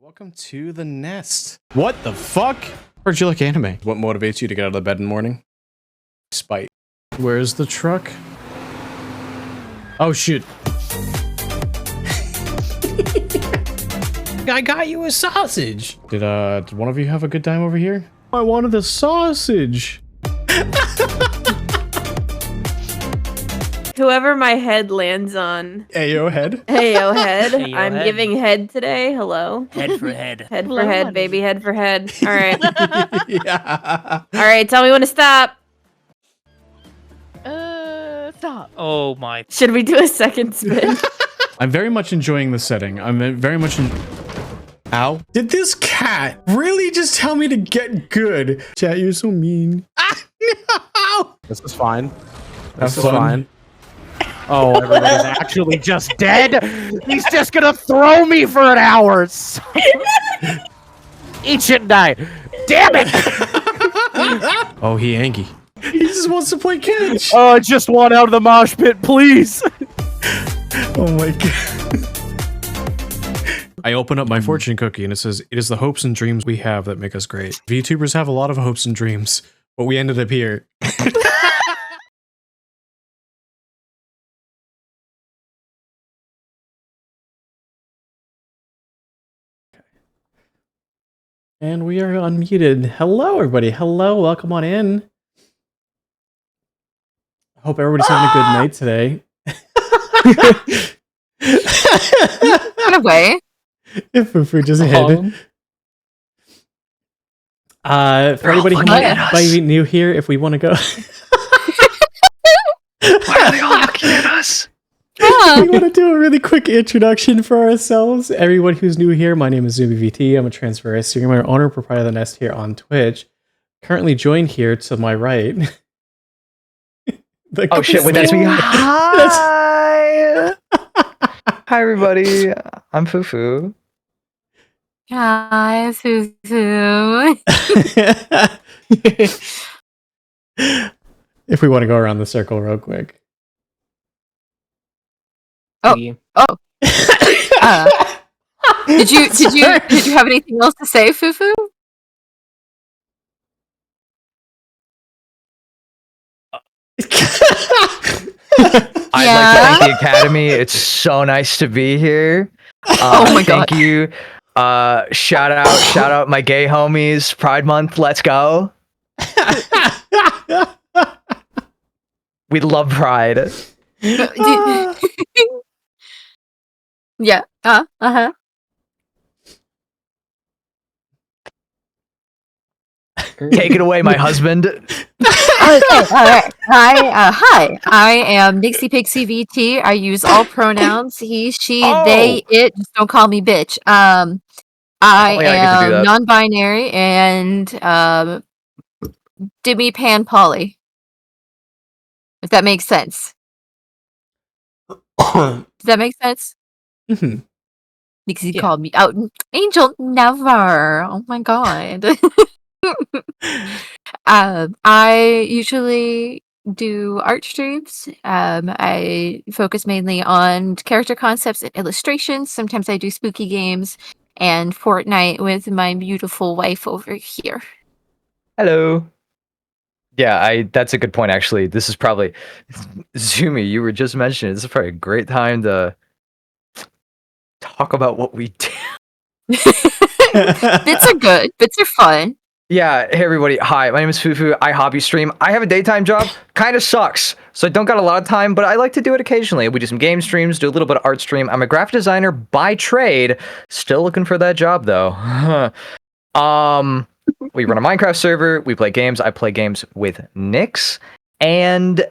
Welcome to the nest. What the fuck? Where'd you like anime? What motivates you to get out of the bed in the morning? Spite. Where's the truck? Oh shoot. I got you a sausage. Did one of you have a good time over here? I wanted the sausage. Whoever my head lands on. Ayo head. Heyo head. Heyo I'm head. giving head today. Hello. Head for head. Head for head, baby. Head for head. All right. Yeah. All right. Tell me when to stop. Stop. Oh my. Should we do a second spin? I'm very much enjoying the setting. I'm very much Ow. Did this cat really just tell me to get good? Chat, you're so mean. Ah, no! This is fine. That's This is fun. fine. Oh, everybody's actually just dead. He's just gonna throw me for an hour. Eat shit and die. Damn it! Oh, he Angie. He just wants to play catch. Oh, I just want out of the mosh pit, please. Oh my god. I open up my fortune cookie and it says, "It is the hopes and dreams we have that make us great." VTubers have a lot of hopes and dreams, but we ended up here. And we are unmuted. Hello, everybody. Hello, welcome on in. I hope everybody's having a good night today. Run away. If Fufu just hid. For anybody who might be new here, if we want to go. Why are they all looking at us? We want to do a really quick introduction for ourselves. Everyone who's new here, my name is ZubiVT. I'm a transfer streamer, owner, proprietor of the Nest here on Twitch. Currently joined here to my right. Oh shit, wait, that's me. Hi! Hi everybody, I'm Fufu. Hi, Suzu. If we want to go around the circle real quick. Oh. Did you have anything else to say, Fufu? I'd like to thank the Academy. It's so nice to be here. Oh my god. Thank you. Shout out my gay homies. Pride Month, let's go. We love Pride. Yeah. Uh-huh. Take it away, my husband. Okay, all right. Hi. I am Nixie Pixie VT. I use all pronouns: he, she, they, it. Just don't call me bitch. I I get to do am that. non-binary and Demi Pan Poly. If that makes sense. Does that make sense? Mhm. Because he called me out. Angel, never. Oh my god. I usually do art streams. I focus mainly on character concepts and illustrations. Sometimes I do spooky games and Fortnite with my beautiful wife over here. Hello. Yeah, that's a good point actually. This is probably Zumi, you were just mentioning this is probably a great time to talk about what we do. Bits are good. Bits are fun. Yeah, hey everybody. Hi, my name is Fufu. I hobby stream. I have a daytime job. Kind of sucks. So I don't got a lot of time, but I like to do it occasionally. We do some game streams, do a little bit of art stream. I'm a graphic designer by trade. Still looking for that job though. We run a Minecraft server. We play games. I play games with Nyx. And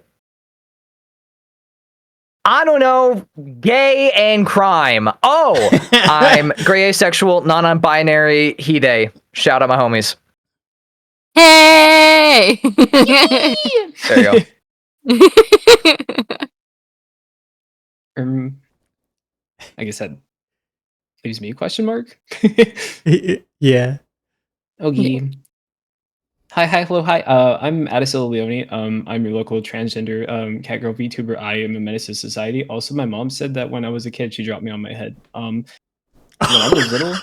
I don't know, gay and crime. Oh, I'm gray asexual, non-binary, he, they. Shout out my homies. Hey! There you go. I guess that leaves me a question mark. Yeah. Okay. Hi, hello, hi. I'm Addisel Leone. I'm your local transgender catgirl VTuber. I am a menace to society. Also, my mom said that when I was a kid, she dropped me on my head. When I was little,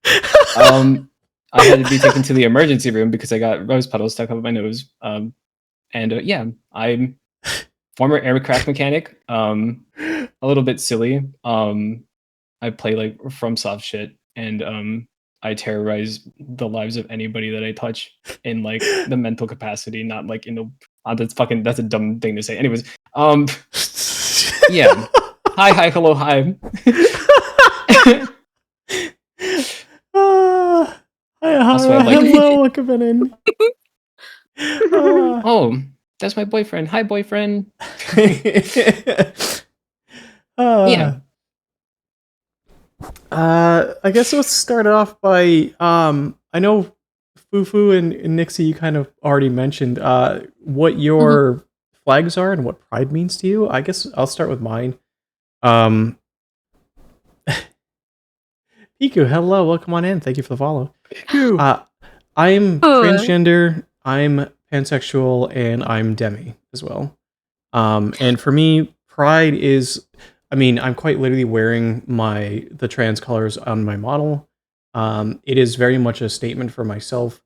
I had to be taken to the emergency room because I got rose petals stuck up my nose. Yeah, I'm former aircraft mechanic. A little bit silly. I play like FromSoft shit, and I terrorize the lives of anybody that I touch in like the mental capacity, not like in the. That's a dumb thing to say. Anyways, yeah. Hi, hello, hi. Also, I'd like to- hello, welcome in. Oh, that's my boyfriend. Hi, boyfriend. Yeah. I guess let's start off by I know Fufu and Nixie, you kind of already mentioned what your flags are and what pride means to you. I guess I'll start with mine. Piku, hello, welcome on in. Thank you for the follow. I'm transgender, I'm pansexual, and I'm demi as well. And for me, pride is, I mean, I'm quite literally wearing the trans colors on my model. It is very much a statement for myself.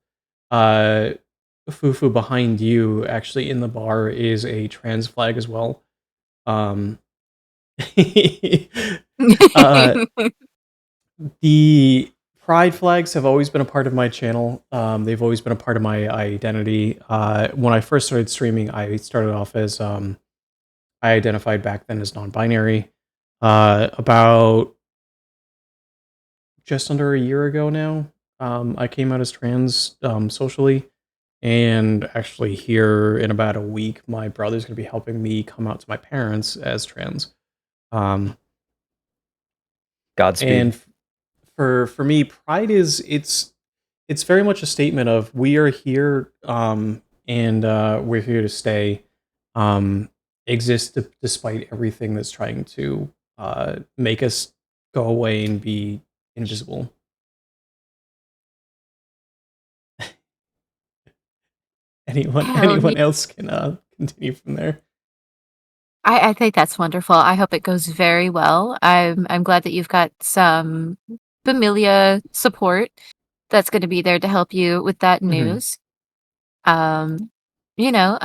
Fufu behind you, actually in the bar, is a trans flag as well. The pride flags have always been a part of my channel. They've always been a part of my identity. When I first started streaming, I started off as I identified back then as non-binary. About just under a year ago now, I came out as trans socially, and actually here in about a week, my brother's going to be helping me come out to my parents as trans. Godspeed. And for me, pride is it's very much a statement of we are here, and we're here to stay. Exist despite everything that's trying to make us go away and be invisible. Anyone else can continue from there. I think that's wonderful. I hope it goes very well. I'm glad that you've got some familia support that's going to be there to help you with that news. You know,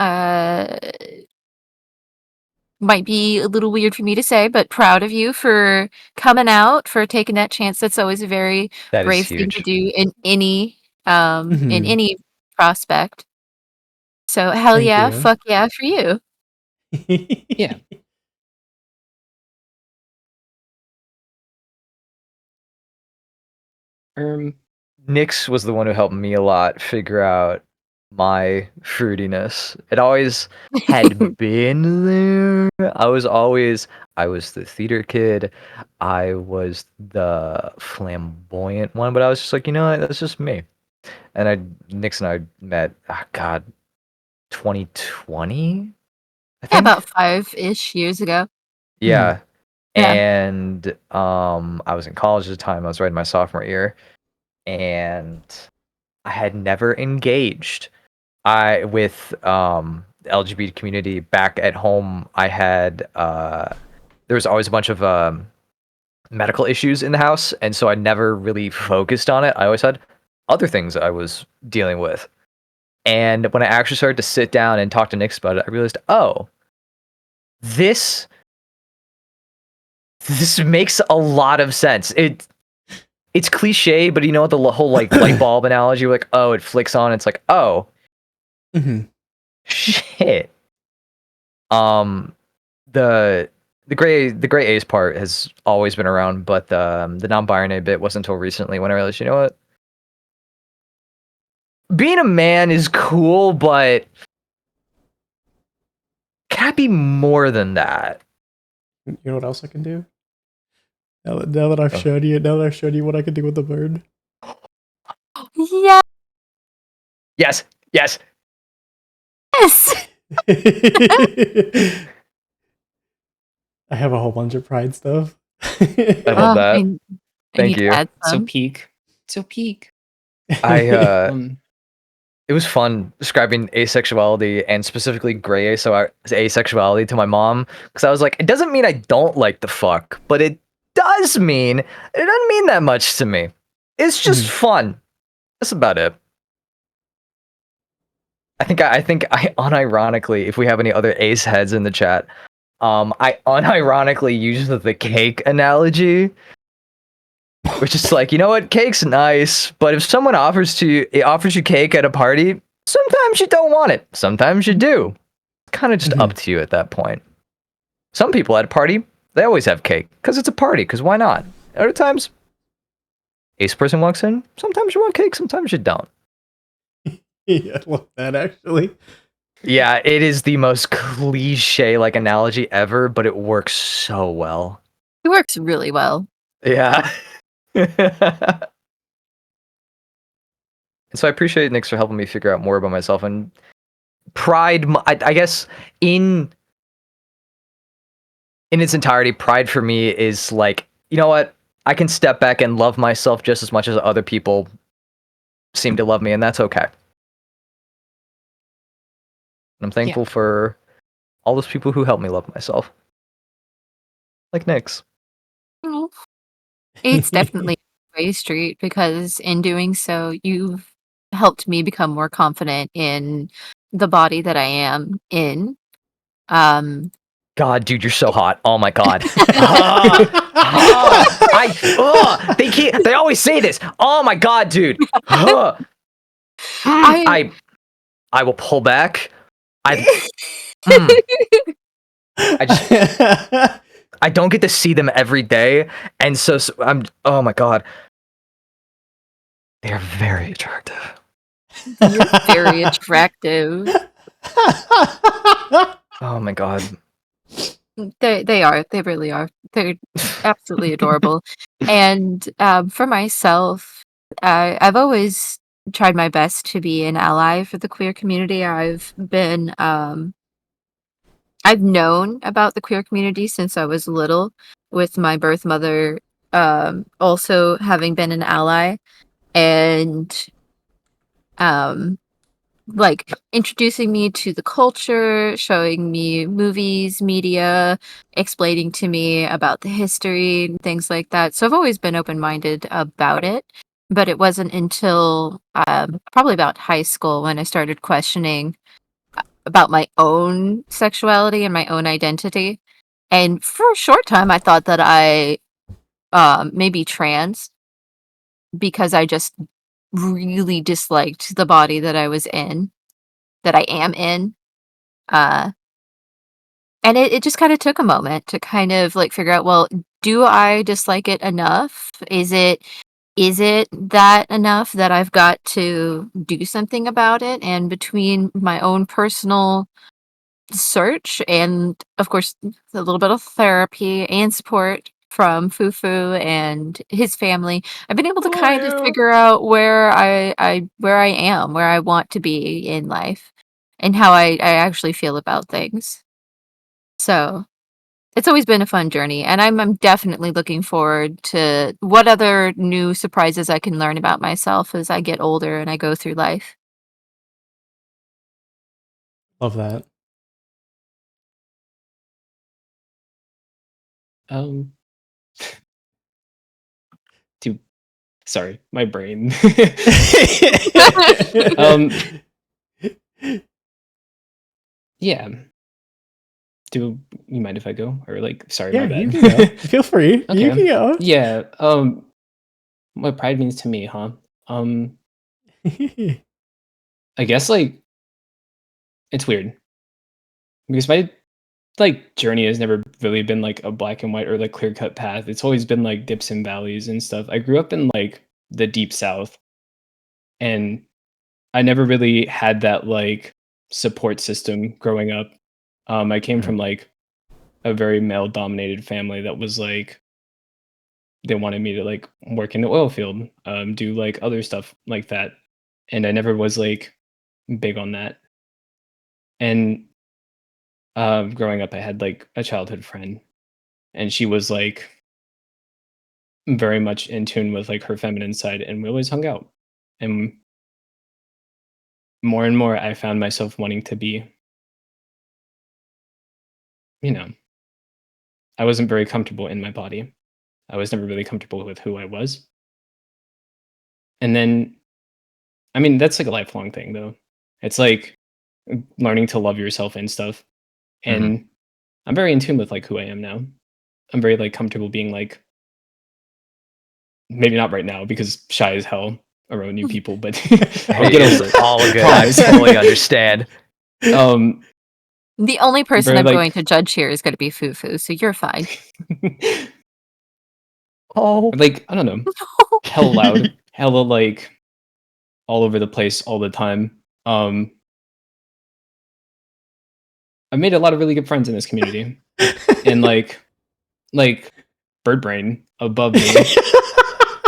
might be a little weird for me to say, but proud of you for coming out, for taking that chance. That's always a very That is brave thing huge. to do in any prospect. So hell Thank yeah, you. fuck yeah for you. Yeah. Nyx was the one who helped me a lot figure out my fruitiness. It always had been there. I was the theater kid. I was the flamboyant one, but I was just like, you know what, that's just me. And Nyx and I met, 2020? I Yeah, think? about 5-ish years ago. Yeah. Yeah. And I was in college at the time. I was writing my sophomore year, and I had never engaged with the LGBT community back at home. I had there was always a bunch of medical issues in the house, and so I never really focused on it. I always had other things I was dealing with. And when I actually started to sit down and talk to Nyx about it, I realized, oh, this makes a lot of sense. It's cliche, but you know what, the whole like light bulb analogy, like, oh, it flicks on, it's like, oh, shit. The gray ace part has always been around, but the non-binary bit wasn't until recently when I realized, you know what, being a man is cool, but can I be more than that? You know what else I can do? Now that I've showed you what I can do with the bird. Yeah. Yes. Yes. I have a whole bunch of pride stuff. I love that. Thank you. So peak. It was fun describing asexuality and specifically gray asexuality to my mom, because I was like, it doesn't mean I don't like the fuck, but it doesn't mean that much to me. It's just fun. That's about it. I think I unironically, if we have any other ace heads in the chat, I unironically use the cake analogy, which is like, you know what, cake's nice, but if someone offers you cake at a party, sometimes you don't want it, sometimes you do. It's kind of just up to you at that point. Some people at a party, they always have cake because it's a party. Because why not? Other times, ace person walks in. Sometimes you want cake, sometimes you don't. Yeah, I love that actually. Yeah, it is the most cliche like analogy ever, but it works so well. It works really well. Yeah. So I appreciate Nyx for helping me figure out more about myself, and Pride. I guess in its entirety, Pride for me is like, you know what? I can step back and love myself just as much as other people seem to love me, and that's okay. I'm thankful for all those people who help me love myself. Like Nyx. Oh. It's definitely a way street because in doing so, you've helped me become more confident in the body that I am in. God, dude, you're so hot. Oh my god. They always say this. Oh my god, dude. I will pull back. I don't get to see them every day, and so I'm. Oh my god, they are very attractive. You're very attractive. Oh my god. They are. They really are. They're absolutely adorable. And for myself, I've always tried my best to be an ally for the queer community. I've known about the queer community since I was little, with my birth mother also having been an ally, and like introducing me to the culture, showing me movies, media, explaining to me about the history and things like that. So I've always been open-minded about it, but it wasn't until probably about high school when I started questioning about my own sexuality and my own identity. And for a short time, I thought that I may be trans because I just really disliked the body that I was in, that I am in. Uh, and it just kind of took a moment to kind of like figure out, well, do I dislike it enough? Is it that enough that I've got to do something about it? And between my own personal search and of course a little bit of therapy and support from Fufu and his family, I've been able to kind of figure out where I am, where I want to be in life, and how I actually feel about things. So it's always been a fun journey, and I'm definitely looking forward to what other new surprises I can learn about myself as I get older and I go through life. Love that. To sorry, my brain. Yeah. Do you mind if I go? Or like, sorry, Yeah, my bad. you can go. Feel free. Okay. You can go. Yeah. What pride means to me, huh? I guess like it's weird because my like journey has never really been like a black and white or like clear cut path. It's always been like dips and valleys and stuff. I grew up in like the deep south, and I never really had that like support system growing up. I came from like a very male dominated family that was like they wanted me to like work in the oil field, do like other stuff like that, and I never was like big on that. And growing up, I had like a childhood friend, and she was like very much in tune with like her feminine side, and we always hung out. And more, I found myself wanting to be, you know, I wasn't very comfortable in my body. I was never really comfortable with who I was. And then, I mean, that's like a lifelong thing, though. It's like learning to love yourself and stuff. And I'm very in tune with like who I am now. I'm very like comfortable being like, maybe not right now because shy as hell around new people, but I'll Hey, get it's over it. all good. I Promise. totally understand. The only person Very, I'm like- going to judge here is going to be Fufu, so you're fine. Oh, Like, I don't know, hella loud, hella like all over the place all the time. I've made a lot of really good friends in this community, and like Bird Brain above me,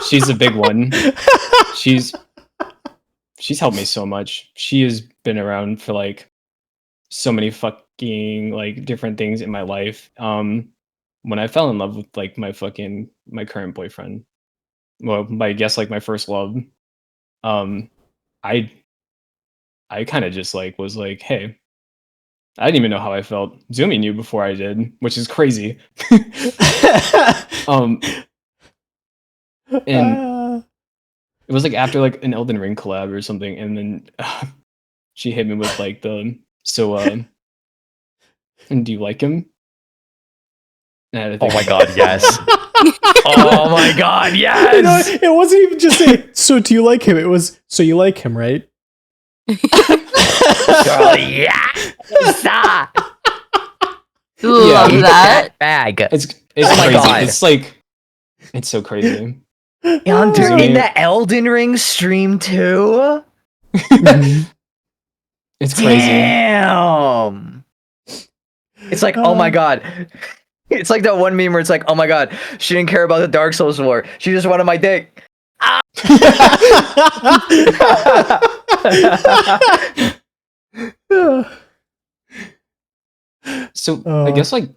she's a big one. She's helped me so much. She has been around for like so many fucking like different things in my life. When I fell in love with like my current boyfriend, well, I guess like my first love, I kind of just like was like, hey, I didn't even know how I felt. Zumi knew before I did, which is crazy. And it was like after like an Elden Ring collab or something, and then she hit me with like do you like him? And I had to oh think my about god, it. yes. Oh my god, You know, yes. it wasn't even just a, so do you like him? It was, so you like him, right? Girl, yeah. Love Eat that. bag. It's Oh my crazy. God. It's like it's so crazy. Yonder Zumi. in the Elden Ring stream too. It's crazy. Damn. It's like, oh my god. It's like that one meme where it's like, oh my god, she didn't care about the Dark Souls war. She just wanted my dick. So I guess like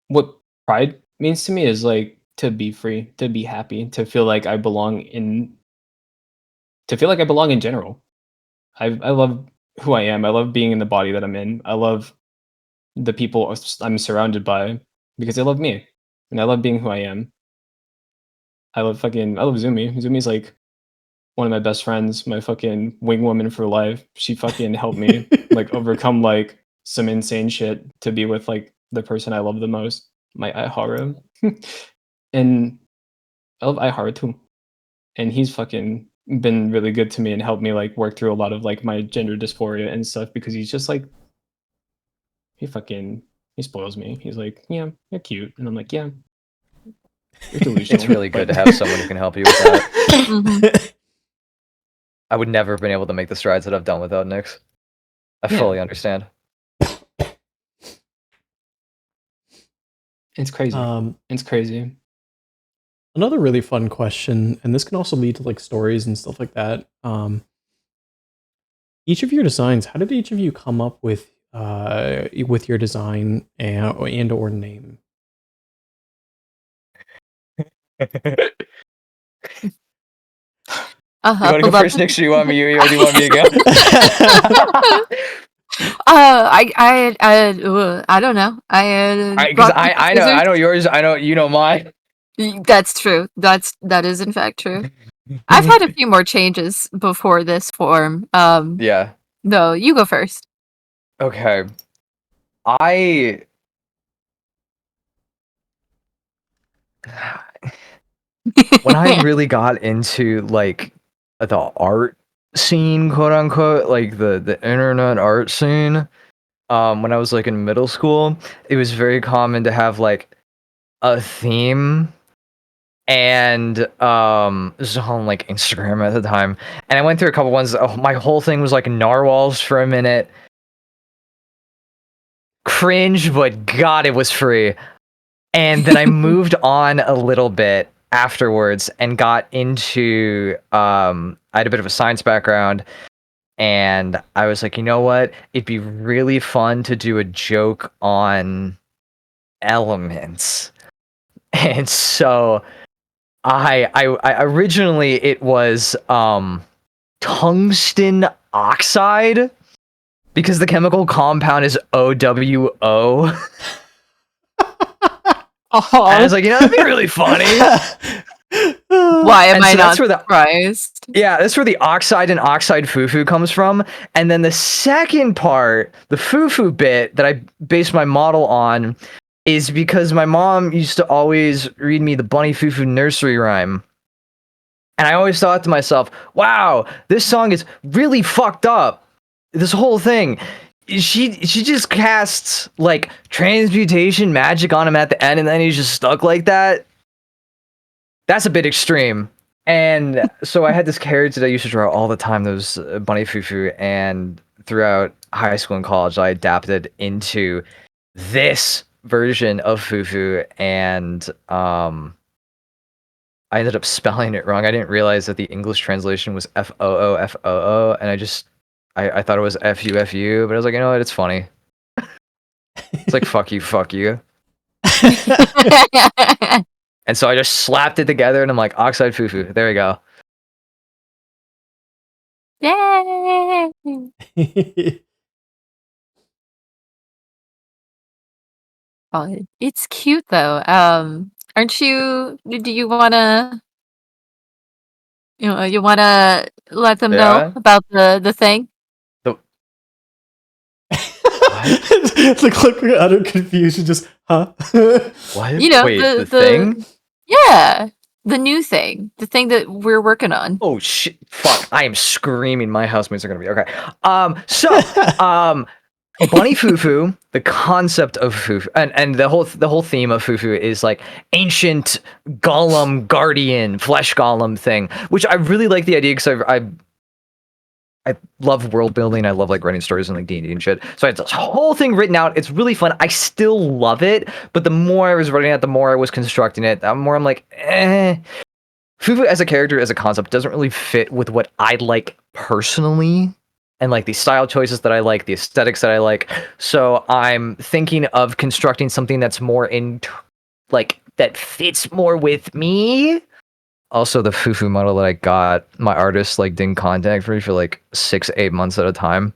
what pride means to me is like to be free, to be happy, to feel like I belong in general. I love who I am. I love being in the body that I'm in. I love the people I'm surrounded by because they love me. And I love being who I am. I love Zumi. Zumi's like one of my best friends, my fucking wing woman for life. She fucking helped me like overcome like some insane shit to be with like the person I love the most, my Aiharu. And I love Aiharu too. And he's fucking been really good to me and helped me like work through a lot of like my gender dysphoria and stuff because he's just like he spoils me. He's like, yeah, you're cute. And I'm like, yeah. You're delusional. It's really good to have someone who can help you with that. Mhm. I would never have been able to make the strides that I've done without Nyx. I Yeah. fully understand. It's crazy. It's crazy. Another really fun question, and this can also lead to like stories and stuff like that. Each of your designs, how did each of you come up with your design and or name? You want to go hold on. first, Nyx, or do you want me? Or do you want me to go? I don't know. Because I know yours. I know you know mine. That's true. That is in fact true. I've had a few more changes before this form. Yeah. No, you go first. Okay. When I really got into like the art scene, quote unquote, like the internet art scene, when I was like in middle school, it was very common to have like a theme. And this was on like Instagram at the time, and I went through a couple ones. Oh, my whole thing was like narwhals for a minute. Cringe, but God, it was free. And then I moved on a little bit afterwards and got into I had a bit of a science background, and I was like, you know what? It'd be really fun to do a joke on elements. And so I originally it was tungsten oxide because the chemical compound is OWO. And I was like, you know, that'd be really funny. Why am And I so not that's where the surprised? Yeah, that's where the oxide and oxide fufu comes from. And then the second part, the fufu bit that I based my model on, is because my mom used to always read me the Bunny Fufu nursery rhyme. And I always thought to myself, wow, this song is really fucked up. This whole thing. She just casts like transmutation magic on him at the end, and then he's just stuck like that. That's a bit extreme. And so I had this character that I used to draw all the time, those Bunny Fufu, and throughout high school and college, I adapted into this version of Fufu, and I ended up spelling it wrong. I didn't realize that the English translation was Foo, Foo, and I thought it was Fu, but I was like, you know what, it's funny. It's like fuck you. And so I just slapped it together, and I'm like, oxide fufu. There we go. Yay! Oh, it's cute though. Aren't you? Do you wanna? You wanna let them Yeah. know about the thing? The clip out of confusion, just huh? What? You know, Wait, the- the the- thing? Yeah, the new thing, the thing that we're working on. Oh shit! Fuck! I am screaming. My housemates are gonna be okay. So, Bunny Fufu, the concept of Fufu, and the whole theme of Fufu is like ancient golem guardian flesh golem thing, which I really like the idea because I love world building. I love like writing stories and like D&D and shit. So I had this whole thing written out. It's really fun. I still love it, but the more I was writing it, the more I was constructing it, the more I'm like, Fufu as a character, as a concept, doesn't really fit with what I like personally, and like the style choices that I like, the aesthetics that I like. So I'm thinking of constructing something that's more that fits more with me. Also, the Fufu model that I got, my artist like didn't contact me for like 6-8 months at a time.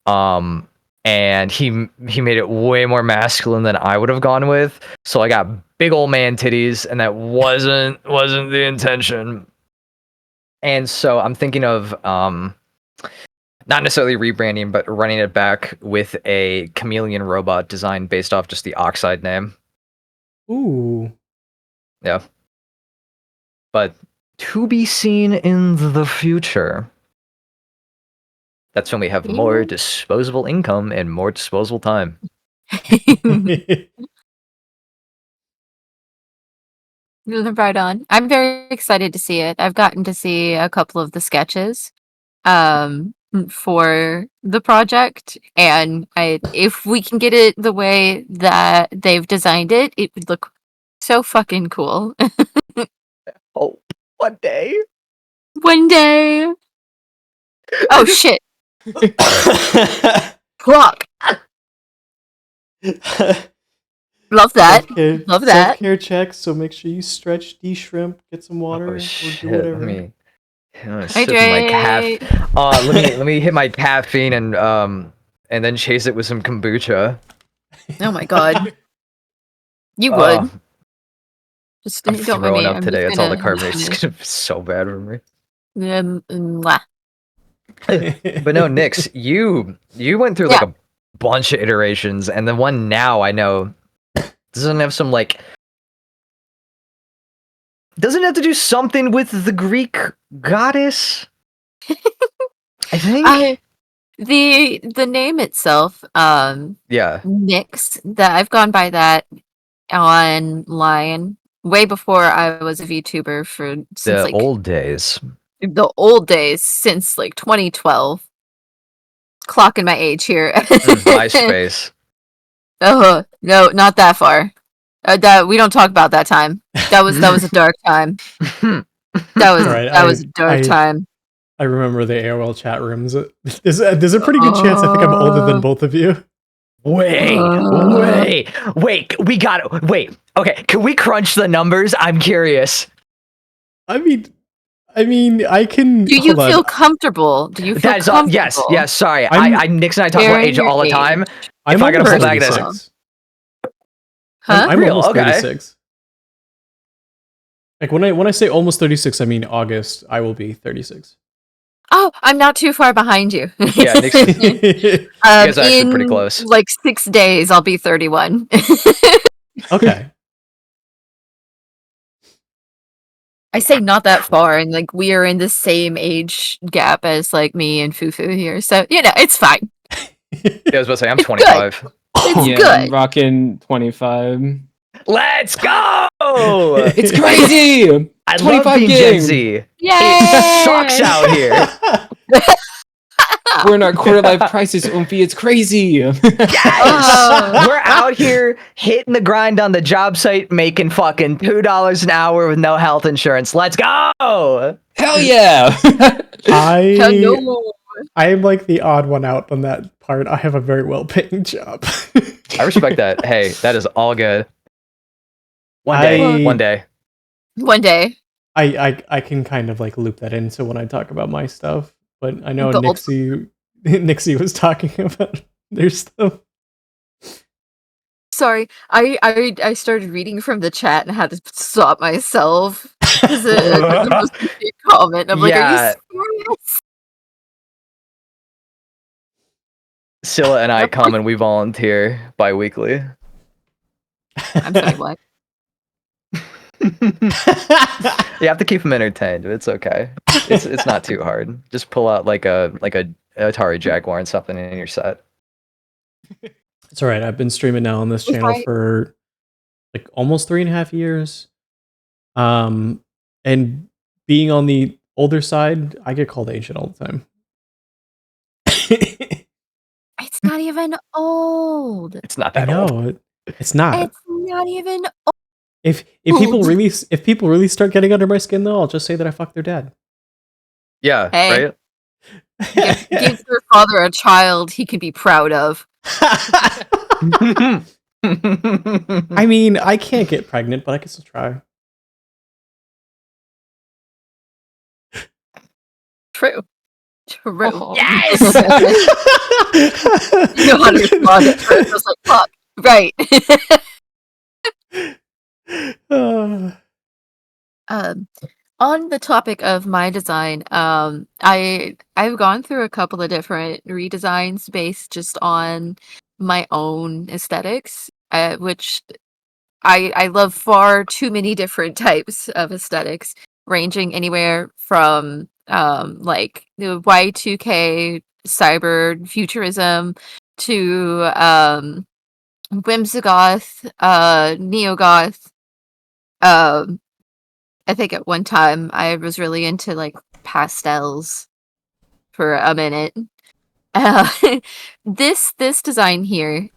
And he made it way more masculine than I would have gone with. So I got big old man titties, and that wasn't the intention. And so I'm thinking of not necessarily rebranding, but running it back with a chameleon robot design based off just the Oxide name. Ooh. Yeah. But to be seen in the future. That's when we have more Yeah. disposable income and more disposable time. Right on. I'm very excited to see it. I've gotten to see a couple of the sketches for the project, and if we can get it the way that they've designed it, it would look so fucking cool. Oh, one day. One day. Oh shit. Fuck. Love that. Love that. Self-care check, so make sure you stretch, de-shrimp, get some water, Oh or shit! do whatever. I'm gonna sip my Hydrate. let me hit my caffeine and then chase it with some kombucha. Oh my god. You Uh, would. Just I'm don't mind throwing me. up I'm today. just It's all the gonna- carbonation. It's gonna be so bad for me. Mwah. But no, Nix, you went through like a bunch of iterations, and the one now I know doesn't have some like doesn't have to do something with the Greek goddess. I think. The name itself, Yeah. Nyx, that I've gone by that online way before I was a VTuber since The like old days. the old days, since like 2012. Clocking my age here. MySpace. Oh no, not that far. That we don't talk about that time. That was a dark time. Right, That was a dark time. I remember the AOL chat rooms. There's a pretty good chance I think I'm older than both of you. Wait. We got it. Wait. Okay. Can we crunch the numbers? I'm curious. I mean, I can. Do you hold on. feel comfortable? Do you feel That is all. comfortable? Yes. Sorry. I'm- Nix and I talk about Sharing age your all the age. time. I'm if I gotta almost pull back this- 36. Huh? I'm Real? almost Okay. 36. Like when I say almost 36, I mean August. I will be 36. Oh, I'm not too far behind you. Yeah, Nick's, you guys are actually pretty in, close. like 6 days, I'll be 31. Okay. I say not that far, and like we are in the same age gap as like me and Fufu here, so it's fine. Yeah, I was about to say I'm 25. It's Yeah, good. I'm rocking 25. Let's go! It's crazy. I love 25 being Gen games. Z. Yay! It sucks out here. We're in our quarter life crisis, Oomphy. It's crazy. Yes! Oh. We're out here hitting the grind on the job site, making fucking $2 an hour with no health insurance. Let's go! Hell yeah. Hello. I am like the odd one out on that part. I have a very well-paying job. I respect that. Hey, that is all good. One day. I- One day. One day. I can kind of like loop that into when I talk about my stuff, but I know The old- Nixie was talking about their stuff. Sorry, I started reading from the chat and had to stop myself because the most big comment. I'm like, Yeah. are you serious? Scylla and I come and we volunteer bi-weekly. I'm sorry, what? You have to keep them entertained. It's okay. It's not too hard. Just pull out like a Atari Jaguar and something in your set. It's all right. I've been streaming now on this It's channel fine. for like almost 3.5 years. And being on the older side, I get called ancient all the time. It's not even old. It's not I that old. know it's not. It's not even If people old. really start getting under my skin though, I'll just say that I fucked their dad. Yeah, Hey. right? Give your father a child he can be proud of. I mean, I can't get pregnant, but I can still try. True. True. Oh. Yes! You know how to respond at first. I was like, fuck. Right. On the topic of my design, I've gone through a couple of different redesigns based just on my own aesthetics, which I love far too many different types of aesthetics, ranging anywhere from like the Y2K cyber futurism to whimsigoth, neogoth. I think at one time I was really into like pastels for a minute. This design here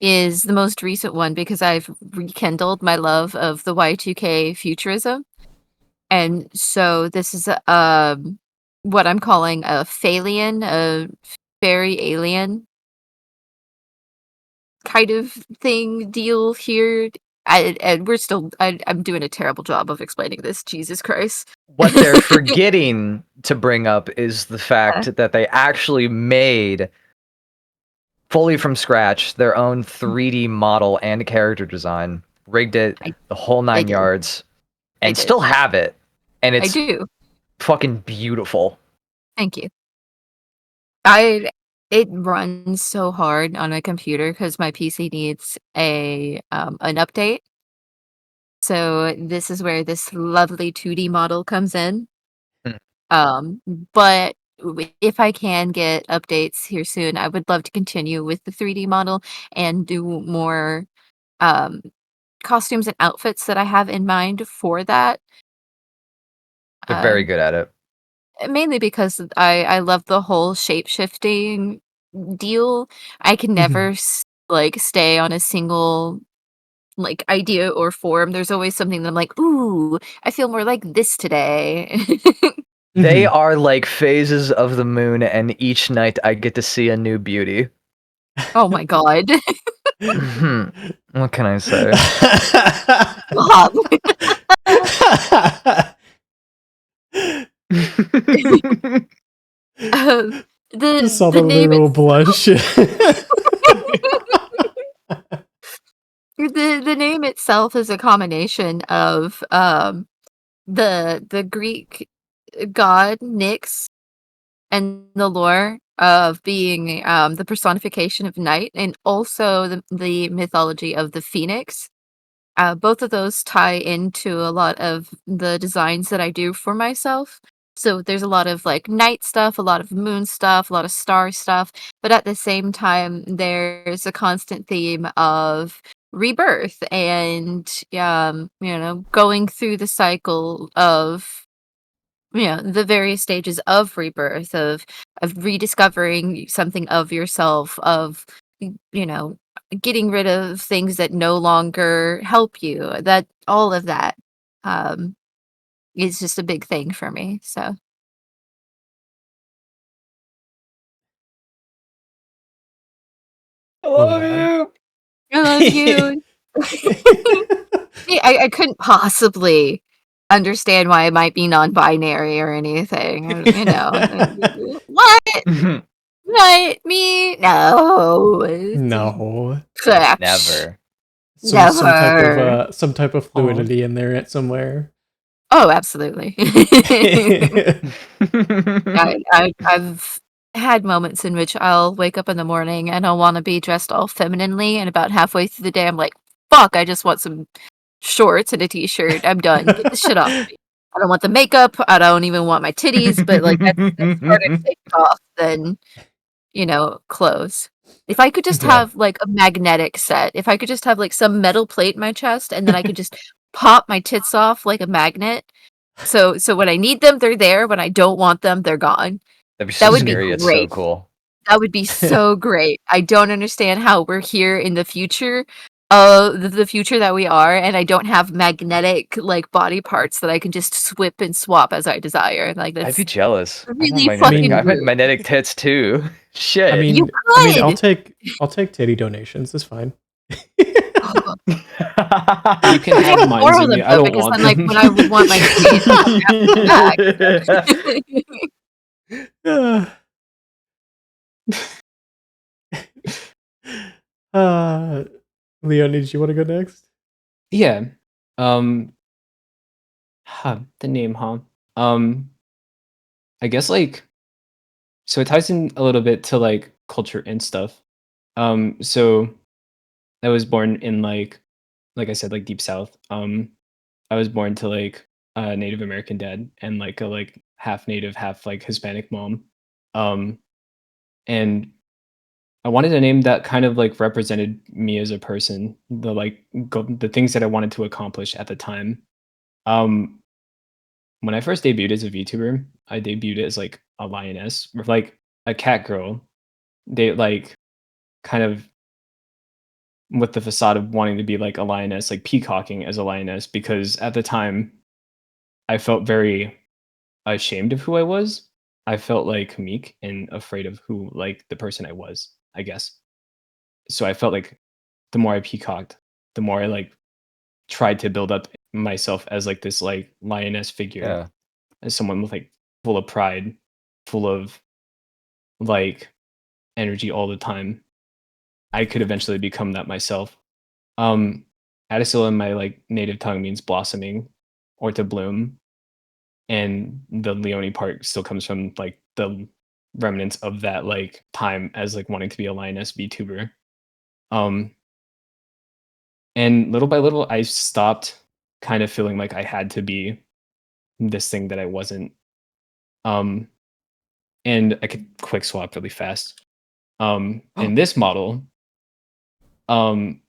is the most recent one because I've rekindled my love of the Y2K futurism. And so this is what I'm calling a Phalian, a fairy alien kind of thing deal here. And we're still I'm doing a terrible job of explaining this. Jesus Christ. What they're forgetting to bring up is the fact that they actually made fully from scratch their own 3D model and character design, rigged it the whole 9 did. yards, and did. still have it. And I it's do. fucking beautiful. Thank you. It runs so hard on a computer because my PC needs an update. So this is where this lovely 2D model comes in. But if I can get updates here soon, I would love to continue with the 3D model and do more costumes and outfits that I have in mind for that. They're very good at it. Mainly because I love the whole shape-shifting deal. I can never stay on a single like idea or form. There's always something that I'm like, ooh, I feel more like this today. They are like phases of the moon, and each night I get to see a new beauty. Oh my god. What can I say? Bob. I saw the the name literal blush. The name itself is a combination of the Greek god Nyx and the lore of being the personification of night, and also the mythology of the phoenix. Both of those tie into a lot of the designs that I do for myself. So there's a lot of like night stuff, a lot of moon stuff, a lot of star stuff, but at the same time, there's a constant theme of rebirth and going through the cycle of the various stages of rebirth, of rediscovering something of yourself, of you know getting rid of things that no longer help you. That all of that um is just a big thing for me. So I love love that. you. I love you. See, I couldn't possibly understand why I might be non-binary or anything. What? What? Me? No. No. Never. Never. Some type of fluidity in there somewhere. Oh, absolutely. I've had moments in which I'll wake up in the morning and I'll want to be dressed all femininely, and about halfway through the day, I'm like, "Fuck! I just want some shorts and a t-shirt. I'm done. Get this shit off me. I don't want the makeup. I don't even want my titties." But like that's harder to take off than clothes. If I could just Yeah. have like a magnetic set, if I could just have like some metal plate in my chest, and then I could just pop my tits off like a magnet. So when I need them, they're there. When I don't want them, they're gone. That'd be That so would be scary. It's so great. cool. That would be so great. I don't understand how we're here in the future, the future that we are, and I don't have magnetic like body parts that I can just swip and swap as I desire. Like I'd that's be jealous. really I fucking want rude. magnetic tits too. Shit. I mean, You I'll could. take titty donations. That's fine. Oh, You can I have can't mine, borrow Zumi. them I though, don't because want then like them. when I would want my kids, I'd have to come back. uh, Leon, did you want to go next? Yeah. The name, huh? I guess like so it ties in a little bit to like culture and stuff. So I was born in like I said, like deep south. I was born to like a Native American dad and like a like half native, half like Hispanic mom. Um and I wanted a name that kind of like represented me as a person, the things that I wanted to accomplish at the time. Um when I first debuted as a VTuber, I debuted as like a lioness with like a cat girl. They like kind of with the facade of wanting to be like a lioness, like peacocking as a lioness, because at the time I felt very ashamed of who I was. I felt like meek and afraid of who like the person I was, I guess. So I felt like the more I peacocked, the more I like tried to build up myself as like this like lioness figure, Yeah. as someone with like full of pride, full of like energy all the time. I could eventually become that myself. Um, Adicilla in my like native tongue means blossoming or to bloom, and the Leone part still comes from like the remnants of that like time as like wanting to be a lioness VTuber. Um, and little by little, I stopped kind of feeling like I had to be this thing that I wasn't. Um, and I could quick swap really fast. In this model, um,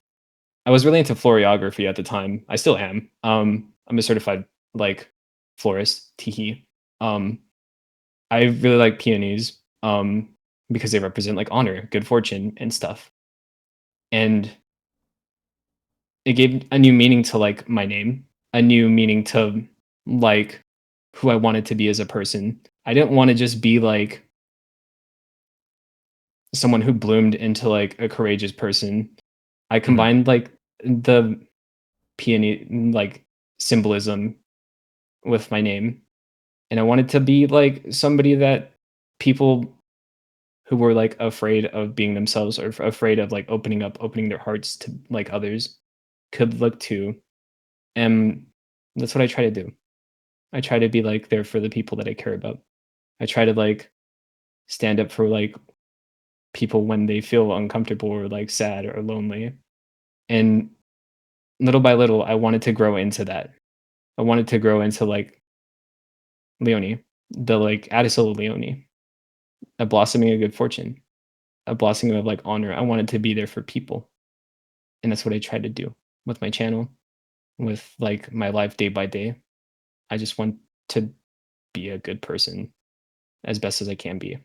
I was really into florography at the time. I still am. I'm a certified like florist, teehee. I really like peonies, because they represent like honor, good fortune, and stuff. And it gave a new meaning to like my name, a new meaning to like who I wanted to be as a person. I didn't want to just be like someone who bloomed into like a courageous person. I combined like the peony like symbolism with my name, and I wanted to be like somebody that people who were like afraid of being themselves or afraid of like opening their hearts to like others could look to. And that's what I try to do. I try to be like there for the people that I care about. I try to like stand up for like people when they feel uncomfortable or like sad or lonely. And little by little, I wanted to grow into that. I wanted to grow into like Leone, the like Adisola Leone, a blossoming of good fortune, a blossoming of like honor. I wanted to be there for people. And that's what I tried to do with my channel, with like my life day by day. I just want to be a good person as best as I can be.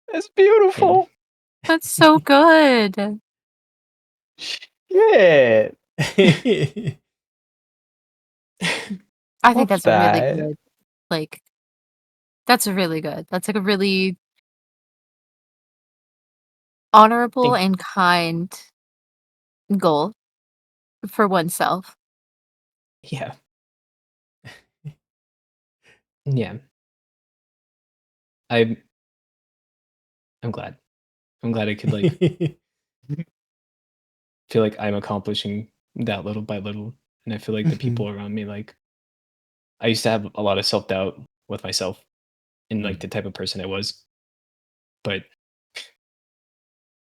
It's beautiful. That's so good. Yeah. I think Love that's a really that. good, like, that's really good. That's like a really honorable Thank- and kind goal for oneself. Yeah. Yeah. I'm glad. I'm glad I could like feel like I'm accomplishing that little by little. And I feel like the people around me, like I used to have a lot of self-doubt with myself and like the type of person I was. But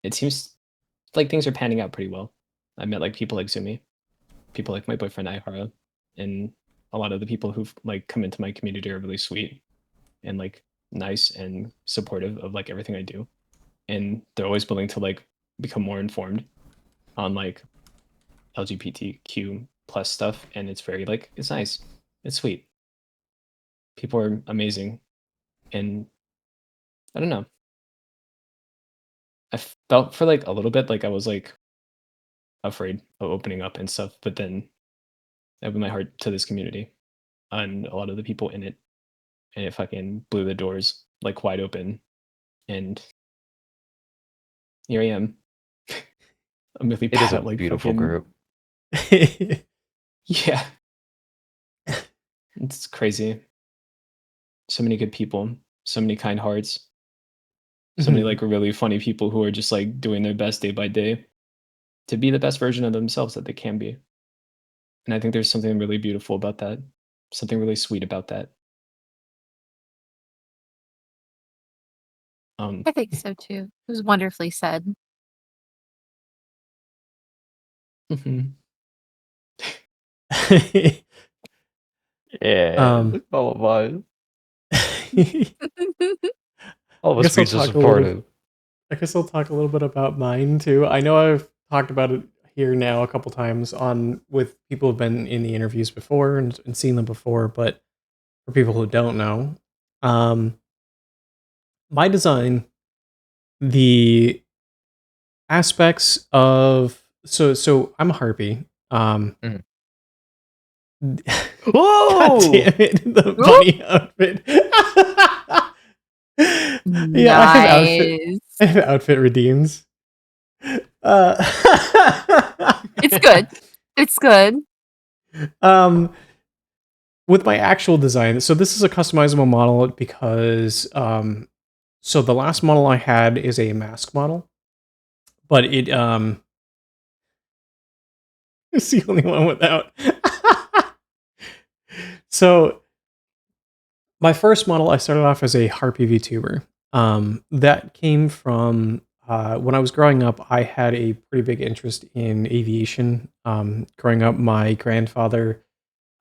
it seems like things are panning out pretty well. I met like people like Zumi, people like my boyfriend Ihara, and a lot of the people who've like come into my community are really sweet and like nice and supportive of like everything I do. And they're always willing to like become more informed on like LGBTQ plus stuff. And it's very like it's nice. It's sweet. People are amazing. And I don't know. I felt for like a little bit like I was like afraid of opening up and stuff, but then I opened my heart to this community and a lot of the people in it, and it fucking blew the doors like wide open. And here I am. I'm really It is bad a at like beautiful fucking, group. yeah. It's crazy. So many good people, so many kind hearts, so many like really funny people who are just like doing their best day by day to be the best version of themselves that they can be. And I think there's something really beautiful about that, something really sweet about that. I think so too. It was wonderfully said. Mhm. Yeah. All of us. All of I us guess I'll be so talk a little. supportive. I guess I'll talk a little bit about mine too. I know I've talked about it here now a couple times on with people who've been in the interviews before and seen them before, but for people who don't know, um, my design, the aspects of so I'm a harpy. Mhm. God Whoa! damn it, the bunny outfit. Yeah, Nice. I have outfit redeems. It's good. It's good. Um, with my actual design, so this is a customizable model because so the last model I had is a mask model, but it it's the only one without. So my first model, I started off as a harpy VTuber. That came from when I was growing up. I had a pretty big interest in aviation. Growing up, my grandfather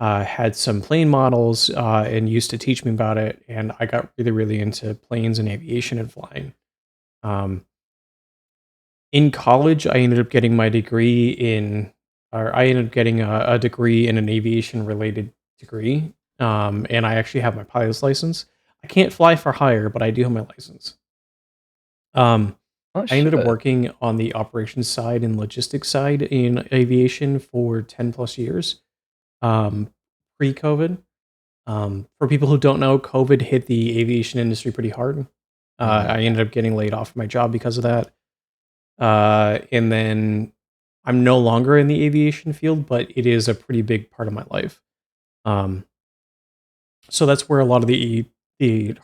had some plane models and used to teach me about it, and I got really, really into planes and aviation and flying. Um, in college, I ended up getting my degree in, or I ended up getting a degree in an aviation related degree. And I actually have my pilot's license. I can't fly for hire, but I do have my license. Oh, I ended up shit. working on the operations side and logistics side in aviation for 10 plus years, pre-COVID. For people who don't know, COVID hit the aviation industry pretty hard. I ended up getting laid off from my job because of that. And then I'm no longer in the aviation field, but it is a pretty big part of my life. So that's where a lot of the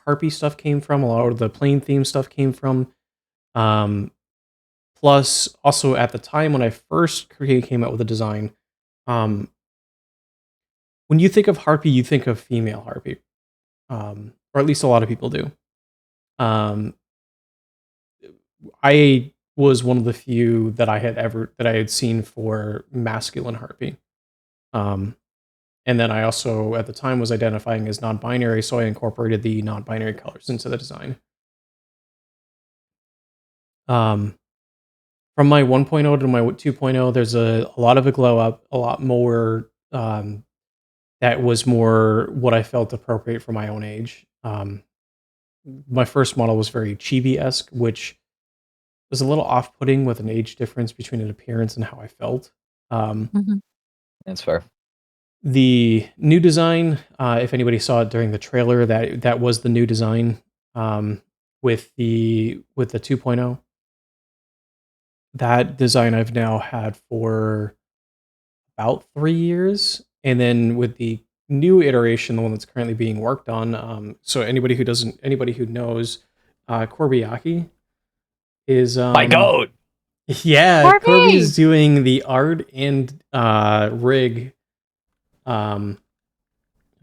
harpy stuff came from. A lot of the plane theme stuff came from. Plus, also at the time when I first came out with a design, when you think of harpy, you think of female harpy, or at least a lot of people do. I was one of the few that I had seen for masculine harpy. And then I also at the time was identifying as non-binary, so I incorporated the non-binary colors into the design. From my 1.0 to my 2.0, there's a lot of a glow up, a lot more that was more what I felt appropriate for my own age. My first model was very chibi-esque, which was a little off-putting with an age difference between an appearance and how I felt. That's fair. The new design, if anybody saw it during the trailer, that was the new design with the 2.0. That design I've now had for about 3 years, and then with the new iteration, the one that's currently being worked on. So anybody who knows, Korbeyaki is My goat. Yeah, Corby! Corby's doing the art and rig. Let's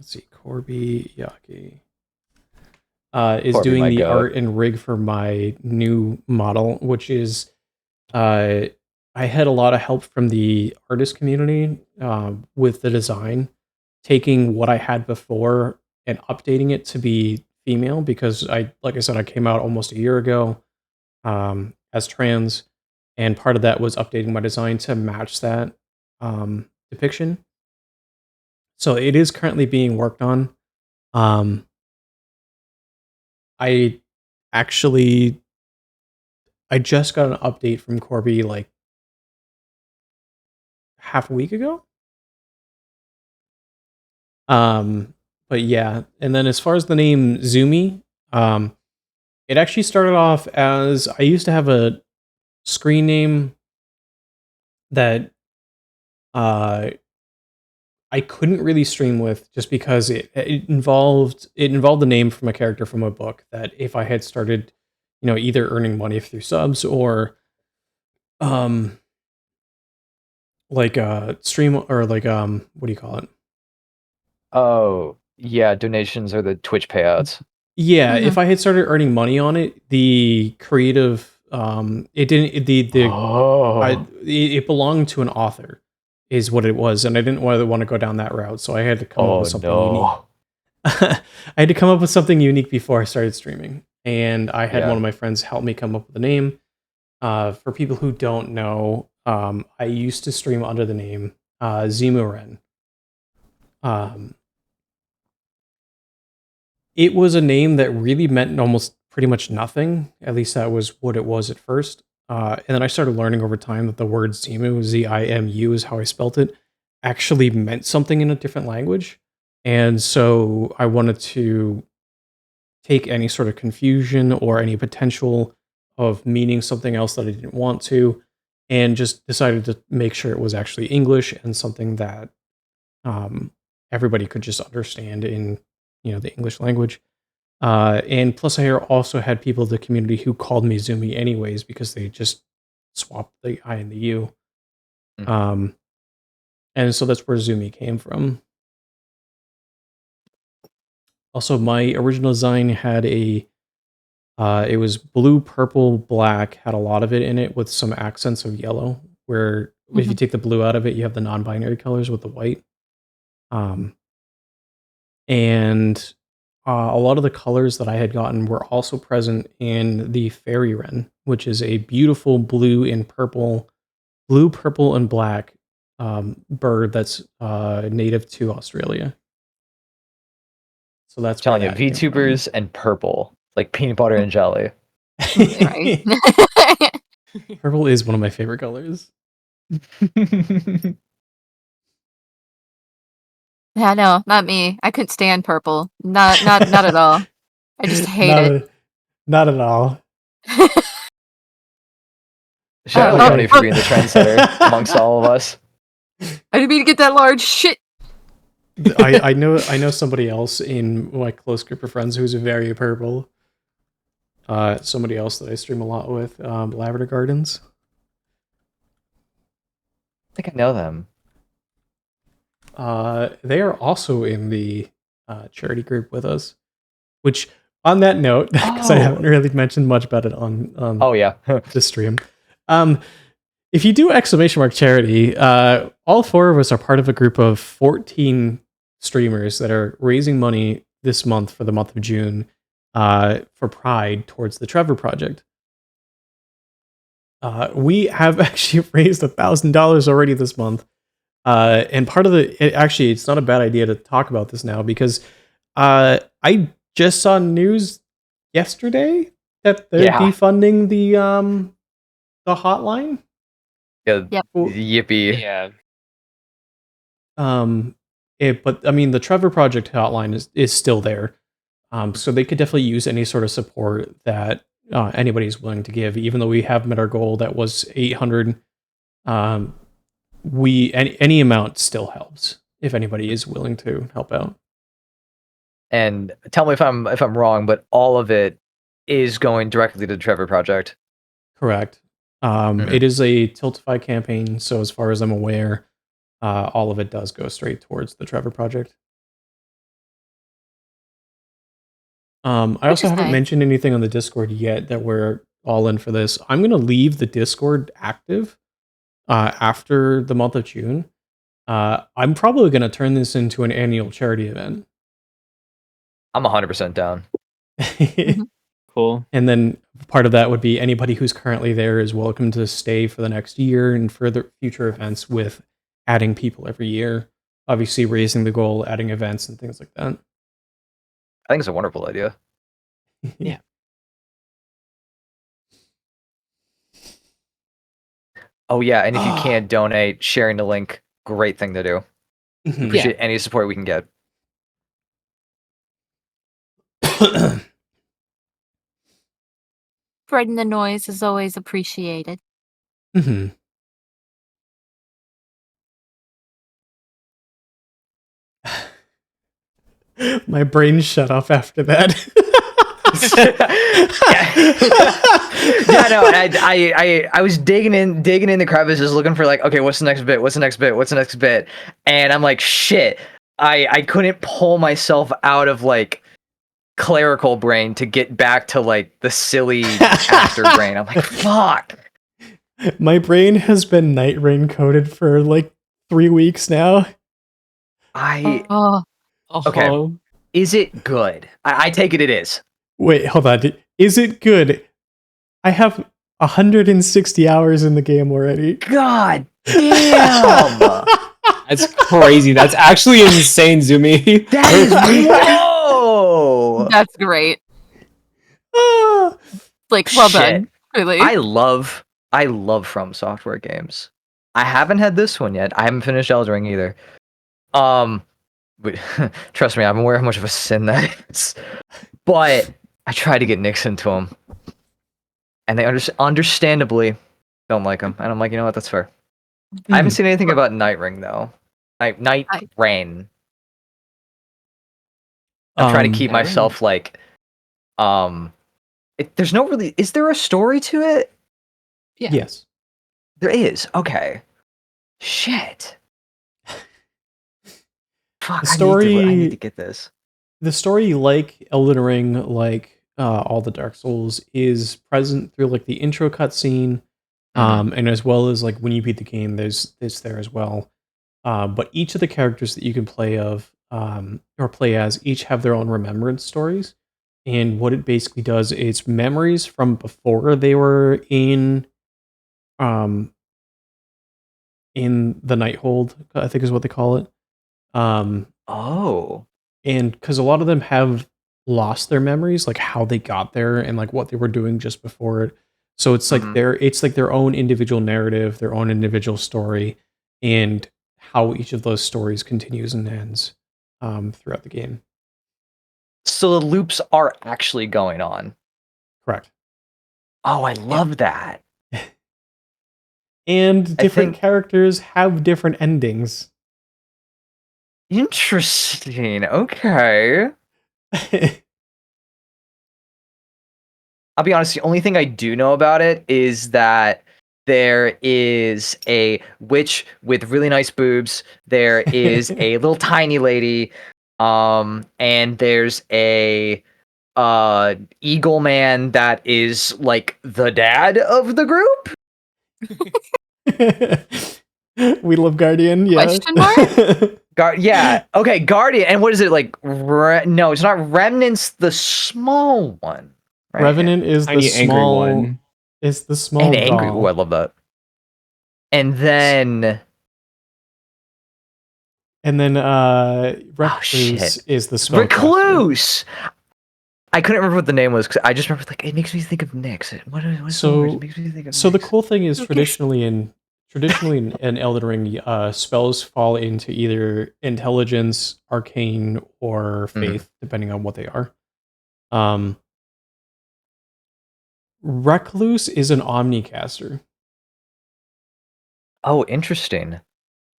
see, Korbeyaki is Corby, doing my the goat. art and rig for my new model, which is I had a lot of help from the artist community with the design, taking what I had before and updating it to be female because like I said, I came out almost a year ago as trans, and part of that was updating my design to match that depiction. So it is currently being worked on. I just got an update from Corby like half a week ago. But yeah, and then as far as the name Zumi, it actually started off as I used to have a screen name that I couldn't really stream with just because it involved the name from a character from a book that if I had started, either earning money through subs or like stream or like what do you call it? Oh, yeah, donations or the Twitch payouts. Yeah, if I had started earning money on it, the creative it belonged to an author is what it was, and I didn't want to go down that route, so I had to come up with something unique. I had to come up with something unique before I started streaming, and I had one of my friends help me come up with a name. For people who don't know, I used to stream under the name Zimuren. It was a name that really meant almost pretty much nothing. At least that was what it was at first. And then I started learning over time that the word Zimu, Z-I-M-U is how I spelt it, actually meant something in a different language. And so I wanted to take any sort of confusion or any potential of meaning something else that I didn't want to, and just decided to make sure it was actually English and something that everybody could just understand in the English language. And plus I also had people in the community who called me Zumi anyways because they just swapped the I and the U. And so that's where Zumi came from. Also, my original design had it was blue, purple, black, had a lot of it in it with some accents of yellow, where if you take the blue out of it, you have the non-binary colors with the white. And a lot of the colors that I had gotten were also present in the fairy wren, which is a beautiful blue, purple, and black bird that's native to Australia. So that's telling you, VTubers and purple, like peanut butter and jelly. Right. Purple is one of my favorite colors. Yeah, no, not me. I couldn't stand purple. Not at all. I just hate it. Not at all. Shout out to Tony for being the trendsetter amongst all of us. I didn't mean to get that large shit. I know somebody else in my close group of friends who's very purple. Somebody else that I stream a lot with, Lavender Gardens. think I know them. They are also in the charity group with us. Which, on that note, because I haven't really mentioned much about it on Oh yeah. the stream, if you do !charity, all four of us are part of a group of 14 streamers that are raising money this month for the month of June for Pride towards the Trevor Project. We have actually raised $1,000 already this month. And part of it's not a bad idea to talk about this now because I just saw news yesterday that they're defunding the hotline. Yeah. Yep. Yippee. Yeah. But I mean, the Trevor Project hotline is still there. So they could definitely use any sort of support that anybody's willing to give, even though we have met our goal that was 800. Any amount still helps if anybody is willing to help out. And tell me if I'm wrong, but all of it is going directly to the Trevor Project. Correct. It is a Tiltify campaign, so as far as I'm aware, all of it does go straight towards the Trevor Project. I also haven't mentioned anything on the Discord yet that we're all in for this. I'm going to leave the Discord active after the month of June. I'm probably going to turn this into an annual charity event. I'm 100% down. Cool. And then part of that would be anybody who's currently there is welcome to stay for the next year and further future events with adding people every year. Obviously raising the goal, adding events and things like that. I think it's a wonderful idea. Yeah. Oh yeah, and if you can't donate, sharing the link, great thing to do. Appreciate any support we can get. Spreading the noise is always appreciated. Mm-hmm. My brain shut off after that. Yeah, no, I was digging in the crevices looking for like, okay, what's the next bit? And I'm like, shit, I couldn't pull myself out of like clerical brain to get back to like the silly actor brain. I'm like, fuck. My brain has been Night Rain coded for like 3 weeks now. Okay. Is it good? I take it is. Wait, hold on. Is it good? I have 160 hours in the game already. God damn! That's crazy. That's actually insane, Zumi. That is whoa! That's great. Ah. Like, well Shit. done. Really. I love From Software games. I haven't had this one yet. I haven't finished Elden Ring either. But trust me, I'm aware how much of a sin that is. But I tried to get Nyx into them, and they understandably don't like them. And I'm like, you know what? That's fair. I haven't seen anything about Night Ring though. Night Rain. I'm trying to keep myself like, there's no really. Is there a story to it? Yeah. Yes. There is. Okay. Shit. Fuck. The story. I need to get this. The story, like Elden Ring, like all the Dark Souls, is present through like the intro cutscene, and as well as like when you beat the game, there's there as well. But each of the characters that you can play or play as each have their own remembrance stories, and what it basically does is memories from before they were in the Nighthold, I think is what they call it. Oh. And because a lot of them have lost their memories, like how they got there and like what they were doing just before it. So it's like their own individual narrative, their own individual story, and how each of those stories continues and ends throughout the game. So the loops are actually going on. Correct. Oh, I love that. And different characters have different endings. Interesting. Okay. I'll be honest, the only thing I do know about it is that There is a witch with really nice boobs. There is a little tiny lady. And there's a eagle man that is like the dad of the group. We love Guardian. Yeah. Question mark? Yeah. Okay. Guardian. And what is it like? No, it's not Remnant's the small one. Right? Revenant is the Tiny angry small. one. Is the small. And angry. doll. Oh, I love that. And then Recluse shit. is the spellcaster. Recluse. I couldn't remember what the name was because I just remember like it makes me think of Nyx. What's So- the word? It makes me think of So the Nyx. cool thing is Okay. traditionally in Elden Ring, spells fall into either intelligence, arcane, or faith, depending on what they are. Recluse is an omnicaster. Oh, interesting.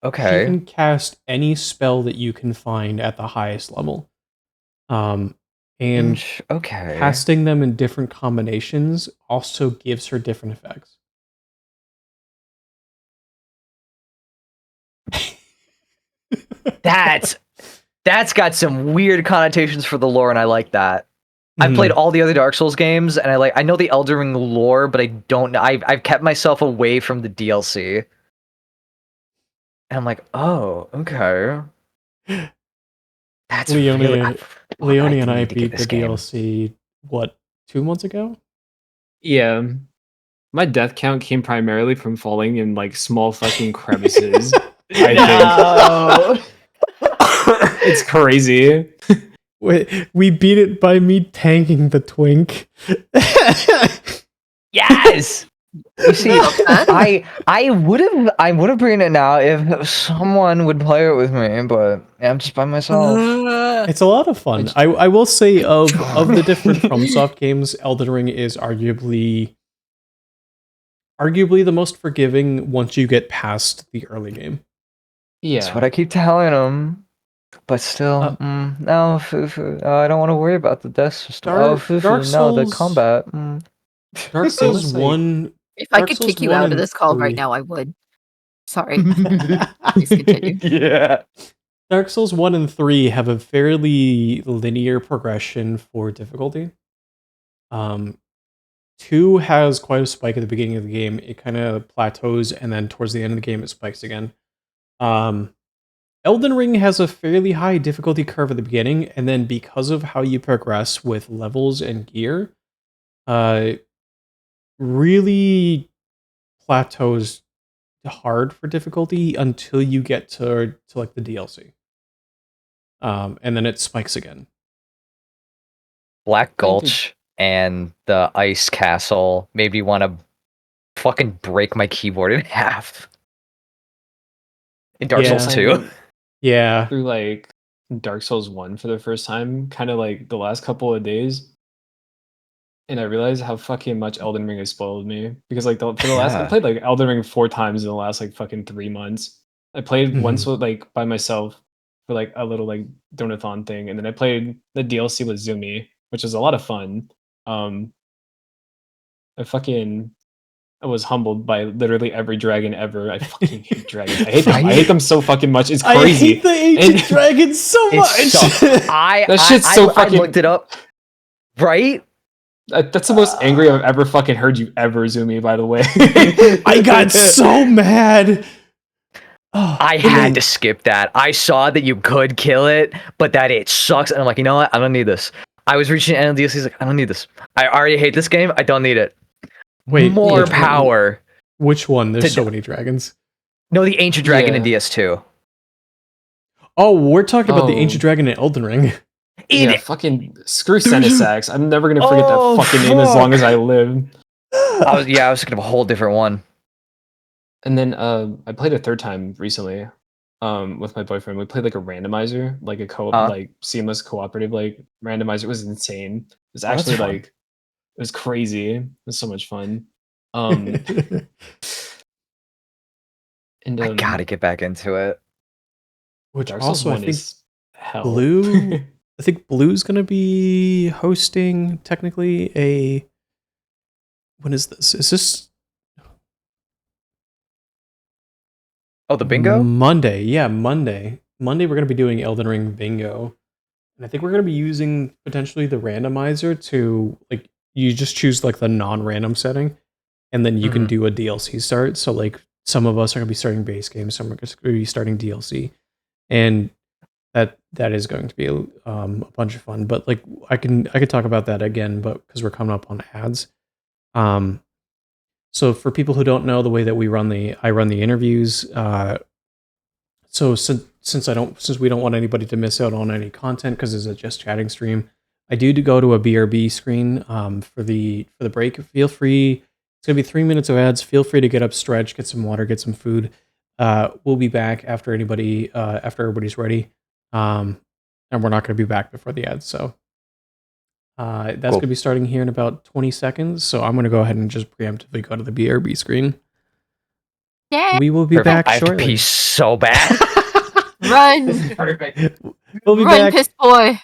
She Okay. can cast any spell that you can find at the highest level. And Okay. casting them in different combinations also gives her different effects. That's got some weird connotations for the lore, and I like that. I've played all the other Dark Souls games, and I know the Elden Ring lore, but I don't know. I've kept myself away from the DLC. And I'm like, oh, okay. That's Leonie really. and- Leonie and I need to get beat this the game. DLC, 2 months ago? Yeah. My death count came primarily from falling in like small fucking crevices. I think. It's crazy. We beat it by me tanking the twink. Yes. You see, Okay. I would have bring it now if someone would play it with me, but I'm just by myself. It's a lot of fun. I will say of the different FromSoft games, Elden Ring is arguably the most forgiving once you get past the early game. Yeah. That's what I keep telling them. But still, no, Fufu. I don't want to worry about the death system. Dark- Fufu, Dark no, the Souls- combat. Dark Souls Honestly, 1. If I Dark could Souls kick you 1 out of and this call 3. right now, I would. Sorry. Please continue. Yeah. Dark Souls 1 and 3 have a fairly linear progression for difficulty. 2 has quite a spike at the beginning of the game. It kind of plateaus, and then towards the end of the game, it spikes again. Elden Ring has a fairly high difficulty curve at the beginning, and then because of how you progress with levels and gear, really plateaus hard for difficulty until you get to like the DLC. And then it spikes again. Black Gulch and the Ice Castle made me want to fucking break my keyboard in half. In Dark Yeah. Souls 2. Yeah. Through like Dark Souls 1 for the first time, kind of like the last couple of days. And I realized how fucking much Elden Ring has spoiled me. Because like for the last I Yeah. played like Elden Ring 4 times in the last like fucking 3 months. I played Mhm. once with like by myself for like a little like donathon thing, and then I played the DLC with Zumi, which was a lot of fun. I was humbled by literally every dragon ever. I fucking hate dragons. I hate them. I hate them so fucking much. It's I crazy. hate the ancient And- dragons so It much. sucks. That shit's so I fucking- looked it up. Right? That's the most angry I've ever fucking heard you ever, Zumi, by the way. I got so mad. Oh, I had to skip that. I saw that you could kill it, but that it sucks. And I'm like, you know what? I don't need this. I was reaching the end of the DLC. Like, I don't need this. I already hate this game. I don't need it. Wait, More which one? power. Which one? There's To- so many dragons. No, the Ancient Dragon in Yeah. DS2. Oh, we're talking about the Oh. ancient dragon in Elden Ring. Yeah, fucking screw Senisax. I'm never gonna forget Oh, that fucking name as long as I live. I was thinking of a whole different one. And then I played a third time recently with my boyfriend. We played like a randomizer, like a like seamless cooperative like randomizer. It was insane. It was Oh, that's actually fun. like it was crazy. It was so much fun. And I gotta get back into it. Which Dark Souls also I 1 think is hell. Blue. I think Blue's gonna be hosting technically a. When is this? Is this? Oh, the bingo? Monday. Yeah, Monday. Monday we're gonna be doing Elden Ring bingo. And I think we're gonna be using potentially the randomizer to like you just choose like the non-random setting and then you can Mhm. do a DLC start. So like some of us are gonna be starting base game, some are gonna be starting DLC. And that is going to be a bunch of fun. But like I could talk about that again, but because we're coming up on ads. Um so for people who don't know the way that I run the interviews, so since we don't want anybody to miss out on any content because it's a just chatting stream, I do go to a BRB screen for the break. Feel free. It's gonna be 3 minutes of ads. Feel free to get up, stretch, get some water, get some food. We'll be back after after everybody's ready, and we're not gonna be back before the ads. So that's Cool. gonna be starting here in about 20 seconds. So I'm gonna go ahead and just preemptively go to the BRB screen. Yay! We will be Perfect. back I have to shortly. pee so bad. Run! Perfect. We'll be Run, back. piss boy!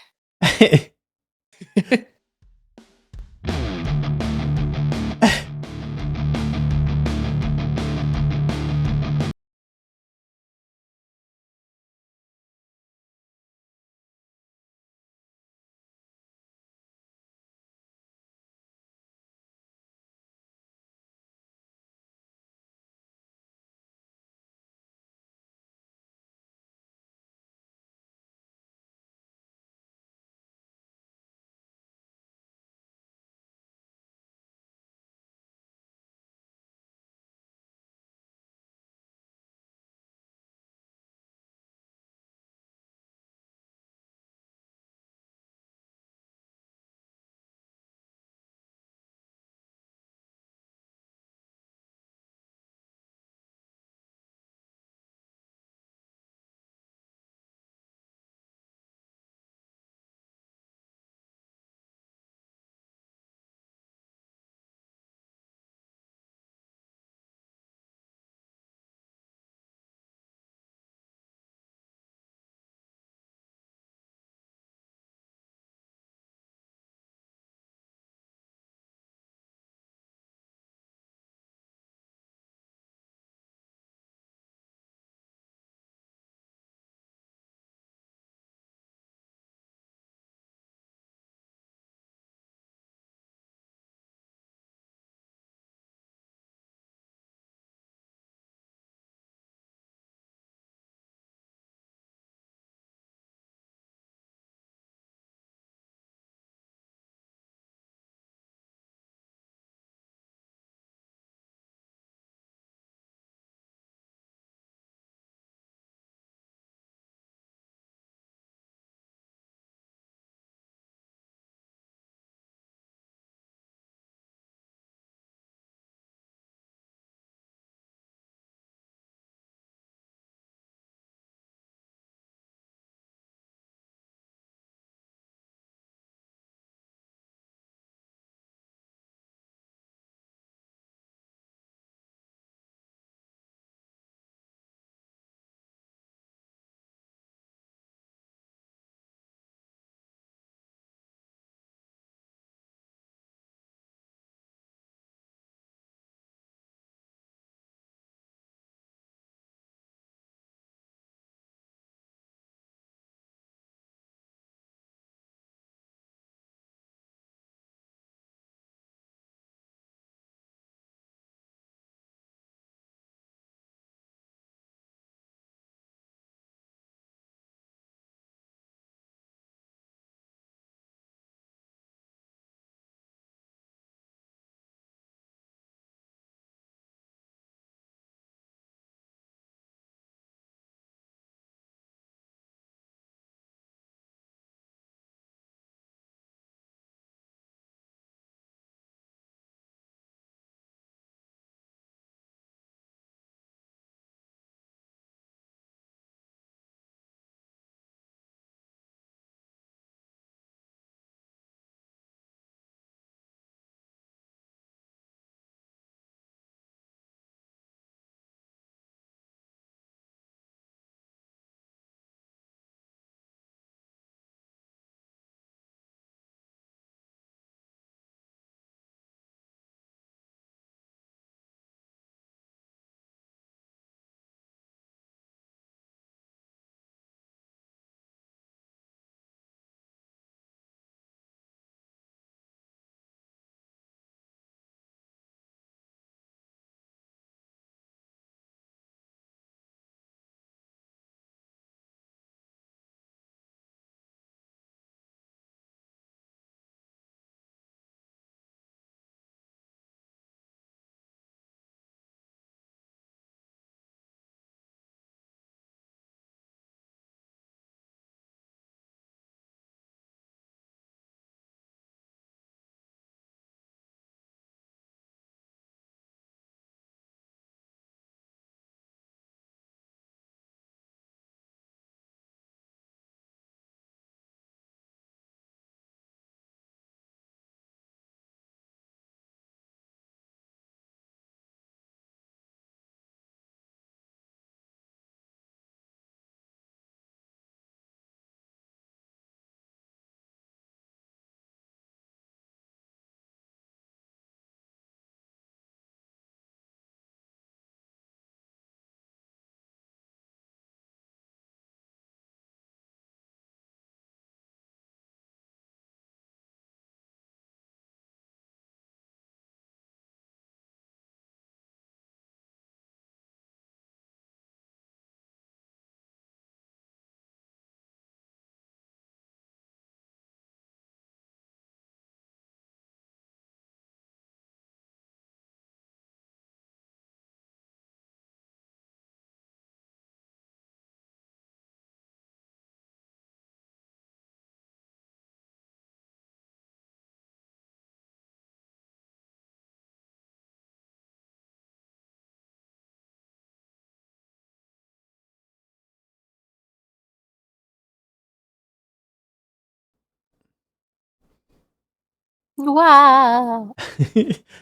Wow.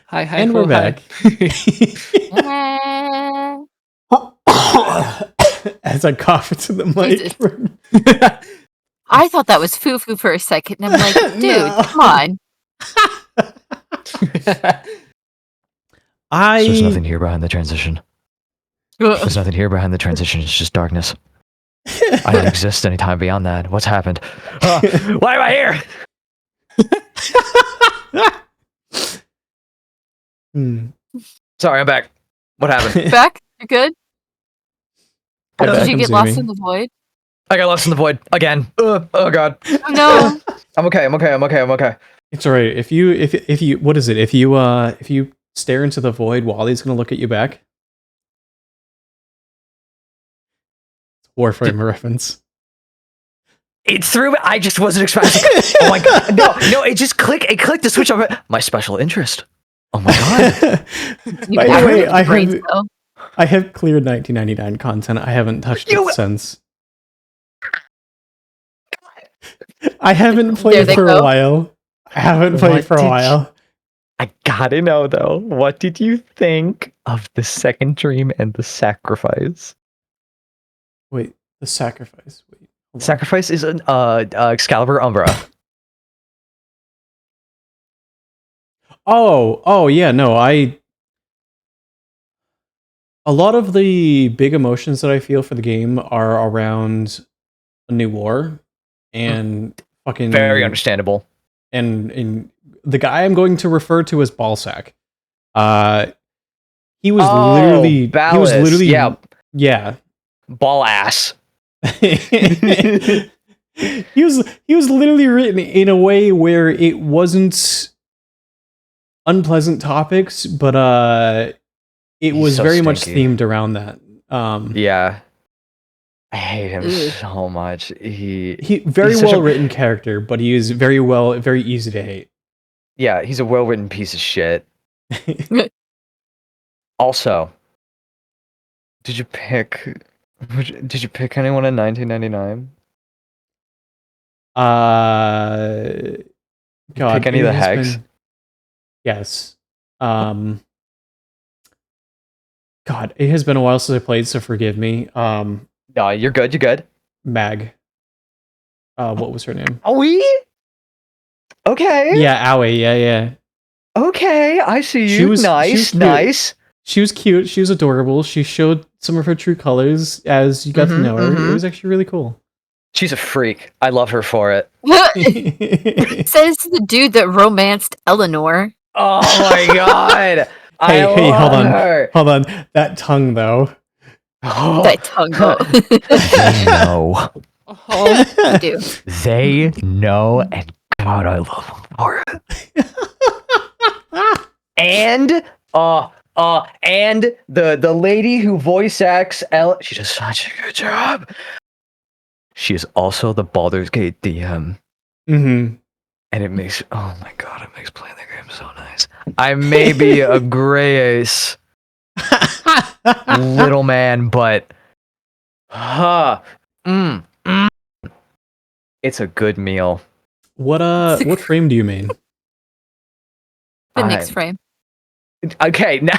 Hi, And we're back. As I cough into the mic. Jesus. I thought that was Fufu for a second, and I'm like, dude, No. come on. There's I nothing here behind the transition. There's nothing here behind the transition. It's just darkness. I don't exist any time beyond that. What's happened? Why am I here? Hmm. Sorry, I'm back. What happened? Back? You're good? What Did you happens get to lost me? in the void? I got lost in the void again. Oh god. Oh no. I'm okay. It's all right. If you what is it? If you stare into the void, Wally's gonna look at you back. Warframe reference. It threw me. I just wasn't expecting. Oh my god. No, it just clicked. It clicked the switch on my special interest. Oh my god. You By the got way, rid of I the brain have cell. I have cleared 1999 content. I haven't touched You- it since. I haven't There played they for go. a while. I haven't played What for a did while. I gotta know though. What did you think of the second dream and the sacrifice? Wait, the sacrifice. Wait. hold on. Sacrifice is an Excalibur Umbra. Oh yeah, no, a lot of the big emotions that I feel for the game are around a new war and fucking Very understandable. and the guy I'm going to refer to as Ballsack. He was literally yeah. Ball ass. he was literally written in a way where it wasn't unpleasant topics, but it He's was so very much stinky. themed around that. Yeah. I hate him Ugh. so much. He very He's such a- well written character, but he is very easy to hate. Yeah, he's a well written piece of shit. Also, did you pick anyone in 1999? God, Pick any it of the has hags? been- Yes. God, it has been a while since I played, so forgive me. No, you're good. You're good. Mag. What was her name? Are we? Okay. Yeah, Aoi. Yeah. Okay, I see you. She was nice. cute. She was cute. She was adorable. She showed some of her true colors as you got to Mhm, know her. mhm. It was actually really cool. She's a freak. I love her for it. Says the dude that romanced Eleanor. Oh my god. Hey, hold love on. her. Hold on. That tongue, though. Oh, That tongue. they know. I do. They know, and God, I love them for it. And the lady who voice acts she does such a good job. She is also the Baldur's Gate DM, Mm-hmm. and it makes oh my god, it makes playing the game so nice. I may be a gray ace little man, but it's a good meal. What frame do you mean? The I- next frame. Okay, now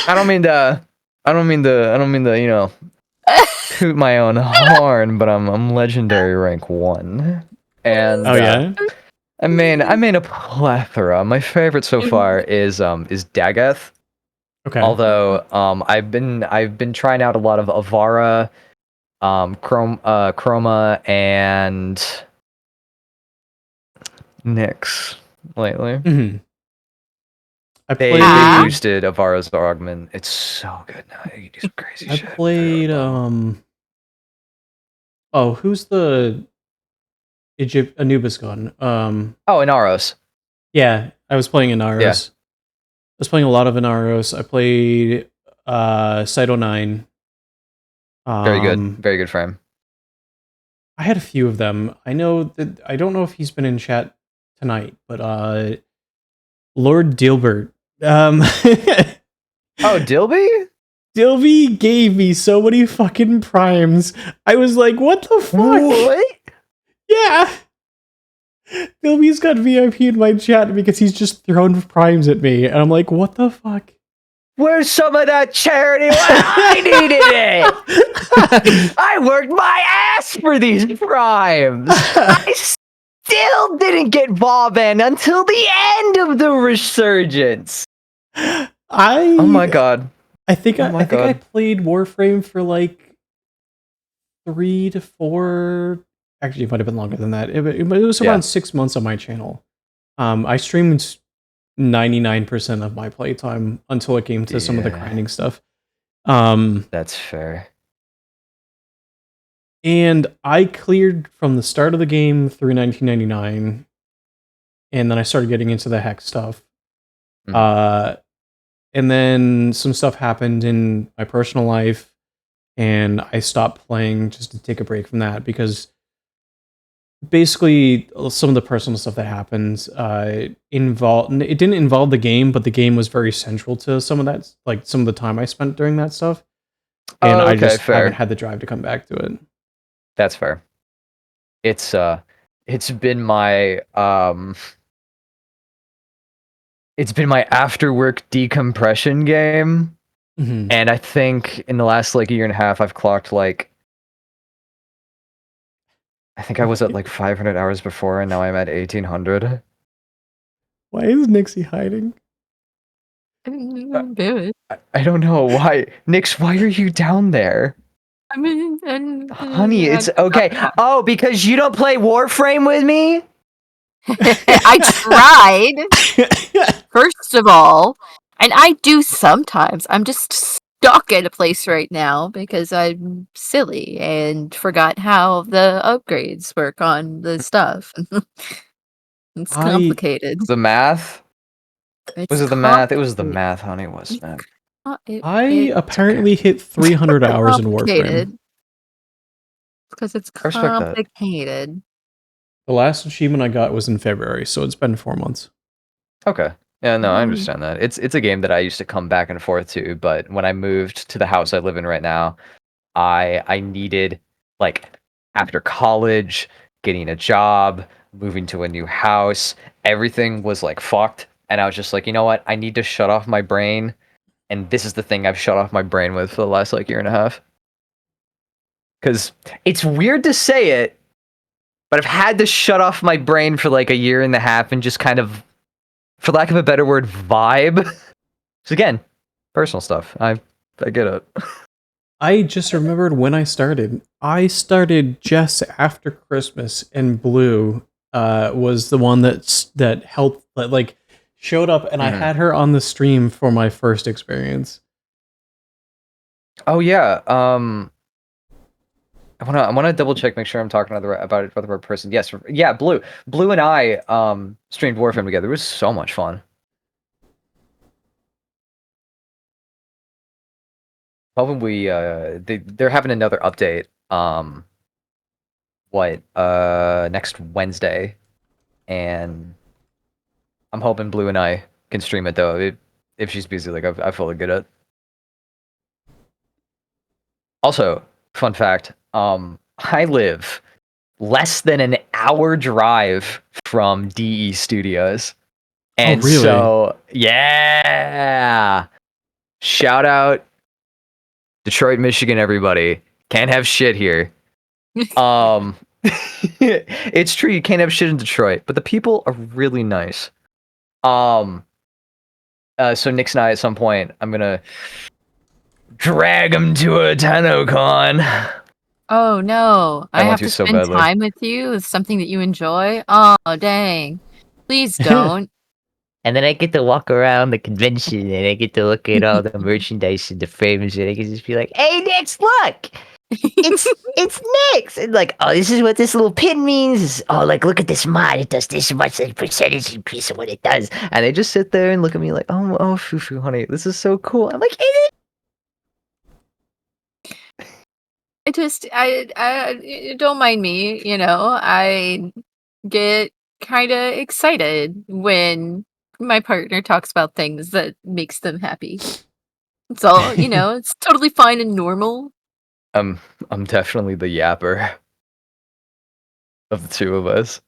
I don't mean to, you know, toot my own horn, but I'm legendary rank 1. And Oh yeah. I mean a plethora. My favorite so far is Dagoth. Okay. Although I've been trying out a lot of Avara, Chroma, and Nyx lately. Mm-hmm. I They played. boosted Avara's augment. It's so good now. You can do some crazy I shit. played. Oh, who's the Anubis gun? Oh, Inaros. Yeah, I was playing Inaros. Yeah. I was playing a lot of Inaros. I played Cyto 9. Very good. Very good frame. I had a few of them. I don't know if he's been in chat tonight, but Lord Dilbert. Oh, Dilby? Dilby gave me so many fucking primes. I was like, what the fuck? What? Yeah. Philby's got VIP in my chat because he's just thrown primes at me, and I'm like, what the fuck? Where's some of that charity when I needed it? I worked my ass for these primes. I still didn't get Vauban until the end of the resurgence. Oh my god. I think Oh my I think I God. played Warframe for like 3 to 4. Actually, it might have been longer than that. It was Yeah. around 6 months on my channel. I streamed 99% of my playtime until it came to some of the Yeah. grinding stuff. Um, That's fair. and I cleared from the start of the game through 1999, and then I started getting into the hex stuff. Mhm. And then some stuff happened in my personal life, and I stopped playing just to take a break from that because basically some of the personal stuff that happened it didn't involve the game, but the game was very central to some of that, like some of the time I spent during that stuff, and Oh, I okay, just fair. haven't had the drive to come back to it. That's fair. It's been my it's been my after work decompression game. Mhm. And I think in the last like year and a half I've clocked like I think I was at like 500 hours before and now I'm at 1800. Why is Nixie hiding? Do it. I don't know why. Nix, why are you down there? I mean, and Honey, it's okay. Oh, because you don't play Warframe with me? I tried, first of all, and I do sometimes. I'm just stuck at a place right now because I'm silly and forgot how the upgrades work on the stuff. It's I- complicated. The math? It's Was it the math? It was the complicated. math, honey, wasn't it? I apparently hit 300 hours in Warframe. Because it's I respect that. complicated. The last achievement I got was in February, so it's been 4 months. Okay. Yeah, no, I Mm. understand that. It's a game that I used to come back and forth to, but when I moved to the house I live in right now, I needed like after college, getting a job, moving to a new house, everything was like fucked, and I was just like, you know what? I need to shut off my brain, and this is the thing I've shut off my brain with for the last like year and a half. Cuz it's weird to say it, but I've had to shut off my brain for like a year and a half and just kind of, for lack of a better word, vibe. So again, personal stuff. I get it. I just remembered when I started. I started just after Christmas, and Blue was the one that helped, like showed up, and I Mhm. had her on the stream for my first experience. Oh yeah. I wanna double check, make sure I'm talking about the right person. Yes, yeah, Blue. Blue and I streamed Warframe together. It was so much fun. Hoping they're having another update. Next Wednesday, and I'm hoping Blue and I can stream it though. If she's busy, like I fully get it. Also, fun fact, I live less than an hour drive from DE Studios. And really? so, yeah. Shout out Detroit, Michigan, everybody. Can't have shit here. It's true, you can't have shit in Detroit, but the people are really nice. So Nix and I at some point, I'm gonna drag him to a TennoCon. Oh no, I I want have to to so spend badly. time with you with something that you enjoy. Oh dang. Please don't. And then I get to walk around the convention and I get to look at all the merchandise and the frames and I can just be like, hey Nix, look! It's Nix! And like, oh, this is what this little pin means. Oh, like, look at this mod. It does this much percentage increase of what it does. And they just sit there and look at me like, oh, Fufu, honey, this is so cool. I'm like, I don't mind me, you know. I get kind of excited when my partner talks about things that makes them happy. So, you know, it's totally fine and normal. I'm definitely the yapper. of the two of us.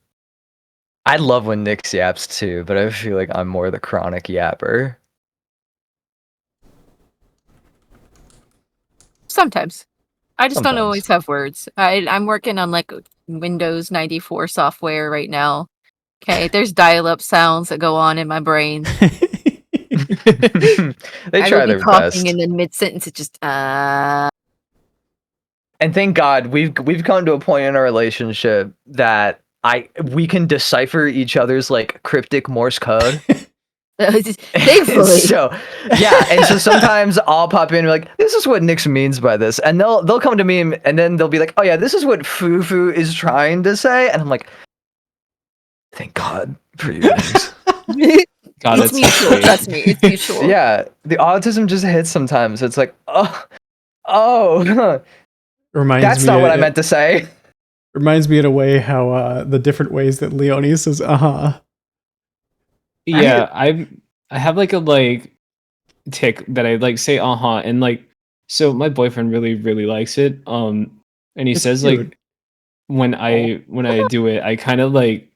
I love when Nyx yaps too, but I feel like I'm more the chronic yapper. Sometimes. I just don't Sometimes. always have words. I'm working on like Windows 94 software right now. Okay, there's dial-up sounds that go on in my brain. They I try will be their coughing best. and then mid-sentence it just And thank God we've come to a point in our relationship that we can decipher each other's like cryptic Morse code. thankfully. So yeah, and so sometimes I'll pop in and be like, this is what Nyx means by this, and they'll come to me and then they'll be like, oh yeah, this is what Fufu is trying to say, and I'm like, thank God for you. Nyx. God, It's that's mutual, great. trust me. It's mutual. Yeah, the autism just hits sometimes. It's like, oh, Reminds that's me not what I meant to say. Reminds me in a way how the different ways that Leonie says Yeah, I have like a tick that I like say and like so my boyfriend really likes it. And he It's says cute. like when I do it, I kind of like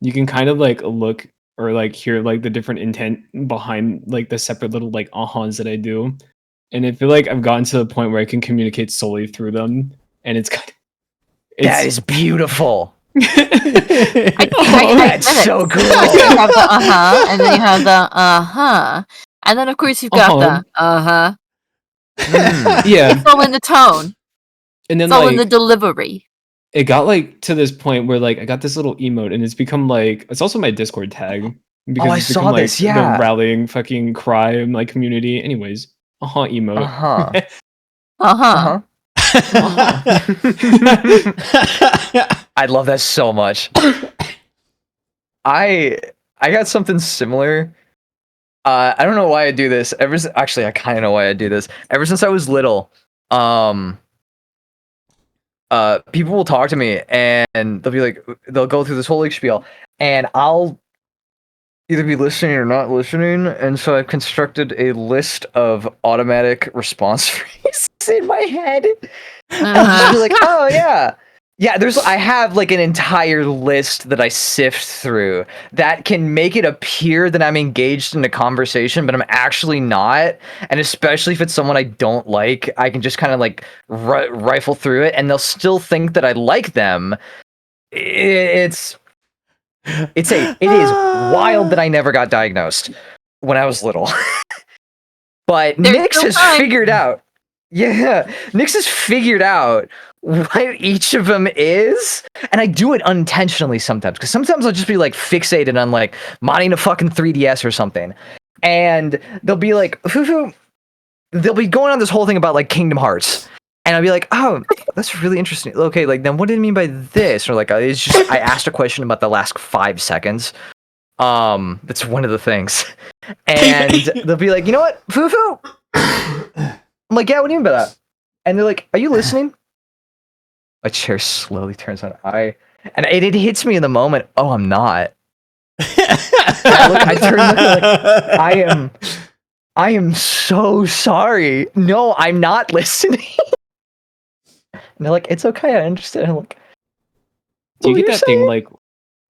you can kind of like look or like hear like the different intent behind like the separate little like ahas that I do. And I feel like I've gotten to the point where I can communicate solely through them, and it's kind of That is beautiful. I That's get it. so cool. You have the and then you have the and then of course you've got the yeah. It's all in the tone. And then It's all like in the delivery. it got like to this point where like I got this little emote and it's become like it's also my Discord tag because I it's saw become like this, yeah. the rallying fucking cry in my community. Anyways, emote. Uh-huh. I love that so much. I got something similar. I don't know why I do this. Actually, I kind of know why I do this. Ever since I was little, people will talk to me and they'll be like, they'll go through this whole spiel, and I'll either be listening or not listening, and so I've constructed a list of automatic response phrases in my head. I'll just be like, oh yeah. Yeah, I have like an entire list that I sift through that can make it appear that I'm engaged in a conversation, but I'm actually not. And especially if it's someone I don't like, I can just kind of like rifle through it, and they'll still think that I like them. It is wild that I never got diagnosed when I was little. But There's Nyx still has time. figured out. Yeah, Nyx has figured out what each of them is, and I do it unintentionally sometimes, because sometimes I'll just be like fixated on like modding a fucking 3DS or something, and they'll be like, they'll be going on this whole thing about like Kingdom Hearts, and I'll be like, oh, that's really interesting. Okay, like then what did it mean by this? Or like it's just I asked a question about the last 5 seconds. That's one of the things, and they'll be like, you know what, Fufu? I'm like, yeah, what do you mean by that? And they're like, are you listening? My chair slowly turns on. And it hits me in the moment. Oh, I'm not. I turn like, I am so sorry. No, I'm not listening. And they're like, it's okay, I understand. I'm like, Do you what get were that thing saying? like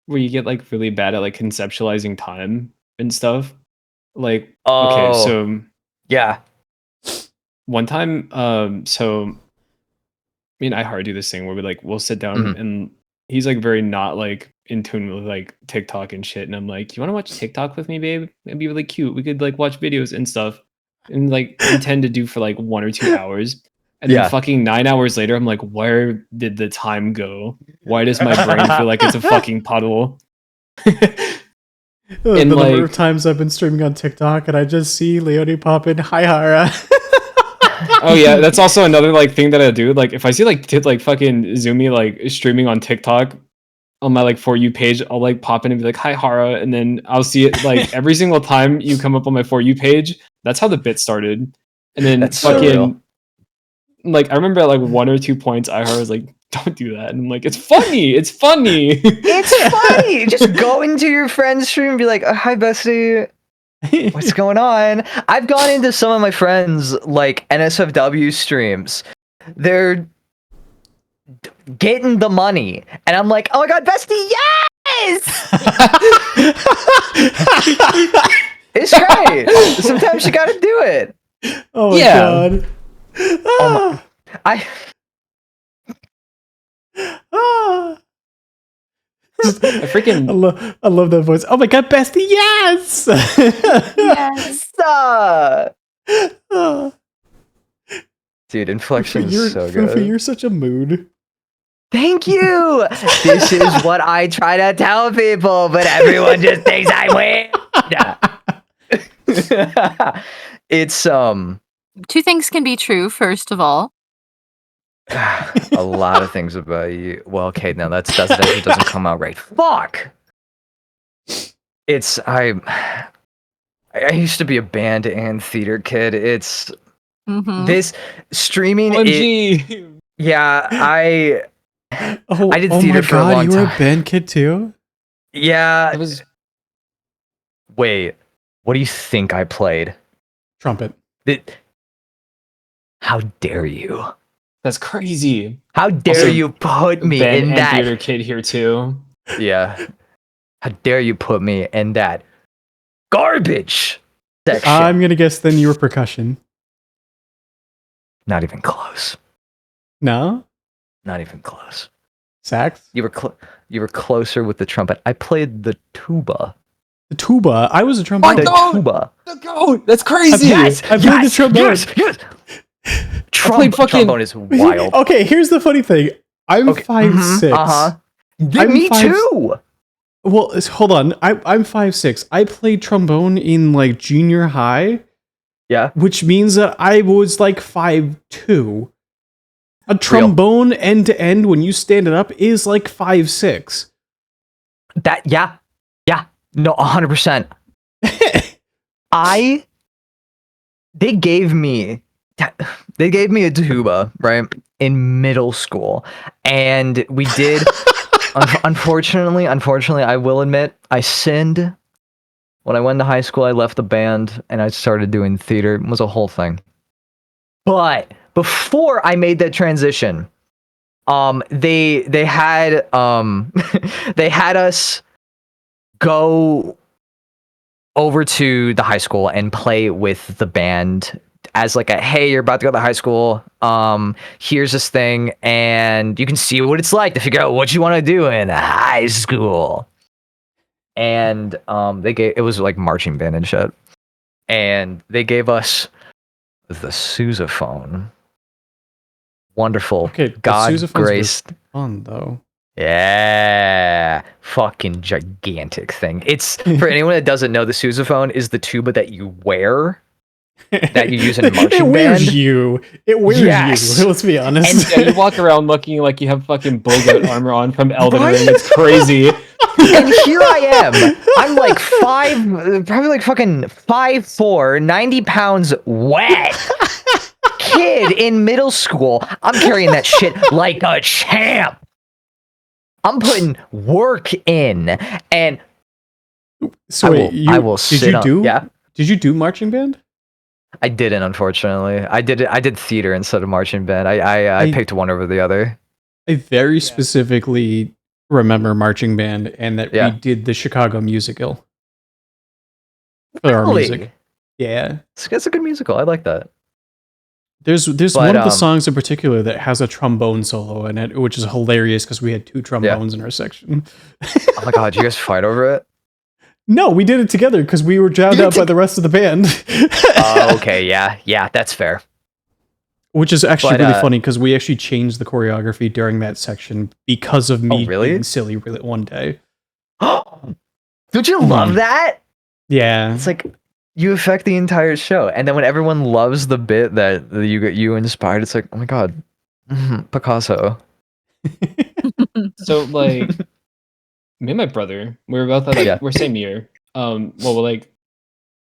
where you get like really bad at like conceptualizing time and stuff? Like okay, Oh. so Yeah. one time, so me and iHeart do this thing where we'll sit down Mhm. and he's like very not like in tune with like TikTok and shit, and I'm like, you want to watch TikTok with me, babe? It'd be really cute. We could like watch videos and stuff, and like intend to do for like 1 or 2 hours, and Yeah. then fucking 9 hours later, I'm like, where did the time go? Why does my brain feel like it's a fucking puddle? The And, number like- of times I've been streaming on TikTok and I just see Leonie pop in, hi Hara. Oh yeah, that's also another like thing that I do. Like if I see like like fucking Zoomy like streaming on TikTok on my like For You page, I'll like pop in and be like, hi Hara, and then I'll see it like every single time you come up on my For You page. That's how the bit started. And then That's so fucking real. like I remember at like 1 or 2 points iHeart was like, don't do that. And I'm like, it's funny, it's funny. It's funny. Just go into your friend's stream and be like, hi, bestie. What's going on? I've gone into some of my friends' like NSFW streams. They're getting the money, and I'm like, oh my god, bestie, yes! It's great. Sometimes you gotta do it. Oh my Yeah. god. Oh I Ah. freaking- I love that voice. Oh my god, bestie, yes! Yes. Ah. dude, inflection Fufu, is so Fufu, good. you're such a mood. Thank you. This is what I try to tell people, but everyone just thinks I'm weird. It's Two things can be true. First of all, a lot of things about you. Well, okay, now that actually doesn't come out right. Fuck. It's I used to be a band and theater kid. It's mhm. this streaming. OMG. Yeah, I Oh, did oh theater my for a god, long you were a time. band kid too? yeah. It was Wait, what do you think I played? Trumpet. How dare you? that's crazy. How dare Also, you put me Ben in and that? theater kid here too. Yeah. How dare you put me in that garbage section? I'm gonna guess then you were percussion. Not even close. No? Not even close. Sax? You were closer with the trumpet. I played the tuba. The tuba. I was a Oh, trombone. The no! tuba. Let's go. That's crazy. Yes, I played the trombone. Yes. played fucking- Trombone is wild. Okay, here's the funny thing. I'm Okay, 5'6". Uh-huh. I'm Me 5'6". too. Well, hold on. I'm 5'6". I played trombone in like junior high, Yeah. which means that I was like 5'2". A trombone end to end when you stand it up is like 5'6". Yeah. No, 100%. They gave me a tuba, right, in middle school, and we did. Unfortunately, I will admit, I sinned. When I went to high school, I left the band and I started doing theater. It was a whole thing. But before I made that transition, they had they had us go over to the high school and play with the band as like a, hey, you're about to go to high school, here's this thing and you can see what it's like to figure out what you want to do in high school. And it was like marching band and shit, and they gave us the sousaphone. Wonderful. Okay, the God sousaphones graced. were fun though. Yeah, fucking gigantic thing. It's for anyone that doesn't know, the sousaphone is the tuba that you wear, that you use in a marching it wears band. you. It wears Yes. you. Let's be honest. And- Yeah, you walk around looking like you have fucking bullgoat armor on from Elden Right? Ring. It's crazy. And here I am. I'm like probably like fucking 5'4", 90 pounds wet. Kid in middle school. I'm carrying that shit like a champ. I'm putting work in, and So wait, I will did sit you on- do? yeah. Did you do marching band? I didn't, unfortunately. I did theater instead of marching band. I picked one over the other. I very specifically remember marching band and that Yeah. we did the Chicago musical for our Really? music. Yeah. It's a good musical. I like that. There's But, one of the songs in particular that has a trombone solo in it, which is hilarious because we had two trombones in our section. Oh my god, you guys fight over it? No, we did it together because we were drowned You out by the rest of the band. Oh, okay, yeah, that's fair. Which is actually But, really funny because we actually changed the choreography during that section because of me really? being silly really one day. Don't you love that? Yeah. It's like you affect the entire show, and then when everyone loves the bit that you inspired, it's like, oh my god, Picasso. So like, me and my brother, we're about that. Like, Yeah. we're same year. Well, like,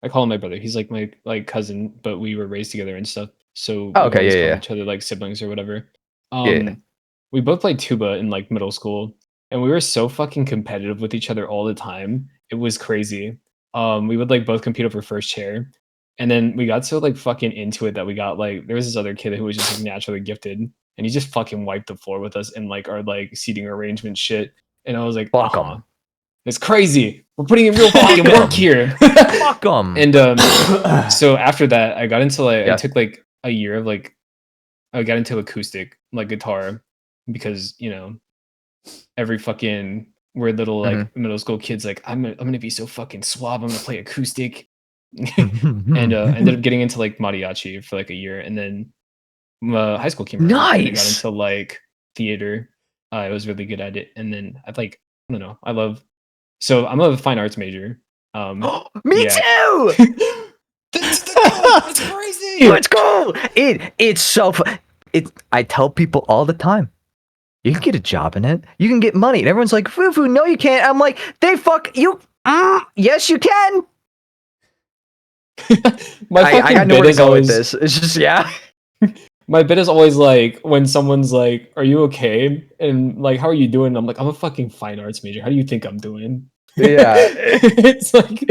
I call him my brother. He's like my cousin, but we were raised together and stuff. So Oh, we okay, always yeah, call yeah. each other like siblings or whatever. Yeah. We both played tuba in like middle school, and we were so fucking competitive with each other all the time. It was crazy. We would like both compete over first chair, and then we got so like fucking into it that we got like there was this other kid who was just like naturally gifted, and he just fucking wiped the floor with us and like our like seating arrangement shit. And I was like, Fuck "Uh-huh. 'em. It's crazy. We're putting in real fucking work here." Fuck 'em. And so after that, I got into like Yeah. I took like a year of like I got into acoustic like guitar because every fucking weird little like middle school kids like I'm gonna be so fucking suave. I'm gonna play acoustic, and ended up getting into like mariachi for like a year, and then high school came around. And I got Nice. into like theater. I was really good at it, and then I don't know. I love. So I'm a fine arts major. Me yeah. too. It's crazy. Let's go. It's so fun. I tell people all the time, you can get a job in it. You can get money. And everyone's like, Fufu, no, you can't. I'm like, they fuck you. Yes, you can. I got nowhere to go with this. It's just, yeah. My bit is always like when someone's like, "Are you okay?" and like, "How are you doing?" I'm like, "I'm a fucking fine arts major. How do you think I'm doing?" Yeah. It's like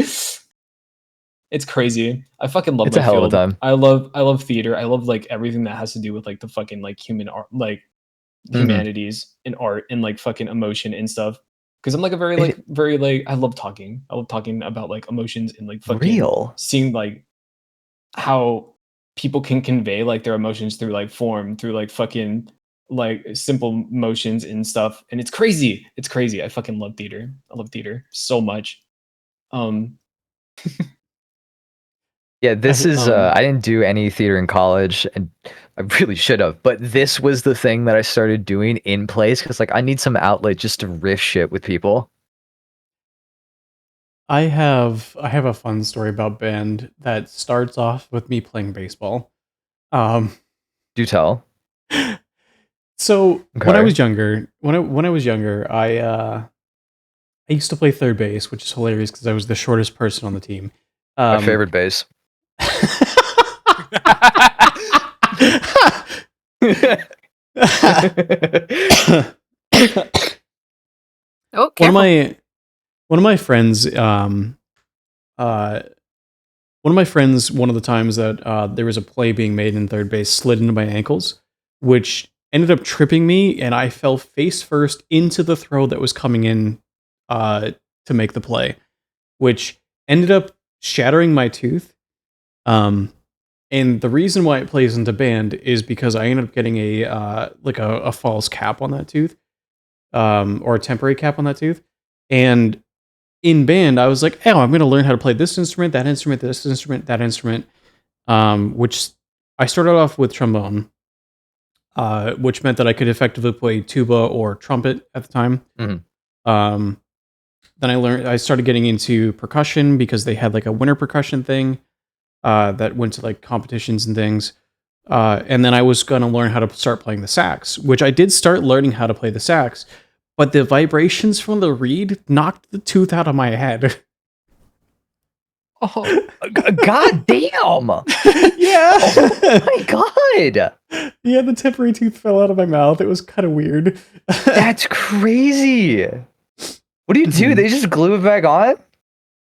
it's crazy. I fucking love It's my a hell of a field. time. I love theater. I love like everything that has to do with like the fucking like human art, like humanities and art and like fucking emotion and stuff. Because I'm like a very like I love talking. I love talking about like emotions and like fucking Real. seeing like how people can convey like their emotions through like form, through like fucking like simple motions and stuff. And it's crazy. It's crazy. I fucking love theater. I love theater so much. Yeah, this is um, I didn't do any theater in college, and I really should have, but this was the thing that I started doing in place because like I need some outlet just to riff shit with people. I have a fun story about band that starts off with me playing baseball. Do tell. So when I Okay. was younger, when I was younger, I used to play third base, which is hilarious because I was the shortest person on the team. My favorite base. Oh, one careful. of my friends, one of the times that there was a play being made in third base slid into my ankles, which ended up tripping me, and I fell face first into the throw that was coming in to make the play, which ended up shattering my tooth. And the reason why it plays into band is because I ended up getting a false cap on that tooth, or a temporary cap on that tooth. And in band, I was like, oh, I'm going to learn how to play this instrument, that instrument, this instrument, that instrument, which I started off with trombone, which meant that I could effectively play tuba or trumpet at the time. Then I started getting into percussion because they had like a winter percussion thing that went to like competitions and things. And then I was going to learn how to start playing the sax, which I did start learning how to play the sax, but the vibrations from the reed knocked the tooth out of my head. Oh, god damn! Yeah. Oh my god! Yeah, the temporary tooth fell out of my mouth. It was kind of weird. That's crazy. What do you do? They just glue it back on?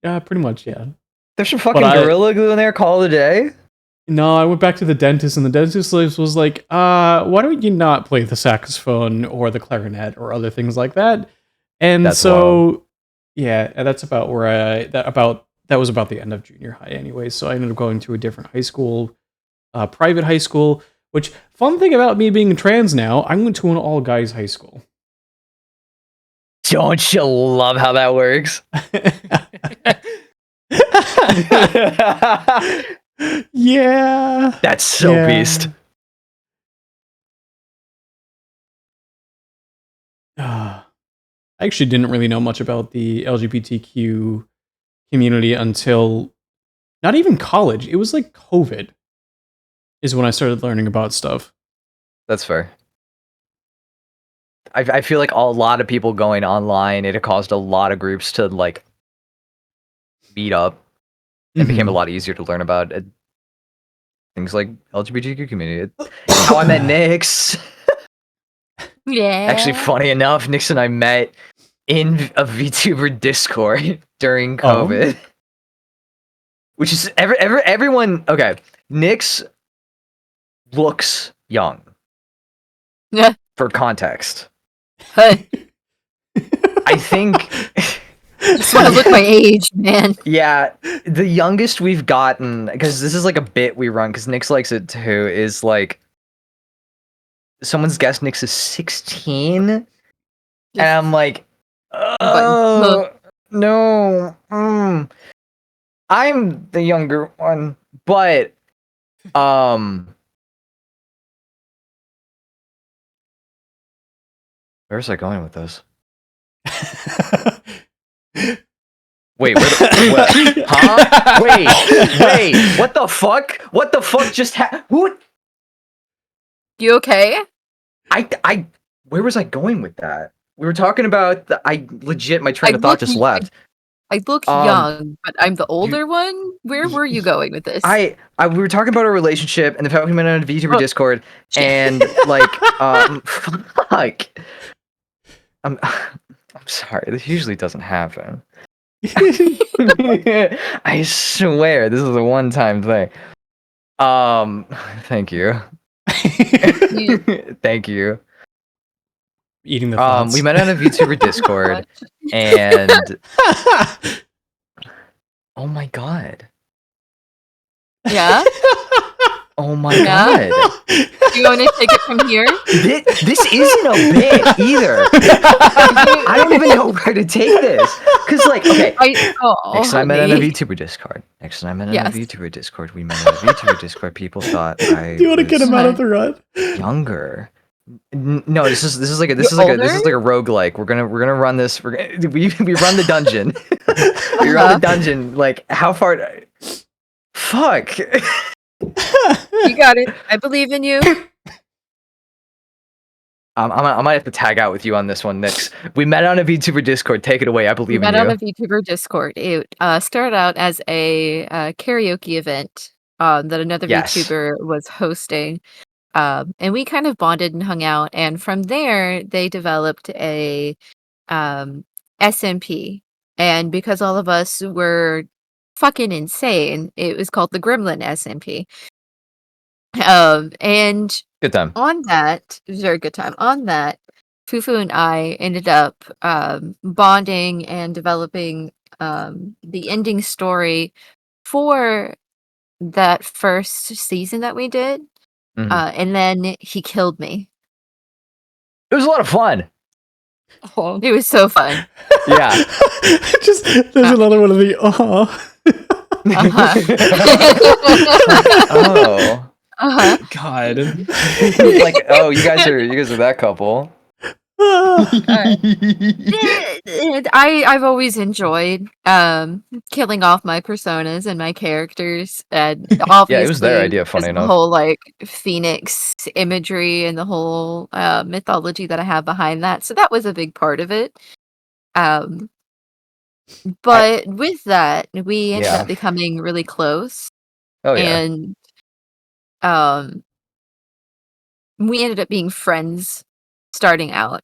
Yeah, pretty much, yeah. There's some fucking But Gorilla Glue in there. Call it a day. No, I went back to the dentist, and the dentist was like, why don't you not play the saxophone or the clarinet or other things like that? And That's so, wild. yeah, and that's about where that was about the end of junior high anyway. So I ended up going to a different high school, private high school, which, fun thing about me being trans now, I went to an all-guys high school. Don't you love how that works? Yeah. That's so Yeah. beast. I actually didn't really know much about the LGBTQ community until not even college. It was like COVID is when I started learning about stuff. That's fair. I feel like a lot of people going online, it caused a lot of groups to like meet up. It became a lot easier to learn about things like LGBTQ community. How I met Nyx. Yeah. Actually, funny enough, Nyx and I met in a VTuber Discord during COVID. Which is everyone. Okay, Nyx looks young. Yeah. For context, I I think. just want to look my age, man. Yeah, the youngest we've gotten, because this is like a bit we run, because Nix likes it too, is like someone's guessed Nix is 16, and I'm like, oh no, I'm the younger one, but where's I going with this? Wait, huh? Wait, what the fuck? What the fuck just who? You okay? Where was I going with that? We were talking about my train of thought just left. I look young, but I'm the older one. Where were you going with this? we were talking about our relationship and the fact we met on VTuber Discord, and like, fuck. I'm sorry. This usually doesn't happen. I swear, this is a one-time thing. Thank you. Thank you. Eating the thoughts. We met on a VTuber Discord, and oh my god. Yeah? Oh my Yeah? god. Do you want to take it from here? This isn't a bit either. I don't even know where to take this. Cause like, okay. Next time I met on a VTuber Discord. VTuber Discord. We met on a VTuber Discord. People thought I Do you want to get him out of the rut? younger. No, this is like a roguelike. We're gonna run this. We run the dungeon. We run the dungeon. Like how far? Fuck. You got it. I believe in you. I might have to tag out with you on this one, Nix. We met on a VTuber Discord. Take it away. I believe in you. Met on a VTuber Discord. It started out as a karaoke event that another VTuber was hosting. And we kind of bonded and hung out. And from there, they developed a SMP. And because all of us were fucking insane, it was called the Gremlin SMP. And good time. On that, it was a very good time. On that, Fufu and I ended up bonding and developing the ending story for that first season that we did. And then he killed me. It was a lot of fun. Oh. It was so fun. Yeah. Just there's another one of the Oh. God. Like, oh, you guys are that couple. I've always enjoyed killing off my personas and my characters, and obviously yeah, it was their idea. Funny enough, the whole like Phoenix imagery and the whole mythology that I have behind that. So that was a big part of it. But with that, we ended up becoming really close. Oh yeah. And we ended up being friends starting out.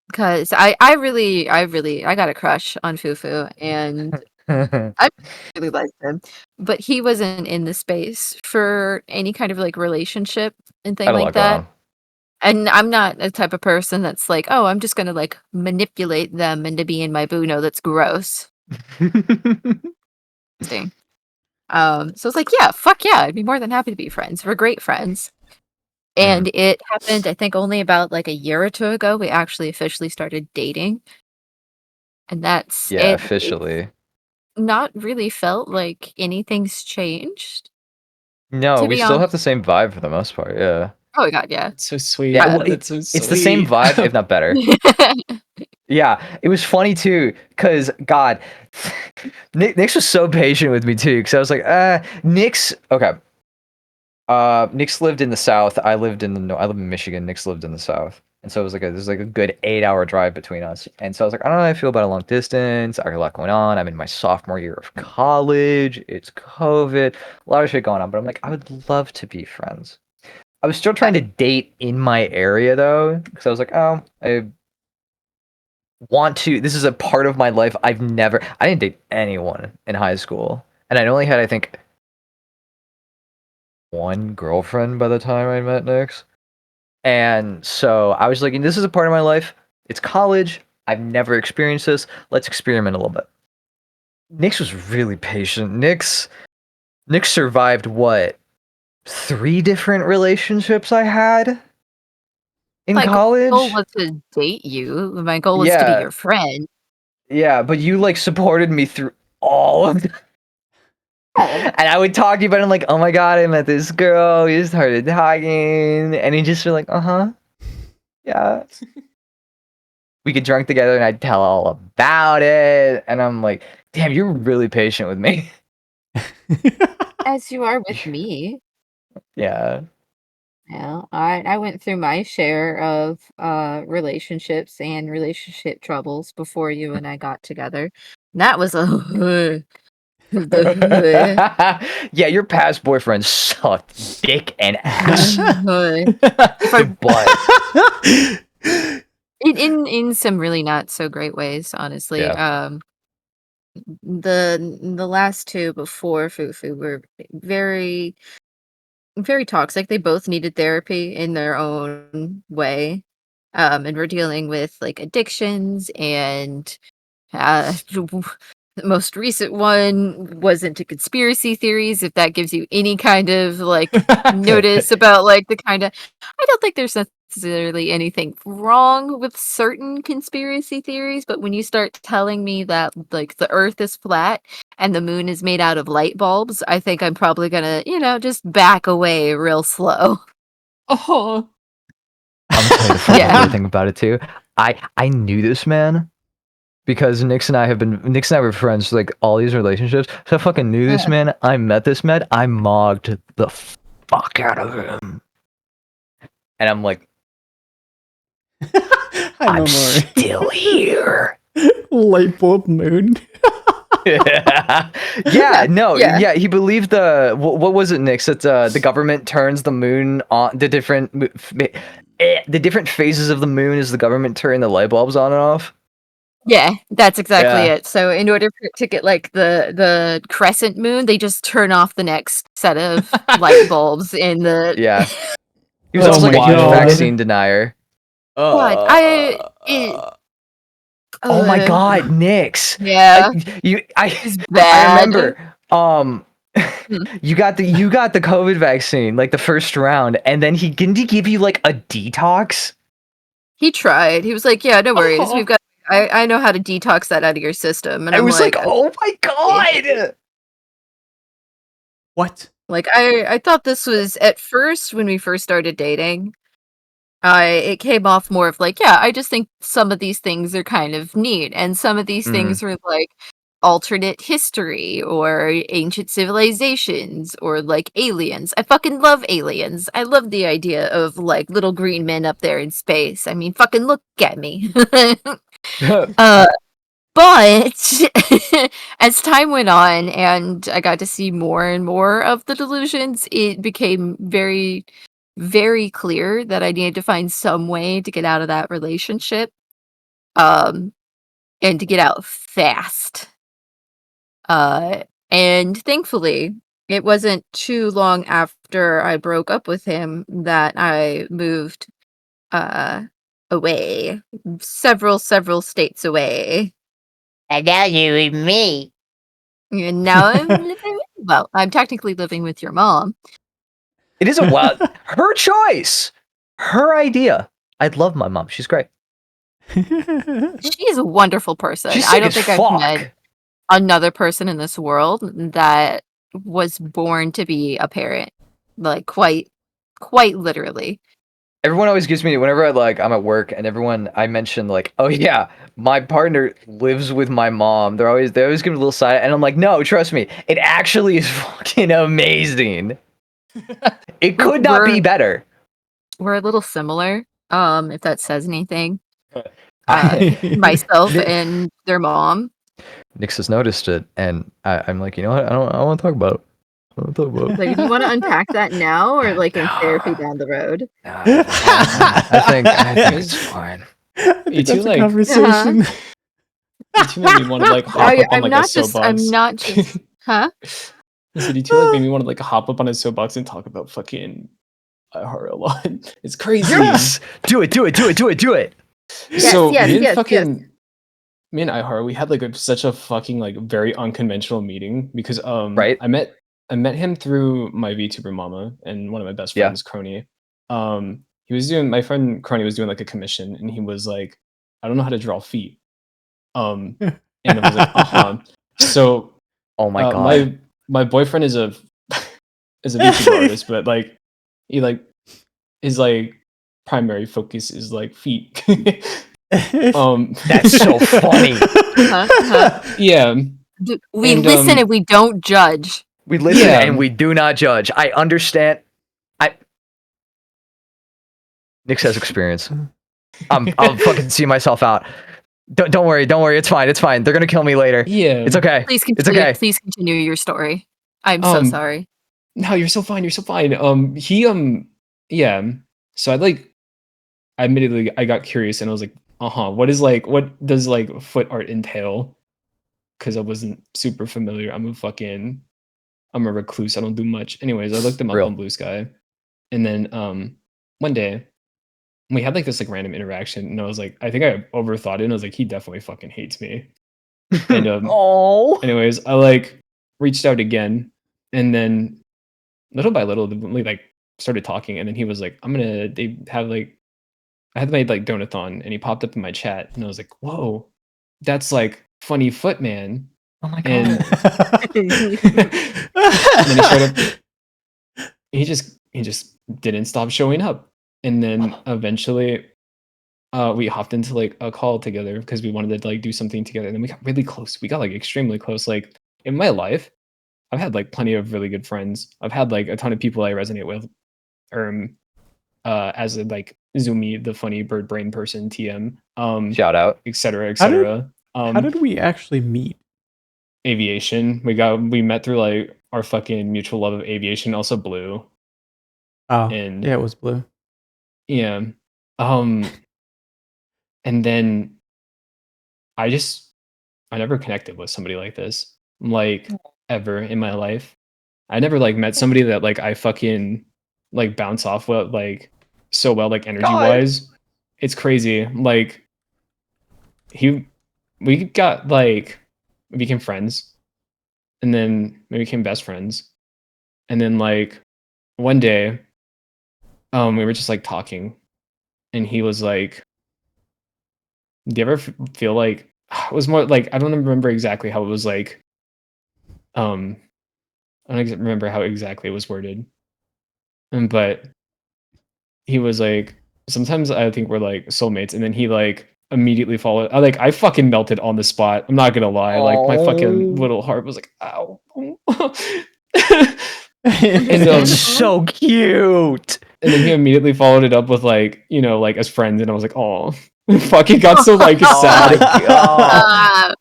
Because I got a crush on Fufu, and I really liked him, but he wasn't in the space for any kind of like relationship and thing like that. And I'm not the type of person that's like, oh, I'm just gonna like manipulate them into being my boo. No, that's gross. So it's like, yeah, fuck yeah, I'd be more than happy to be friends. We're great friends. And it happened, I think, only about like a year or two ago. We actually officially started dating. And that's officially. Not really felt like anything's changed. No, we still have the same vibe for the most part, yeah. Oh god, yeah. It's so sweet. Yeah, That's so it's the same vibe, if not better. Yeah, it was funny too, because God, Nix was so patient with me too, because I was like, Nix, okay. Nix lived in the South. I live in Michigan. Nix lived in the South, and so it was like there's like a good 8-hour drive between us. And so I was like, I don't know how I feel about a long distance. I got a lot going on. I'm in my sophomore year of college. It's COVID, a lot of shit going on. But I'm like, I would love to be friends. I was still trying to date in my area though, because I was like, oh, I want to. This is a part of my life. I didn't date anyone in high school, and I only had, I think, one girlfriend by the time I met Nix. And so I was like, this is a part of my life. It's college. I've never experienced this. Let's experiment a little bit. Nyx was really patient. Nyx survived what? 3 different relationships I had in college. My goal was to date you. My goal was to Yeah. be your friend. Yeah, but you like supported me through all of them. And I would talk to you about it, and like, oh my god, I met this girl. We just started talking, and he just was like, yeah. We get drunk together, and I'd tell all about it, and I'm like, damn, you're really patient with me. As you are with me. Yeah. Yeah, I went through my share of relationships and relationship troubles before you and I got together. That was a Yeah, your past boyfriend sucked dick and ass. But in some really not so great ways, honestly. Yeah. The last 2 before Fufu were very very toxic. They both needed therapy in their own way. And we're dealing with like addictions and the most recent one was into conspiracy theories, if that gives you any kind of like notice about like the kind of I don't think there's necessarily anything wrong with certain conspiracy theories, but when you start telling me that like the earth is flat and the moon is made out of light bulbs, I think I'm probably gonna, just back away real slow. Oh. I'm gonna tell you the funny Yeah. thing about it too. I knew this man because Nyx and I were friends for like all these relationships. So I fucking knew this man. I met this man. I mogged the fuck out of him. And I'm like, I'm still here. Light bulb moon. Yeah, no, Yeah. yeah. He believed what was it, Nyx? That the government turns the moon on the different phases of the moon as the government turn the light bulbs on and off. Yeah, that's exactly Yeah. it. So in order to get like the crescent moon, they just turn off the next set of light bulbs in the Yeah. He was Oh also my like a huge God. vaccine denier. God, Oh my god, Nyx. Yeah, I it's bad. I remember Hmm. you got the COVID vaccine, like the first round, and then didn't he give you like a detox? He tried. He was like, "Yeah, no worries. Oh. We've got. I know how to detox that out of your system." And I I'm was like, oh my god. What? Like I thought this was at first when we first started dating. It came off more of like, yeah, I just think some of these things are kind of neat, and some of these things were like alternate history or ancient civilizations or like aliens. I fucking love aliens. I love the idea of like little green men up there in space. I mean, fucking look at me. But as time went on and I got to see more and more of the delusions, it became very, very clear that I needed to find some way to get out of that relationship. And to get out fast. And thankfully, it wasn't too long after I broke up with him that I moved away. Several states away. And now you're with me. And now I'm technically living with your mom. It is a wild her choice. Her idea. I'd love my mom. She's great. She is a wonderful person. She's I sick don't as think fuck. I've met another person in this world that was born to be a parent. Like quite literally. Everyone always gives me whenever I'm at work and I mention like, oh yeah, my partner lives with my mom. They always give me a little side, and I'm like, no, trust me, it actually is fucking amazing. It could not be better. We're a little similar. If that says anything. Myself and their mom. Nyx has noticed it, and I'm like, you know what? I don't want to talk about it. I don't want to talk about it. Like, do you want to unpack that now or like in therapy down the road? I think it's fine. You two That's a like conversation. you two make me want to like hop up on like a soapbox. I'm not just huh? I said, you two like made me want to like hop up on a soapbox and talk about fucking iHeart a lot. It's crazy. Yes, do it. Yes, So yes, me and yes, fucking me and iHeart, we had like such a fucking like very unconventional meeting because Right. I met him through my VTuber mama and one of my best Yeah. friends, Crony. He was doing my friend Crony was doing like a commission and he was like, I don't know how to draw feet. And I was like, uh-huh. So Oh my god. my boyfriend is a is a VTuber artist, but like he like his like primary focus is like feet. That's so funny. Yeah. We And, listen and we don't judge. We listen Yeah. and we do not judge. I understand. Nick has experience. I'll fucking see myself out. Don't worry. It's fine. They're gonna kill me later. Yeah. It's okay. Please It's continue. okay. Please continue your story. I'm so sorry. No, you're so fine. You're so fine. Yeah. So I admittedly I got curious and I was like, what does like foot art entail? Because I wasn't super familiar. I'm a recluse. I don't do much. Anyways, I looked him up Real. on Blue Sky, and then one day we had like this like random interaction, and I was like, I think I overthought it. And I was like, he definitely fucking hates me. And Oh. anyways, I like reached out again, and then little by little, we like started talking, and then he was like, they have like, I had made like Donathon, and he popped up in my chat, and I was like, whoa, that's like Funny Foot Man. Oh my god. And, and then he showed up. He just didn't stop showing up, and then eventually, we hopped into like a call together because we wanted to like do something together. And then we got really close. We got like extremely close. Like in my life, I've had like plenty of really good friends. I've had like a ton of people I resonate with. As a like Zoomy, the funny bird brain person, TM, Shout out. etc. How did- etc. How did we actually meet? Aviation. We met through like our fucking mutual love of aviation, also Blue. Oh, And yeah, it was Blue. yeah. And then I never connected with somebody like this, like ever in my life. I never like met somebody that like I fucking like bounce off with like so well, like energy wise. It's crazy. Like we became friends, and then we became best friends, and then like one day, we were just like talking, and he was like, "Do you ever feel like?" It was more like I don't remember exactly how it was like. I don't remember how exactly it was worded, but he was like, "Sometimes I think we're like soulmates," and then he like immediately followed. I fucking melted on the spot. I'm not gonna lie. Like my fucking little heart was like, "Ow." And It's so cute. and then he immediately followed it up with like, like as friends, and I was like, "Oh, fuck!" It got so like Oh sad. my god.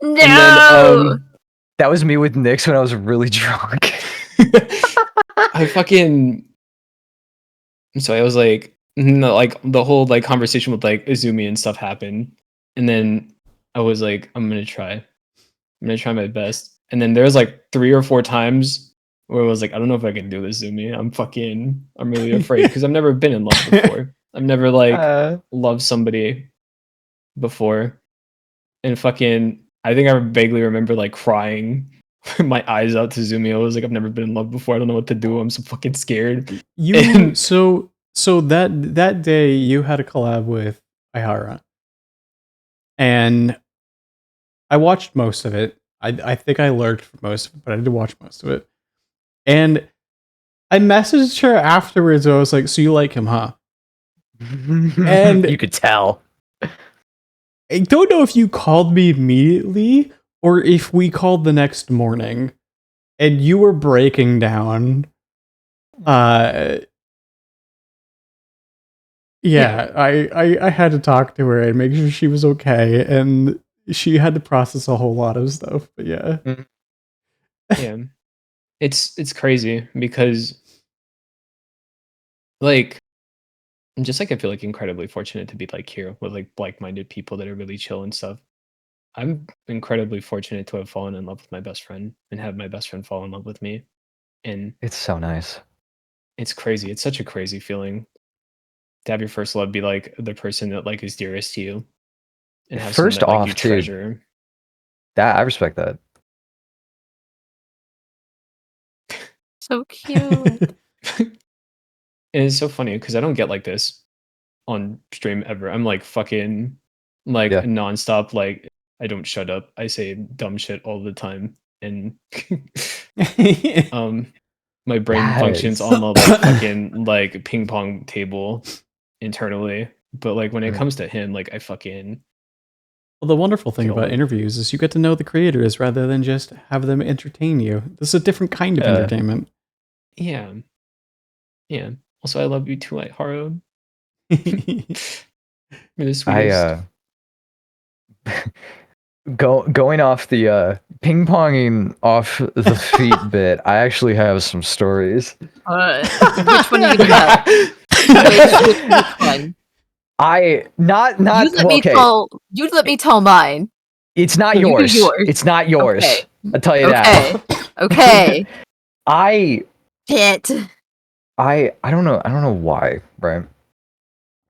No. And then, That was me with Nyx when I was really drunk. So I was like, no, like the whole like conversation with like Izumi and stuff happened, and then I was like, I'm gonna try my best. And then there was like 3 or 4 times where I was like, I don't know if I can do this, Izumi. I'm really afraid because I've never been in love before. I've never like loved somebody before, and fucking, I think I vaguely remember like crying my eyes out to Zumi. I was like, I've never been in love before. I don't know what to do. I'm so fucking scared. You so that day you had a collab with Ihara, and I watched most of it. I think I lurked for most of it, but I did watch most of it. And I messaged her afterwards. I was like, "So you like him, huh?" And you could tell. I don't know if you called me immediately or if we called the next morning, and you were breaking down. Yeah, I had to talk to her and make sure she was okay, and she had to process a whole lot of stuff. But yeah, Yeah, it's crazy because like, just like I feel like incredibly fortunate to be like here with like-minded people that are really chill and stuff. I'm incredibly fortunate to have fallen in love with my best friend and have my best friend fall in love with me. And It's so nice. It's crazy. It's such a crazy feeling to have your first love be like the person that like is dearest to you, and have someone First that like off, you dude, treasure. that I respect that. So cute. And it's so funny because I don't get like this on stream ever. I'm like fucking like Yeah. nonstop. Like I don't shut up. I say dumb shit all the time, and my brain functions Yes. on the like fucking like ping pong table internally. But like when it Right. comes to him, like I fucking Well, the wonderful thing Get all about it. interviews is you get to know the creators rather than just have them entertain you. This is a different kind of Yeah. entertainment. yeah. Also, I love you too, Haru. You're the sweetest. Going off the ping ponging off the feet bit, I actually have some stories. Which one are you gonna tell? Which one? I not You let me okay. tell. You let me tell mine. It's not You do yours. yours. It's not yours. Okay. I'll tell you Okay. that. Okay. I Pit. I don't know why, right?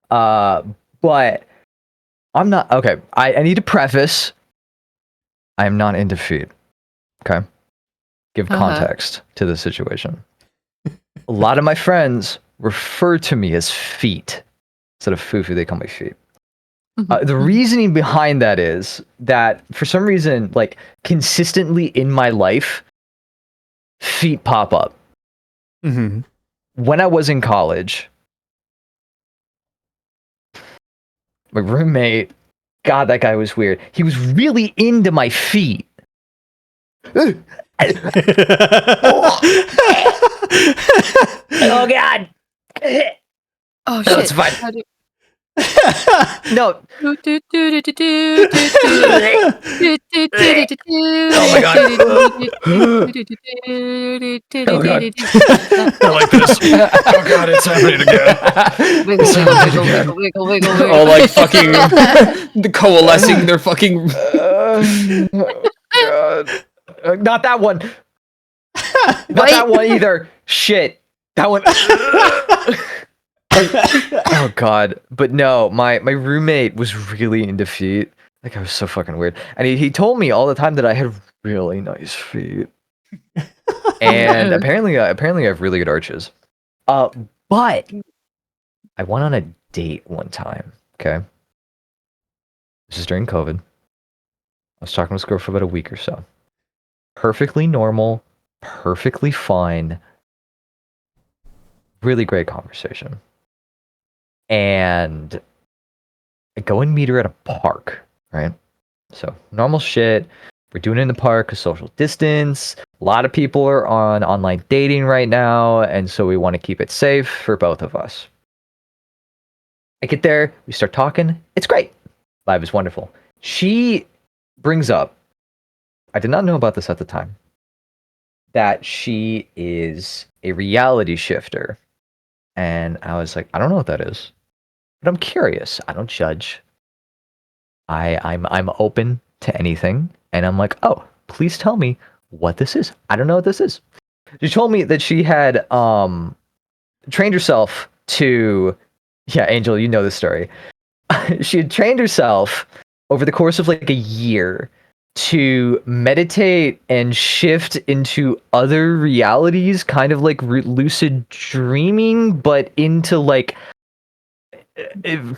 But I'm not okay. I need to preface. I am not into feet. Okay. Give Uh-huh. context to the situation. A lot of my friends refer to me as feet. Instead of fufu, they call me feet. The reasoning behind that is that for some reason, like consistently in my life, feet pop up. Mhm. When I was in college, my roommate, God, that guy was weird. He was really into my feet. Oh God! Oh No, shit. it's fine. How do- No. do, do, do, do, do, do, do, do, do, do, do, do, Oh my God. I like this. Oh God, it's happening again. Wiggle, wiggle, wiggle, wiggle, wiggle, wiggle. All like fucking coalescing their fucking. God. Not that one. Not that one either. Shit. That one. Oh God. But no, my roommate was really into feet. Like I was so fucking weird. And he told me all the time that I had really nice feet. And apparently I have really good arches. But I went on a date one time. Okay. This is during COVID. I was talking to this girl for about a week or so. Perfectly normal, perfectly fine. Really great conversation. And I go and meet her at a park, right? So normal shit. We're doing it in the park, social distance. A lot of people are on online dating right now, and so we want to keep it safe for both of us. I get there, we start talking. It's great. Vibe is wonderful. She brings up, I did not know about this at the time, that she is a reality shifter. And I was like, I don't know what that is, but I'm curious. I don't judge. I'm open to anything. And I'm like, oh, please tell me what this is. I don't know what this is. She told me that she had trained herself to, yeah, Angel, you know this story. She had trained herself over the course of like a year to meditate and shift into other realities, kind of like lucid dreaming, but into like,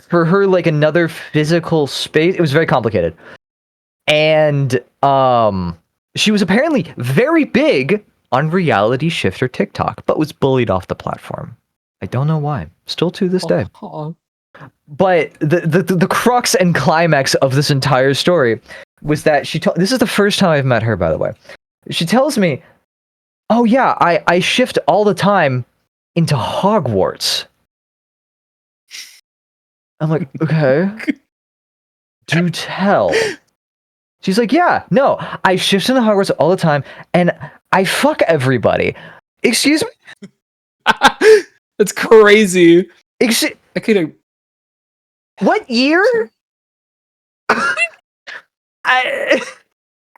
for her, like another physical space. It was very complicated. And she was apparently very big on Reality Shifter TikTok, but was bullied off the platform. I don't know why. Still to this day. But the crux and climax of this entire story was that this is the first time I've met her, by the way. She tells me, oh yeah, I shift all the time into Hogwarts. I'm like, okay. Do tell. She's like, yeah, no, I shift into Hogwarts all the time and I fuck everybody. Excuse me? That's crazy. I could have. What year?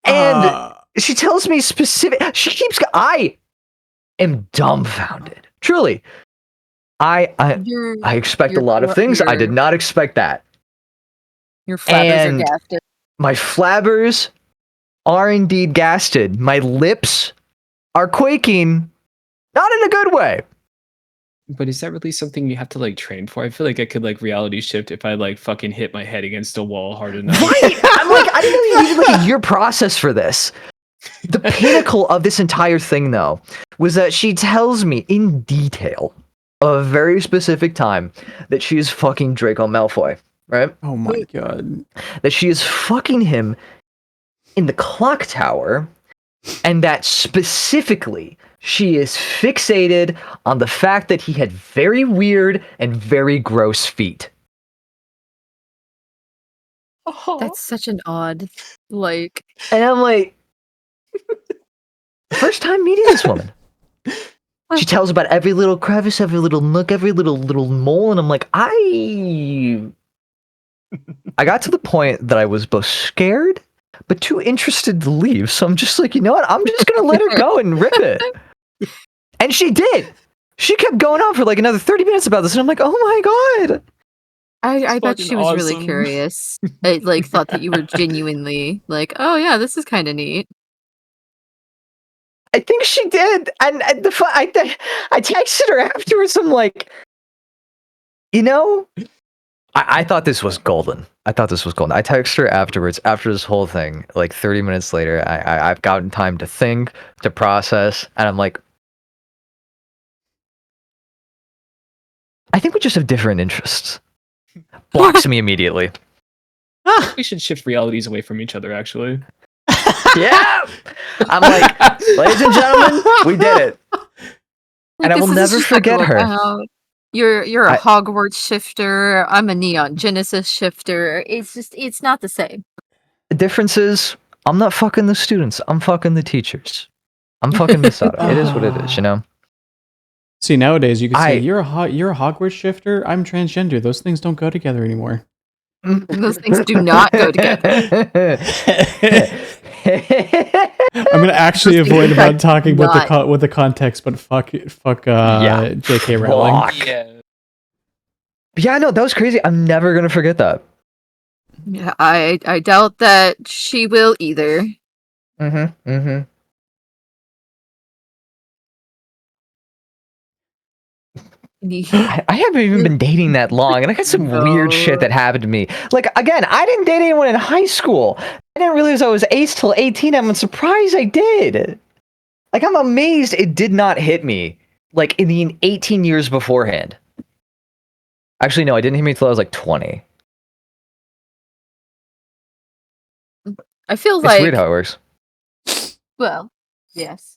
And she tells me specific. I am dumbfounded. Truly. I Your expect a your lot of fla- things. I did your- not expect that. Your flappers And- are gasted. My flabbers are indeed gasted. My lips are quaking, not in a good way. But is that really something you have to like train for? I feel like I could like reality shift if I like fucking hit my head against a wall hard enough. Right? I'm like, I didn't know you needed like a year process for this. The pinnacle of this entire thing, though, was that she tells me in detail of a very specific time that she is fucking Draco Malfoy, right? Oh my god. That she is fucking him in the clock tower, and that specifically she is fixated on the fact that he had very weird and very gross feet. That's such an odd, like. And I'm like, first time meeting this woman. She tells about every little crevice, every little nook, every little mole, and I'm like, I got to the point that I was both scared but too interested to leave. So I'm just like, you know what? I'm just gonna let her go and rip it. And she did. She kept going on for like another 30 minutes about this, and I'm like, oh my god. I bet fucking she was really awesome. curious. I like thought that you were genuinely like, oh yeah, this is kind of neat. I think she did, and I texted her afterwards. I'm like, you know, I thought this was golden. I texted her afterwards, after this whole thing, like 30 minutes later. I've gotten time to think, to process, and I'm like, I think we just have different interests. Blocks me immediately. We should shift realities away from each other, actually. Yeah, I'm like, ladies and gentlemen, we did it. And I this will is never just like forget her. about- You're a I- Hogwarts shifter. I'm a Neon Genesis shifter. It's not the same. The difference is, I'm not fucking the students. I'm fucking the teachers. I'm fucking Misato. It is what it is, you know? See, nowadays you can say I- you're a Hogwarts shifter. I'm transgender. Those things don't go together anymore. Those things do not go together. I'm gonna actually Those things avoid in about fact talking with not. with the context, but fuck Yeah. J.K. Rowling. Fuck. Yeah. Yeah, no, that was crazy. I'm never gonna forget that. Yeah, I doubt that she will either. Mm-hmm. I haven't even been dating that long, and I got some weird shit that happened to me. Like, again, I didn't date anyone in high school. I didn't realize I was ace till 18. I'm surprised I did. Like, I'm amazed it did not hit me, like, in the 18 years beforehand. Actually, no, it didn't hit me till I was, like, 20. I feel It's like weird how it works. well, yes.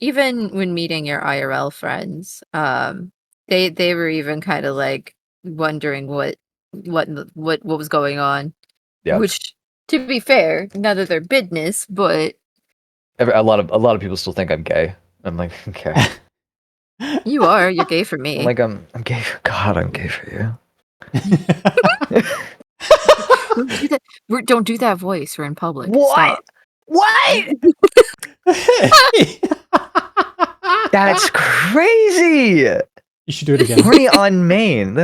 Even when meeting your IRL friends, they were even kind of like wondering what was going on. Yeah. Which, to be fair, none of their business, but A lot of people still think I'm gay. I'm like, okay. you are. You're gay for me. I'm like, I'm gay. God, I'm gay for you. Don't do that voice. We're in public. What? Stop. What? That's crazy. You should do it again. Horny on main.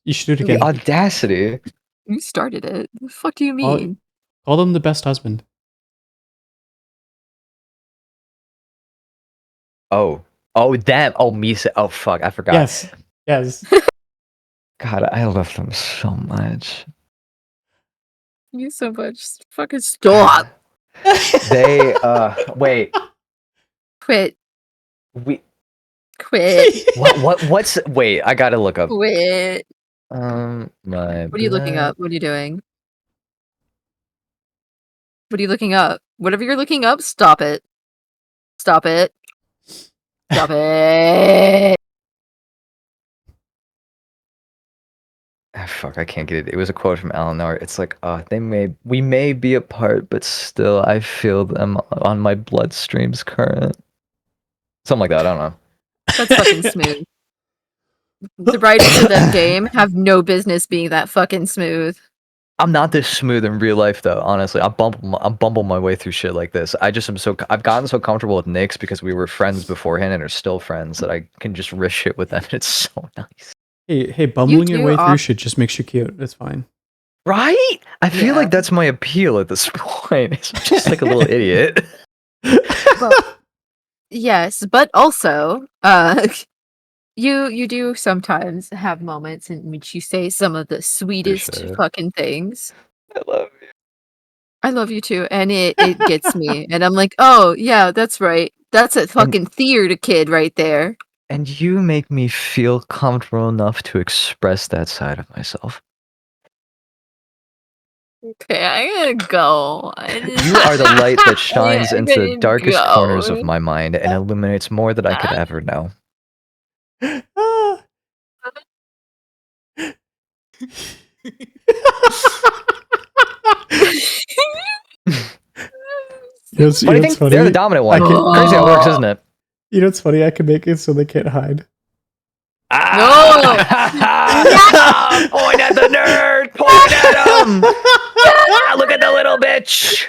You should do it The again. audacity. You started it. The fuck do you Well, mean? Call them the best husband. Oh, them. Oh, Misa. Oh, fuck. I forgot. Yes. God, I love them so much. You so much. Fucking stop. They, wait. Quit. We, Quit. what's, wait, I gotta look up. Quit. My. What are you looking up? What are you doing? What are you looking up? Whatever you're looking up, stop it. Stop it. Stop it. Ah, fuck, I can't get it. It was a quote from Eleanor. It's like, we may be apart, but still I feel them on my bloodstreams current. Something like that, I don't know. That's fucking smooth. The writers of that game have no business being that fucking smooth. I'm not this smooth in real life though. Honestly, I bumble my way through shit like this. I just am so I've gotten so comfortable with Nyx because we were friends beforehand and are still friends that I can just risk shit with them. It's so nice. Hey, bumbling your do way through off- shit just makes you cute. That's fine. Right? I feel Yeah. like that's my appeal at this point. It's just like a little idiot. Yes, but also, you do sometimes have moments in which you say some of the sweetest Appreciate it. fucking things. I love you. I love you too, and it gets me, and I'm like, oh yeah, that's right. That's a fucking theater kid right there. And you make me feel comfortable enough to express that side of myself. Okay, I'm gonna go. You are the light that shines I'm into the gonna darkest corners of go. my mind and illuminates more than I could ever know. Funny thing, they're the dominant one. can- Crazy how it works, isn't it? You know what's funny? I can make it so they can't hide. Ah! Point at the nerd! Point at him! Ah, look at the little bitch!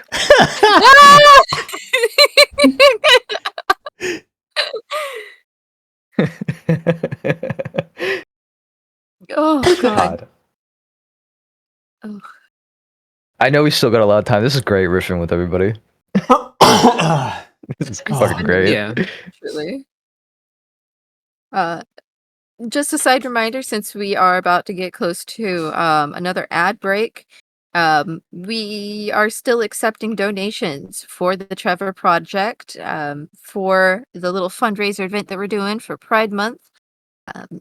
Oh god. God. Ugh. I know we still got a lot of time. This is great riffing with everybody. This is fucking great. Yeah. Truly. Just a side reminder, since we are about to get close to another ad break, we are still accepting donations for the Trevor Project, for the little fundraiser event that we're doing for Pride Month.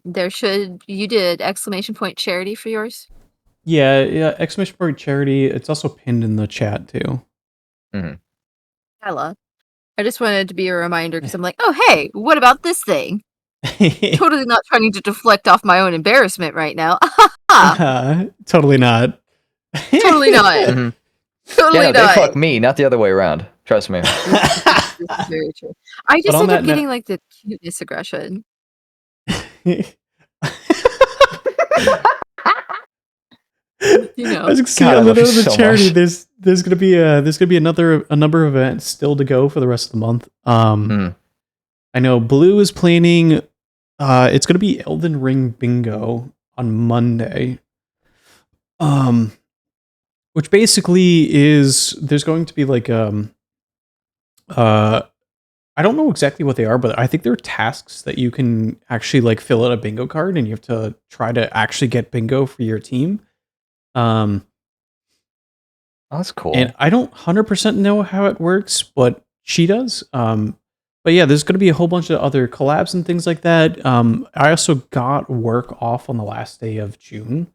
You did exclamation point charity for yours? Yeah, exclamation point charity. It's also pinned in the chat too. Hella. I just wanted to be a reminder because I'm like, oh hey, what about this thing? Totally not trying to deflect off my own embarrassment right now. Totally not. Totally not. Mhm. Totally Yeah, no, they not. fuck me, not the other way around. Trust me. This is very true. I just on end up that getting like the cuteness aggression. You know. As you can see God, I on the love you note of the so charity, much. there's gonna be a number of events still to go for the rest of the month. I know Blue is planning. It's gonna be Elden Ring Bingo on Monday. Which basically is there's going to be like I don't know exactly what they are, but I think they're tasks that you can actually like fill out a bingo card and you have to try to actually get bingo for your team. Oh, that's cool. And I don't 100% know how it works, but she does. But yeah, there's going to be a whole bunch of other collabs and things like that. I also got work off on the last day of June.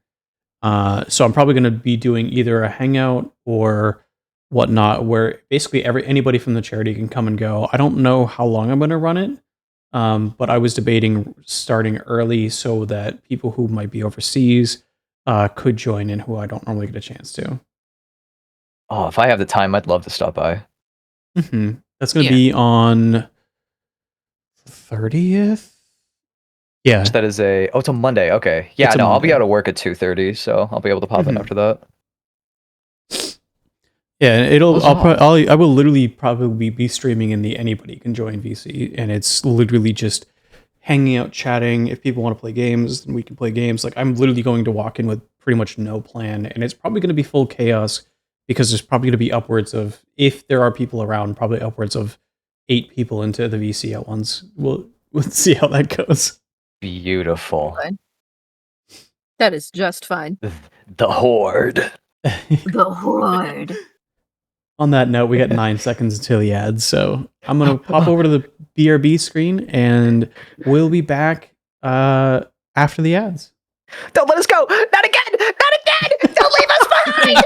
So I'm probably going to be doing either a hangout or whatnot, where basically anybody from the charity can come and go. I don't know how long I'm going to run it, but I was debating starting early so that people who might be overseas could join in who I don't normally get a chance to. Oh, if I have the time, I'd love to stop by. That's going to be on 30th. Yeah, That is it's a Monday. Okay. Yeah, It's a no, I'll be Monday. out of work at 2:30, so I'll be able to pop in after that. Yeah, Huzzah. I will literally probably be streaming in the anybody can join VC, and it's literally just hanging out, chatting. If people want to play games, then we can play games. Like I'm literally going to walk in with pretty much no plan, and it's probably going to be full chaos because there's probably going to be upwards of, if there are people around, probably upwards of 8 people into the VC at once. We'll see how that goes. Beautiful. Fine. That is just fine. The Horde. The Horde. On that note, we got 9 seconds until the ads, so I'm gonna pop over to the BRB screen, and we'll be back after the ads. Don't let us go! Not again! Not again! Don't leave us behind!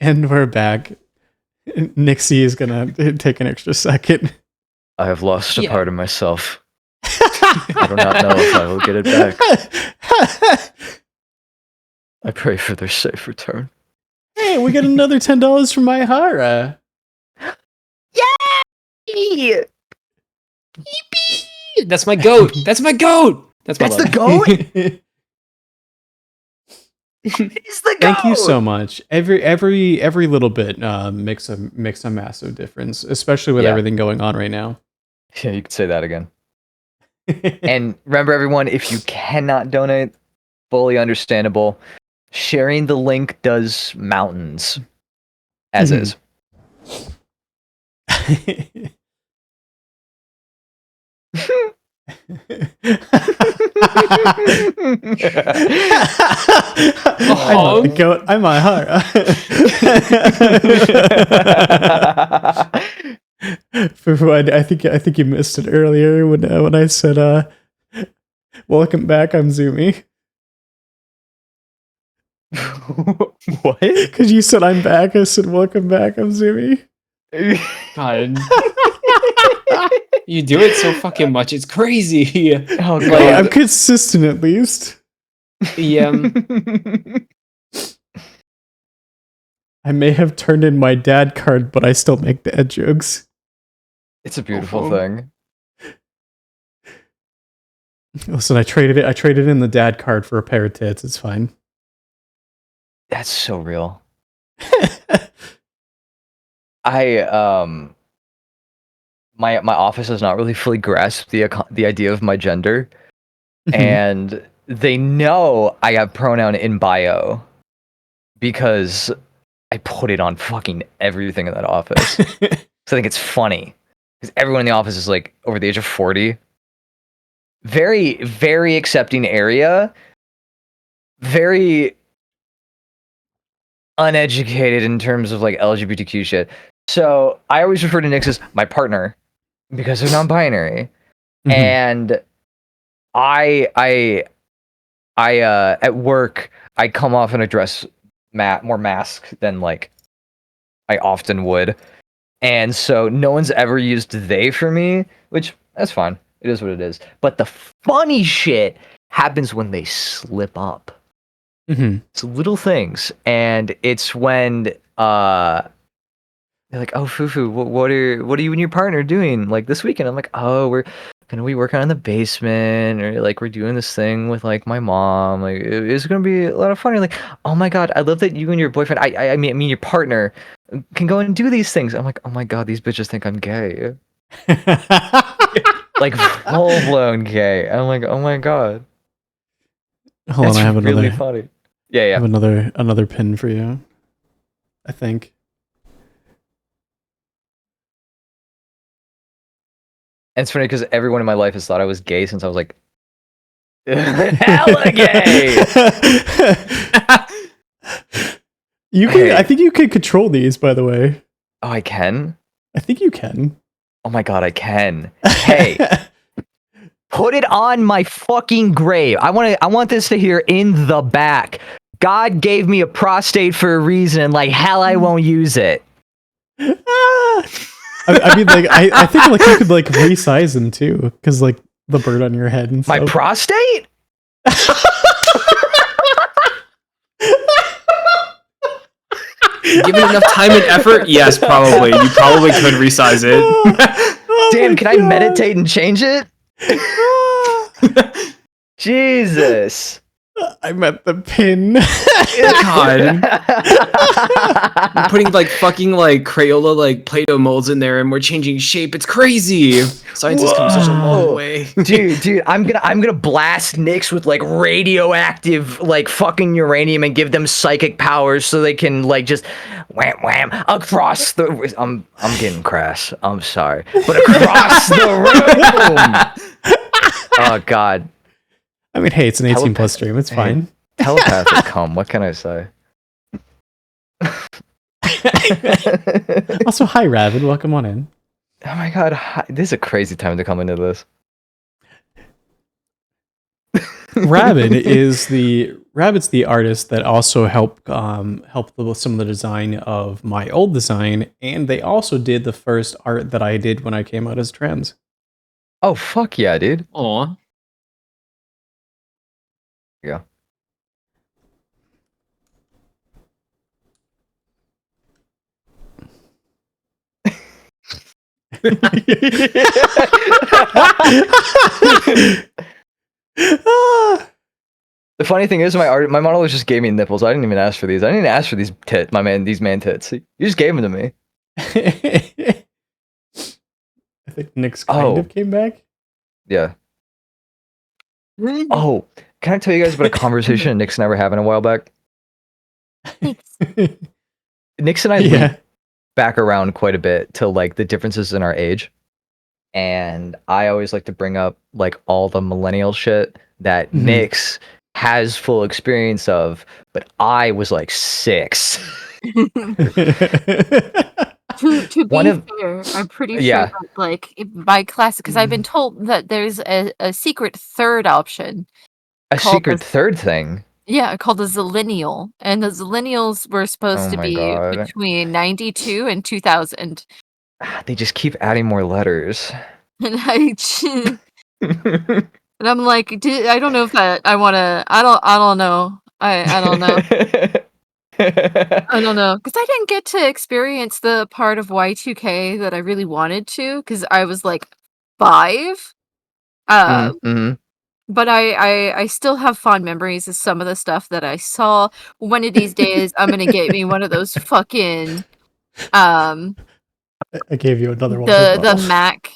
And we're back. Nixie is gonna take an extra second. I have lost a Yeah. part of myself. I do not know if I will get it back. I pray for their safe return. Hey, we get another $10 from Maihara. Yay! That's my goat. That's my goat. That's my That's the love. goat? It's the goat! Thank you so much. Every little bit makes a massive difference, especially with Yeah. everything going on right now. Yeah, you could say that again. And remember, everyone, if you cannot donate, fully understandable. Sharing the link does mountains, as Mhm. is. I'm a goat. I'm Maihara. I think you missed it earlier when I said welcome back. I'm Zumi What? because you said I'm back. I said welcome back. I'm Zumi. God, you do it so fucking much. It's crazy. Oh Hey, god. I'm consistent at least. Yeah. I may have turned in my dad card, but I still make dad jokes. It's a beautiful Oh. thing. Listen, I traded in the dad card for a pair of tits. It's fine. That's so real. I my office has not really fully grasped the idea of my gender, and they know I have pronoun in bio because I put it on fucking everything in that office. So I think it's funny because everyone in the office is like over the age of 40. Very, very accepting area. Very uneducated in terms of like LGBTQ shit. So I always refer to Nyx as my partner because they're non-binary. Mhm. And I at work I come off in a dress more mask than like I often would. And so no one's ever used they for me, which that's fine. It is what it is. But the funny shit happens when they slip up. Mhm. It's little things, and it's when they're like, "Oh, Fufu, what are you and your partner doing like this weekend?" I'm like, "Oh, we're gonna be working on the basement, or like we're doing this thing with like my mom. Like it's gonna be a lot of fun." You're like, "Oh my god, I love that you and your boyfriend, I mean your partner, can go and do these things." I'm like, "Oh my god, these bitches think I'm gay, like full blown gay." I'm like, "Oh my god, Hold that's on, I have another. really funny." Yeah, I yeah. have another pin for you. I think. And it's funny because everyone in my life has thought I was gay since I was like, hella gay. You can. Hey. I think you can control these. By the way, Oh, I can? I think you can. Oh my god, I can. Hey, put it on my fucking grave. I want this to hear in the back. God gave me a prostate for a reason. Like hell, I won't use it. I mean, like, I think like you could like resize them too, because like the bird on your head and My stuff. prostate? Given enough time and effort, yes, probably. You probably could resize it. Oh Damn, my can I God. meditate and change it? Jesus. I meant the pin. God. We're putting like fucking like Crayola like Play-Doh molds in there and we're changing shape. It's crazy. Science has come such a Whoa. long way. Dude, I'm gonna blast Nyx with like radioactive like fucking uranium and give them psychic powers so they can like just wham wham across the. I'm getting crass. I'm sorry, but across the room. Oh god, I mean, hey, it's an 18 plus stream. It's Hey. fine. telepathic cum. What can I say? Also, hi, Raven. Welcome on in. Oh my god, this is a crazy time to come into this. Rabbit's the artist that also helped with some of the design of my old design, and they also did the first art that I did when I came out as trans. Oh fuck yeah, dude. Aw. Yeah. The funny thing is, my model just gave me nipples. I didn't even ask for these. I didn't even ask for these these man tits. You just gave them to me. I think Nick's kind of came back. Yeah. Oh, can I tell you guys about a conversation Nick's and I were having a while back? Nick's and I loop back around quite a bit to like the differences in our age. And I always like to bring up like all the millennial shit that Nick's has full experience of, but I was like 6. To be fair, I'm pretty sure that, like by class, because I've been told that there's a secret third option. A secret third thing? Yeah, called a Zillennial. And the Zillennials were supposed to be between 92 and 2000. They just keep adding more letters. And and I'm like, I don't know if I want to. I don't know. I don't know. I don't know, because I didn't get to experience the part of Y2K that I really wanted to, because I was like 5. But I still have fond memories of some of the stuff that I saw. One of these days, I'm gonna get me one of those fucking I gave you another one. The Mac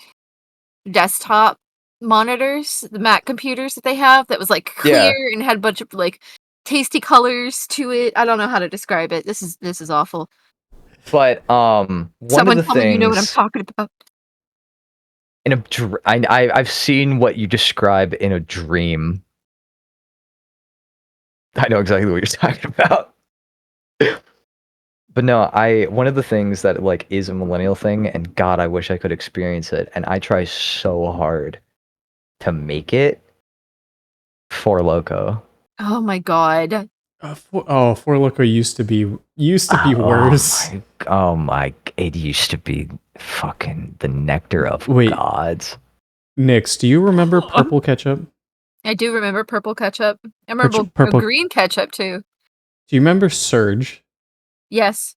desktop monitors, the Mac computers that they have that was like clear and had a bunch of like tasty colors to it. I don't know how to describe it. This is awful. But someone tell me you know what I'm talking about. In I've seen what you describe in a dream. I know exactly what you're talking about. But no, one of the things that like is a millennial thing, and God, I wish I could experience it, and I try so hard to make it. Four Loko. Oh my god. Four Loko used to be worse. It used to be fucking the nectar of gods. Nix, do you remember purple ketchup? I do remember purple ketchup. I remember green ketchup too. Do you remember Surge? Yes.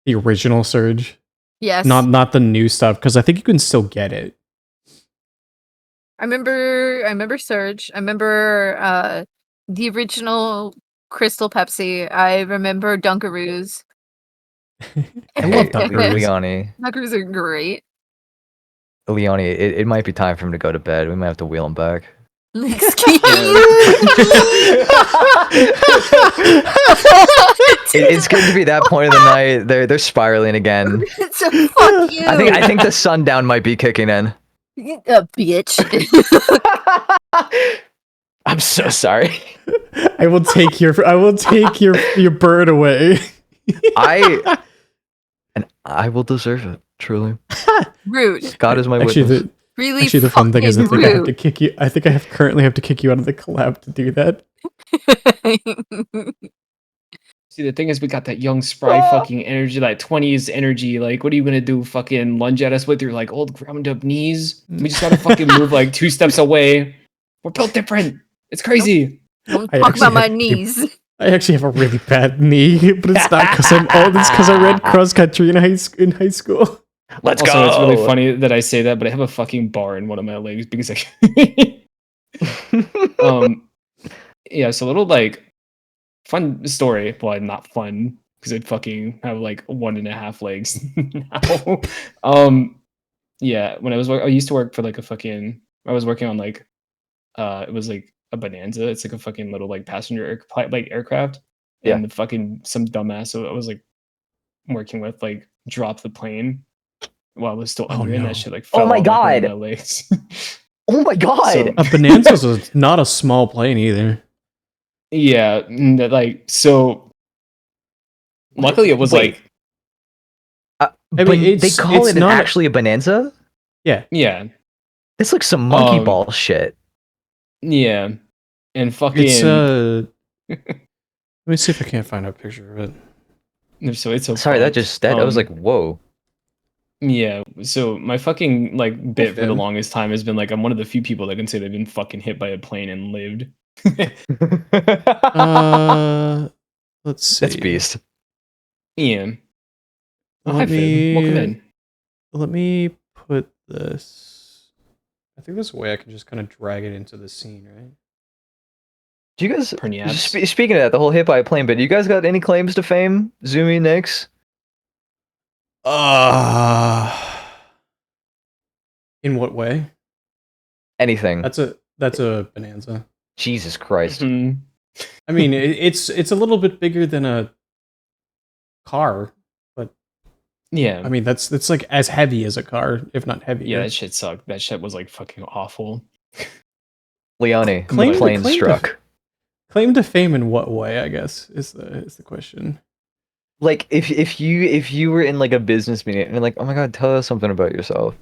The original Surge? Yes. Not the new stuff, because I think you can still get it. I remember Surge. I remember the original Crystal Pepsi. I remember Dunkaroos. I love Dunkaroos. Leone. Dunkaroos are great. Leone, it might be time for him to go to bed. We might have to wheel him back. Excuse It's getting to be that point of the night. They're spiraling again. So fuck you. I think the sundown might be kicking in. Bitch. I'm so sorry. I will take your bird away. I will deserve it, truly. Rude. God is my witness. Actually, the fun thing is, I think I have to kick you. I think I currently have to kick you out of the collab to do that. See, the thing is, we got that young spry fucking energy, like 20s energy. Like, what are you gonna do? Fucking lunge at us with your like old ground up knees? We just gotta fucking move like 2 steps away. We're built different. It's crazy. Don't talk about my knees. I actually have a really bad knee, but it's not because I'm old. It's because I ran cross country in high school. Let's also, go. It's really funny that I say that, but I have a fucking bar in one of my legs because yeah. So a little like fun story. Well, not fun because I fucking have like 1.5 legs now. Yeah. When I used to work for like I was working on like, it was like a Bonanza. It's like a fucking little like passenger aircraft. Yeah. And fucking some dumbass I was like working with like dropped the plane while I was still under, and that shit like fell my on, God. like, my legs. Oh my god! So, A Bonanza is not a small plane either. yeah, like so. Luckily, it was Wait. like. I mean, they call it actually a Bonanza? Yeah. Yeah. It's like some monkey ball shit. Yeah. And fucking It's let me see if I can't find a picture of it. so it's so Sorry, that fucked. was like, whoa. Yeah, so my fucking like bit for the Finn. longest time has been like I'm one of the few people that can say they've been fucking hit by a plane and lived. Let's see. That's beast. Ian. Oh, hi, Let Finn. Welcome me in. let me put this. I think there's a way I can just kind of drag it into the scene, right? Do you guys Perniaps. speaking of that, the whole hit by a plane bit, do you guys got any claims to fame? Zoomy Nix? In what way? Anything. That's a bonanza. Jesus Christ. Mhm. I mean, it's a little bit bigger than a car, but Yeah. I mean that's like as heavy as a car, if not heavier. Yeah, that shit sucked. That shit was like fucking awful. Leone, Claim- the plane claim to- struck. Claim to fame in what way? I guess is the question. Like if you were in like a business meeting and you're like, oh my god, tell us something about yourself.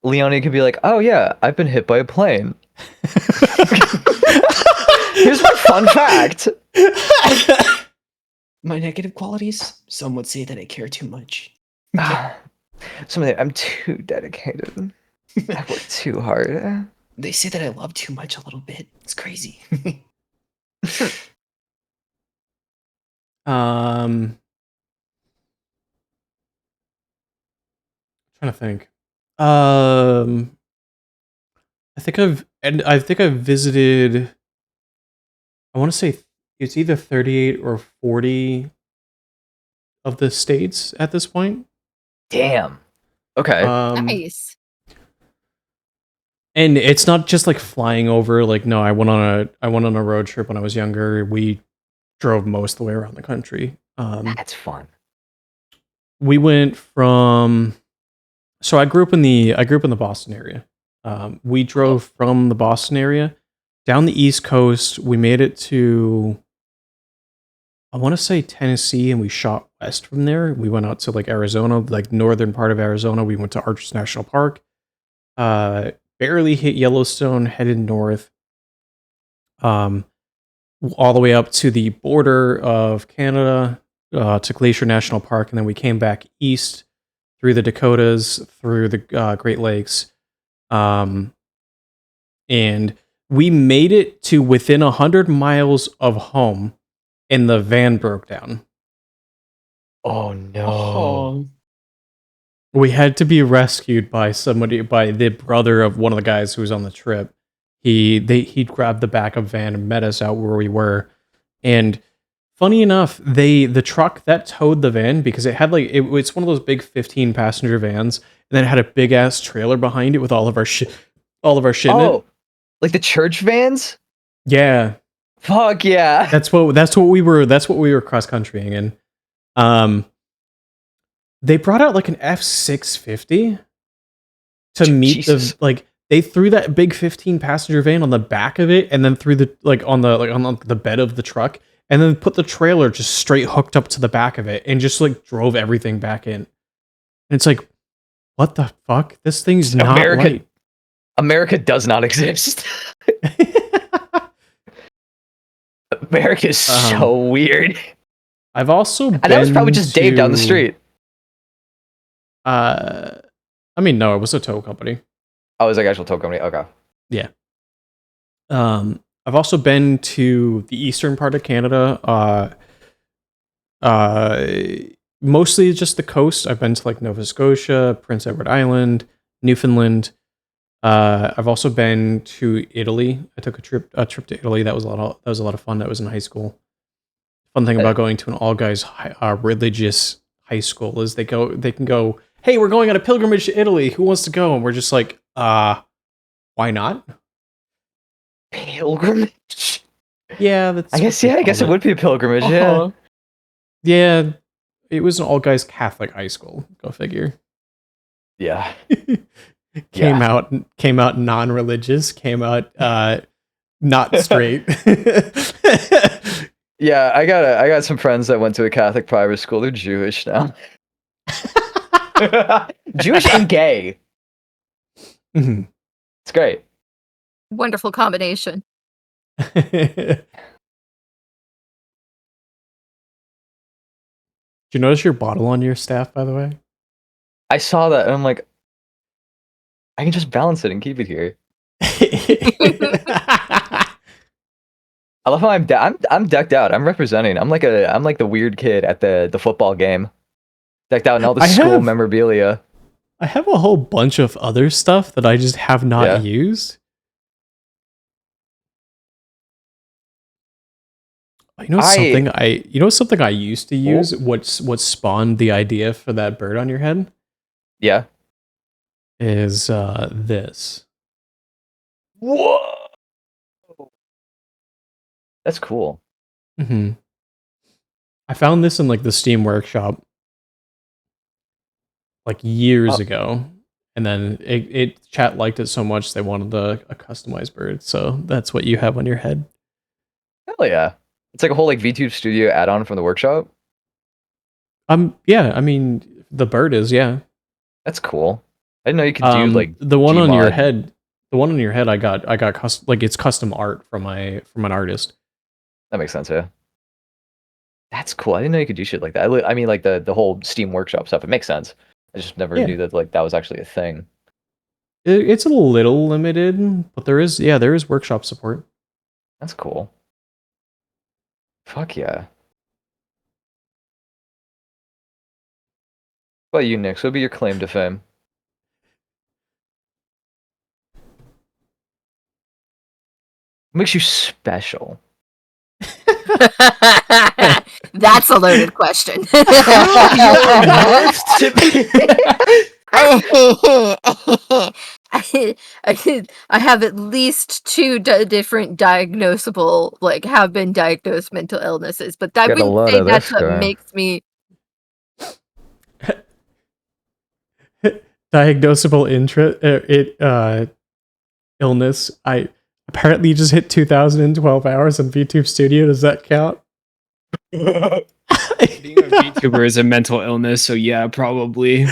Leone could be like, oh yeah, I've been hit by a plane. Here's my fun fact. My negative qualities? Some would say that I care too much. Something I'm too dedicated. I work too hard. They say that I love too much a little bit. It's crazy. Trying to think. I think I've visited. I want to say it's either 38 or 40 of the states at this point. Damn. Okay. Nice. And it's not just like flying over. Like, no, I went on a road trip when I was younger. We drove most of the way around the country. That's fun. We went from. So I grew up in the Boston area. We drove from the Boston area down the East Coast. We made it to, I want to say Tennessee, and we shot west from there. We went out to like Arizona, like northern part of Arizona. We went to Arches National Park. Barely hit Yellowstone, headed north. All the way up to the border of Canada, to Glacier National Park, and then we came back east through the Dakotas, through the Great Lakes, and we made it to within 100 miles of home, and the van broke down. Oh no. Oh. We had to be rescued by the brother of one of the guys who was on the trip. He grabbed the back of van and met us out where we were, and funny enough, the truck that towed the van, because it had it's one of those big 15 passenger vans, and then it had a big ass trailer behind it with all of our shit in it. Oh, like the church vans? Yeah, Fuck yeah. that's what we were cross countrying in. They brought out like an F650 to meet Jesus. they threw that big 15 passenger van on the back of it, and then threw the on the bed of the truck, and then put the trailer just straight hooked up to the back of it, and just like drove everything back in. And it's like, what the fuck? This thing's not light. America does not exist. America is so weird. I've also And that was probably just Dave down the street. I mean, no, it was a tow company. Oh, it was like actual tow company. Okay. I've also been to the eastern part of Canada. Mostly just the coast. I've been to like Nova Scotia, Prince Edward Island, Newfoundland. I've also been to Italy. I took a trip to Italy. That was a lot of fun. That was in high school. Fun thing about going to an all guys religious high school is they can go, hey, we're going on a pilgrimage to Italy. Who wants to go? And we're just like, why not? Pilgrimage? Yeah, that's. I guess it would be a pilgrimage, yeah. Uh-huh. Yeah, it was an all guys Catholic high school. Go figure. Yeah. Came out non-religious. Came out not straight. Yeah, I got some friends that went to a Catholic private school. They're Jewish now. Jewish and gay. Mhm. It's great. Wonderful combination. Did you notice your bottle on your staff, by the way? I saw that and I'm like, I can just balance it and keep it here. I love how I'm decked out. I'm representing. I'm like the weird kid at the football game. Decked out in all the school memorabilia. I have a whole bunch of other stuff that I just have not used. You know something I used to use? What spawned the idea for that bird on your head? Yeah. Is this. Whoa. That's cool. Mm-hmm. I found this in like the Steam Workshop like years ago. And then chat liked it so much they wanted a customized bird. So that's what you have on your head. Hell yeah. It's like a whole like VTube Studio add-on from the workshop. Yeah, I mean the bird is, yeah. That's cool. I didn't know you could do like the one on your Gmod. head. The one on your head I got it's custom art from an artist. That makes sense, yeah. That's cool. I didn't know you could do shit like that. I mean like the whole Steam Workshop stuff, it makes sense. I just never knew that like that was actually a thing. It's a little limited, but there is workshop support. That's cool. Fuck yeah. What about you, Nick? What would be your claim to fame? What makes you special? That's a loaded question. I have at least two different diagnosable, like, have been diagnosed mental illnesses, but I Got a lot wouldn't say of that's this what guy. makes me. Diagnosable illness. I apparently just hit 2,012 hours on VTube Studio. Does that count? Being a VTuber is a mental illness, so yeah, probably.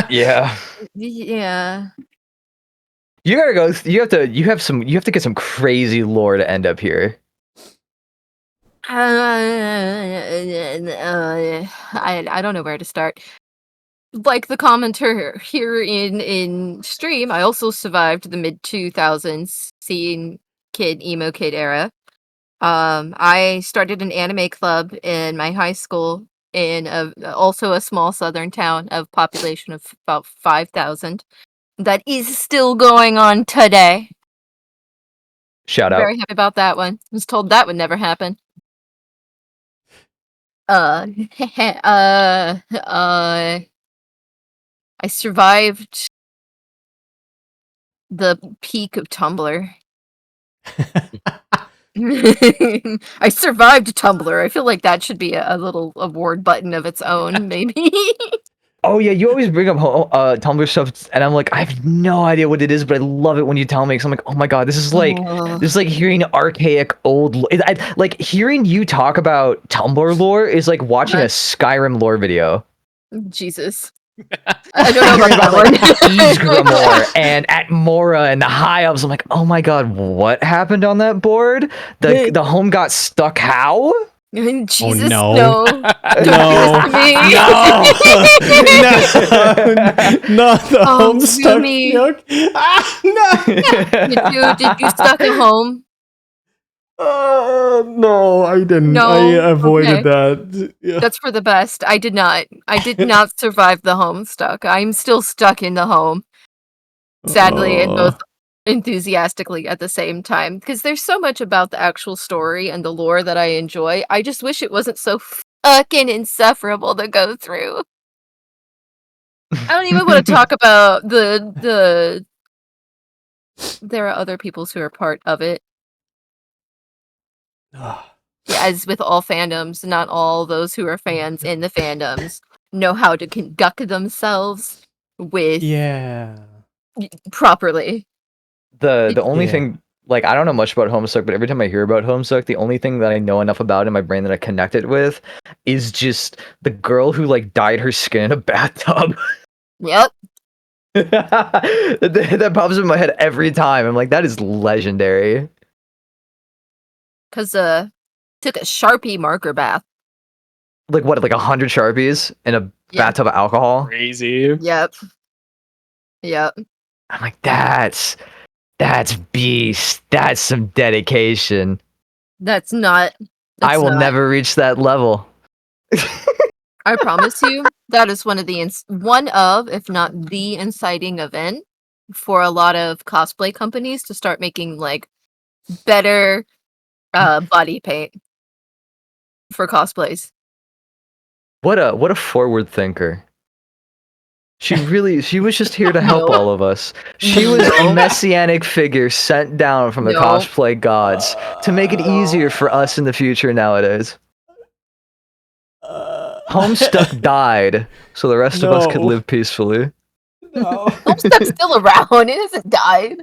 Yeah. Yeah. You gotta go. You have to get some crazy lore to end up here. I don't know where to start. Like the commenter here in stream, I also survived the mid 2000s emo kid era. I started an anime club in my high school in also a small southern town of population of about 5,000. That is still going on today. Shout out. Very happy about that one. I was told that would never happen. I survived the peak of Tumblr. I survived Tumblr. I feel like that should be a little award button of its own, maybe. Oh yeah, you always bring up Tumblr stuff, and I'm like, I have no idea what it is, but I love it when you tell me. Cause I'm like, oh my god, this is like hearing archaic old. Like hearing you talk about Tumblr lore is like watching a Skyrim lore video. Jesus. I don't know about that one. Ysgramor and Atmora and the high ups. I'm like, oh my god, what happened on that board? The home got stuck. How? Jesus, no. no. No. No. The home stuck. Yumi. Joke. No. Did you stuck at home? No, I didn't. No? I avoided Okay. that. Yeah. That's for the best. I did not. I did not survive the home stuck. I'm still stuck in the home. Sadly, and both enthusiastically at the same time. Because there's so much about the actual story and the lore that I enjoy. I just wish it wasn't so fucking insufferable to go through. I don't even want to talk about the there are other peoples who are part of it. Yeah, as with all fandoms, not all those who are fans in the fandoms know how to conduct themselves with properly. The only thing, like, I don't know much about Homestuck, but every time I hear about Homestuck, the only thing that I know enough about in my brain that I connect it with is just the girl who like dyed her skin in a bathtub. Yep. That pops in my head every time. I'm like, that is legendary. Cause took a Sharpie marker bath. Like what? Like 100 Sharpies in a Yeah. bathtub of alcohol? Crazy. Yep. Yep. I'm like, that's beast. That's some dedication. That's not. I that's will not- never reach that level. I promise you, that is one of, if not the inciting event for a lot of cosplay companies to start making like better body paint for cosplays. What a forward thinker. She was just here to help No. all of us. She was a No. messianic figure sent down from the No. cosplay gods to make it easier for us in the future nowadays. Homestuck died, so the rest of us could No. live peacefully. No. Homestuck's still around. It hasn't died.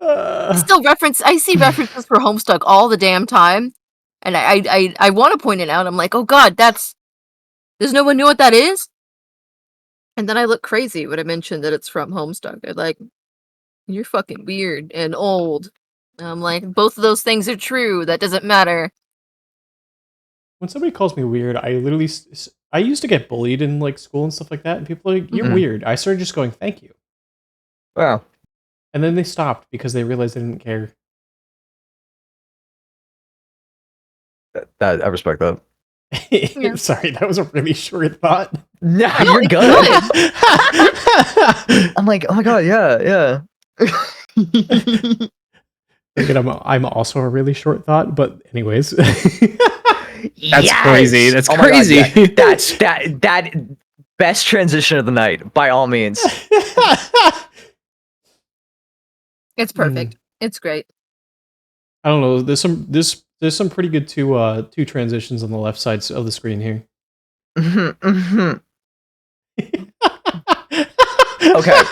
I see references for Homestuck all the damn time. And I want to point it out. I'm like, oh god, does no one know what that is? And then I look crazy when I mention that it's from Homestuck. They're like, you're fucking weird and old. And I'm like, both of those things are true. That doesn't matter. When somebody calls me weird, I literally I used to get bullied in like school and stuff like that, and people are like, "You're Mhm. weird." I started just going, "Thank you," Wow. and then they stopped because they realized I didn't care. I respect that. Yeah. Sorry, that was a really short thought. No, No, you're it's good. good. I'm like, oh my god, yeah. Again, I'm also a really short thought, but anyways. That's crazy. That's Oh my God, crazy. yeah. That's that best transition of the night, by all means. It's perfect. It's great. I don't know. There's some pretty good two transitions on the left side of the screen here. Mhm, mhm. Okay.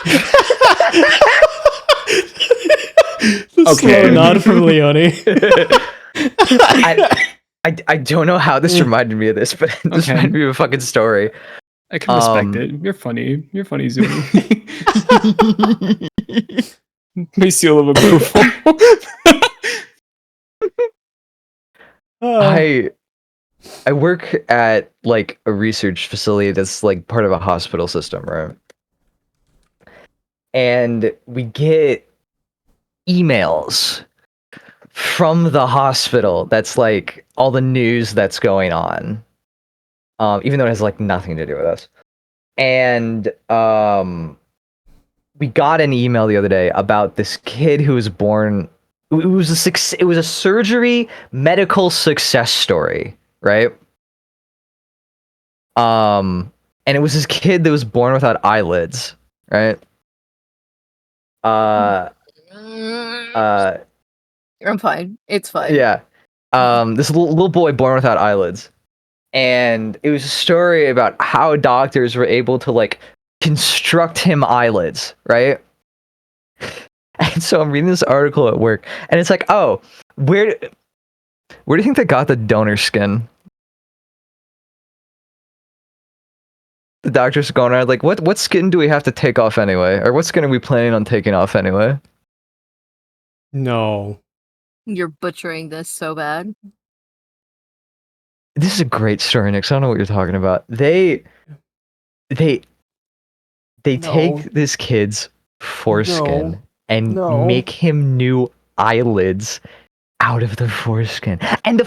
The Okay. slow nod from Leone. I don't know how this reminded me of this, but this Okay. reminded me of a fucking story. I can respect Um, it. You're funny. You're funny, Zumi. My seal of approval. I work at like a research facility that's like part of a hospital system, right? And we get emails from the hospital that's like all the news that's going on. Even though it has like nothing to do with us. And we got an email the other day about this kid who was born. It was a surgery medical success story, right? And it was this kid that was born without eyelids, right? I'm fine. It's fine. Yeah. This little boy born without eyelids. And it was a story about how doctors were able to like construct him eyelids, right? And so I'm reading this article at work, and it's like, oh, where do you think they got the donor skin? The doctors are going around like, what skin do we have to take off anyway? Or what skin are we planning on taking off anyway? No. You're butchering this so bad. This is a great story, Nick. So I don't know what you're talking about. They take this kid's foreskin and make him new eyelids out of the foreskin. And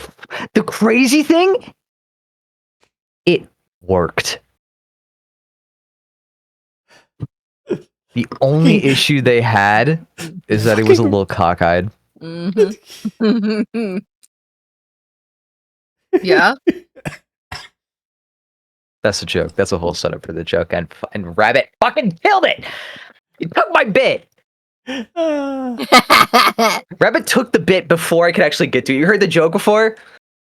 the crazy thing, it worked. The only issue they had is that he was a little cockeyed. Mhm. Yeah. That's a joke. That's a whole setup for the joke. And Rabbit fucking killed it. He took my bit. Rabbit took the bit before I could actually get to it. You heard the joke before?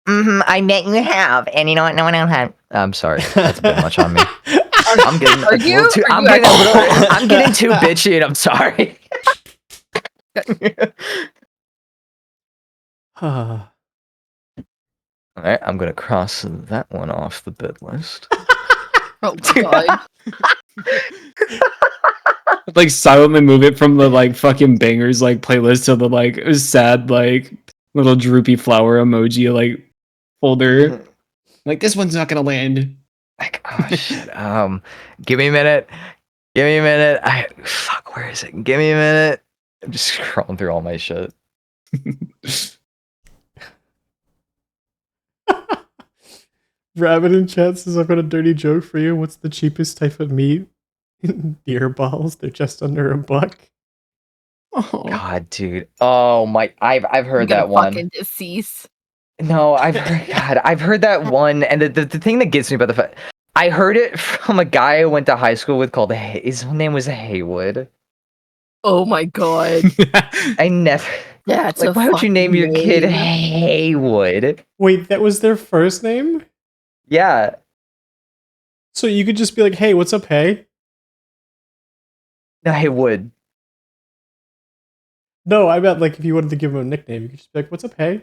I bet you have. And you know what? No one else had. I'm sorry. That's a bit much on me. I'm getting Are a little you? too. Are I'm you getting, a actually- little, I'm getting too bitchy, and I'm sorry. All right, I'm gonna cross that one off the bid list. Oh god. Like silently move it from the like fucking bangers like playlist to the like sad like little droopy flower emoji like folder. Like this one's not gonna land. Like, oh shit. Give me a minute. Give me a minute. Fuck, where is it? Give me a minute. I'm just scrolling through all my shit. Rabbit in chat says, I've got a dirty joke for you. What's the cheapest type of meat? Deer balls. They're just under $1. Oh. God, dude. Oh my, I've I'm heard gonna that one. fucking decease. No, I've heard, God, I've heard that one, and the thing that gets me about the fact, I heard it from a guy I went to high school with called his name was Haywood. Oh my god. I never That's like. Why would you name your kid Haywood? Wait, that was their first name? Yeah, So you could just be like, hey, what's up, hey? no, Haywood. No, I meant like if you wanted to give him a nickname, you could just be like, what's up, hey?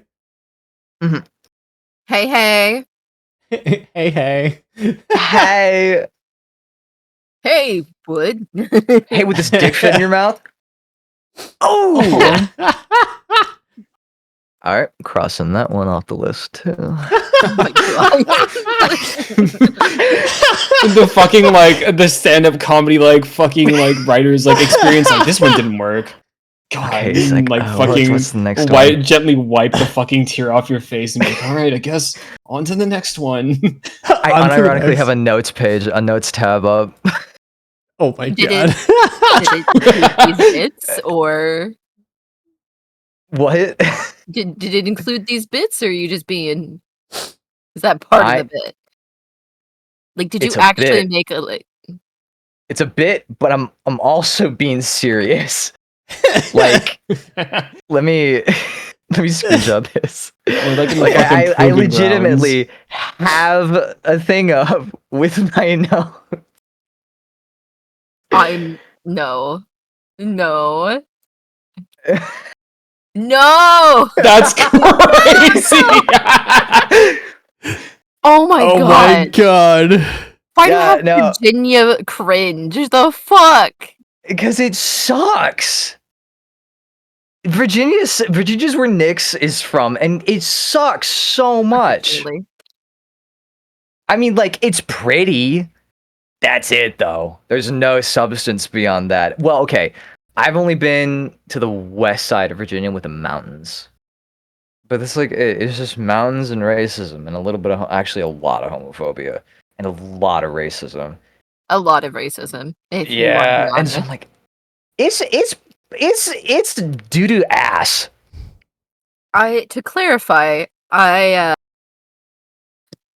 Hey, hey. Hey, hey. Hey, Hey, Wood. hey, with this dick fit in your mouth. Oh, all right, crossing that one off the list too. Oh my god. The fucking like the stand-up comedy like fucking like writers like experience like this one didn't work. God, Okay, it's like, fucking what's the next one? gently wipe the fucking tear off your face and be like, all right, I guess on to the next one. I On to the unironically next- have a notes page, a notes tab up. Oh my Did god. Did it include these bits, or What? did it include these bits, or are you just being? Is that part I- of the bit? Like, did you It's a actually bit. make a like? It's a bit, but I'm also being serious. Like, let me screenshot this. Or like in the Like fucking I proving legitimately have a thing up with my note. I'm no. No. No! That's crazy. Oh my Oh god! my god. Why do you Yeah, have no. Virginia cringe? The fuck? Because it sucks. Virginia's where Nyx is from, and it sucks so much. Really? I mean, like, it's pretty. That's it, though. There's no substance beyond that. Well, okay. I've only been to the west side of Virginia with the mountains. But it's like, it's just mountains and racism, and a little bit of, actually, a lot of homophobia, and a lot of racism. A lot of racism. If you want to Yeah, be and so honest. I'm like, it's doo-doo ass. To clarify, I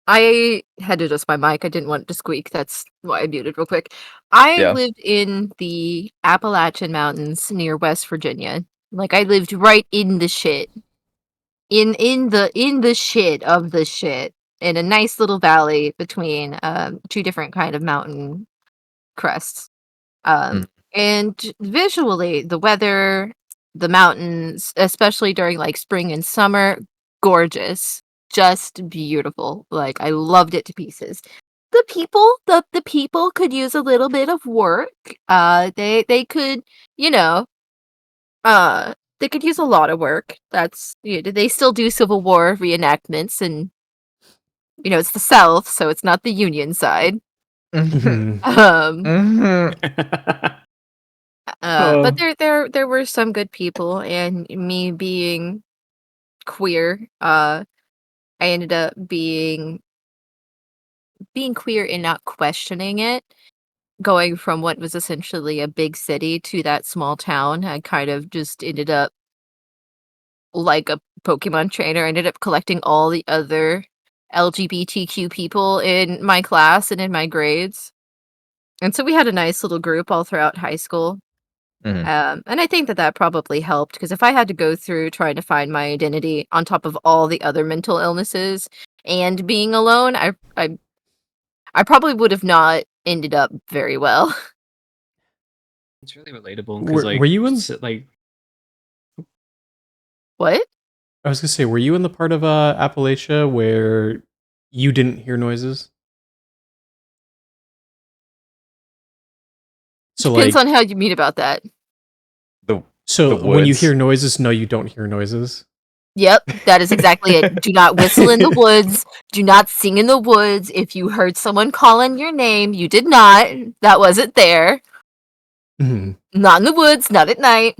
had to adjust my mic. I didn't want it to squeak. That's why I muted real quick. I Yeah. lived in the Appalachian Mountains near West Virginia. Like, I lived right in the shit. In the shit of the shit. In a nice little valley between two different kind of mountain crests. And visually, the weather, the mountains, especially during like spring and summer, gorgeous, just beautiful. Like, I loved it to pieces. The people could use a little bit of work. They could, you know, they could use a lot of work. That's, they still do Civil War reenactments, and it's the South, so it's not the Union side. Mhm. Um, Mhm. but there were some good people, and me being queer, I ended up being queer and not questioning it. Going from what was essentially a big city to that small town, I kind of just ended up like a Pokemon trainer. I ended up collecting all the other LGBTQ people in my class and in my grades. And so we had a nice little group all throughout high school. Mhm. And I think that probably helped, because if I had to go through trying to find my identity on top of all the other mental illnesses and being alone, I probably would have not ended up very well. It's really relatable because like Were you in? like What? I was gonna say, were you in the part of Appalachia where you didn't hear noises? So Depends like, on how you mean about that. so the when you woods. hear noises, no, you don't hear noises. Yep, that is exactly it. Do not whistle in the woods. Do not sing in the woods. If you heard someone calling your name, you did not. That wasn't there. Mhm. Not in the woods, not at night.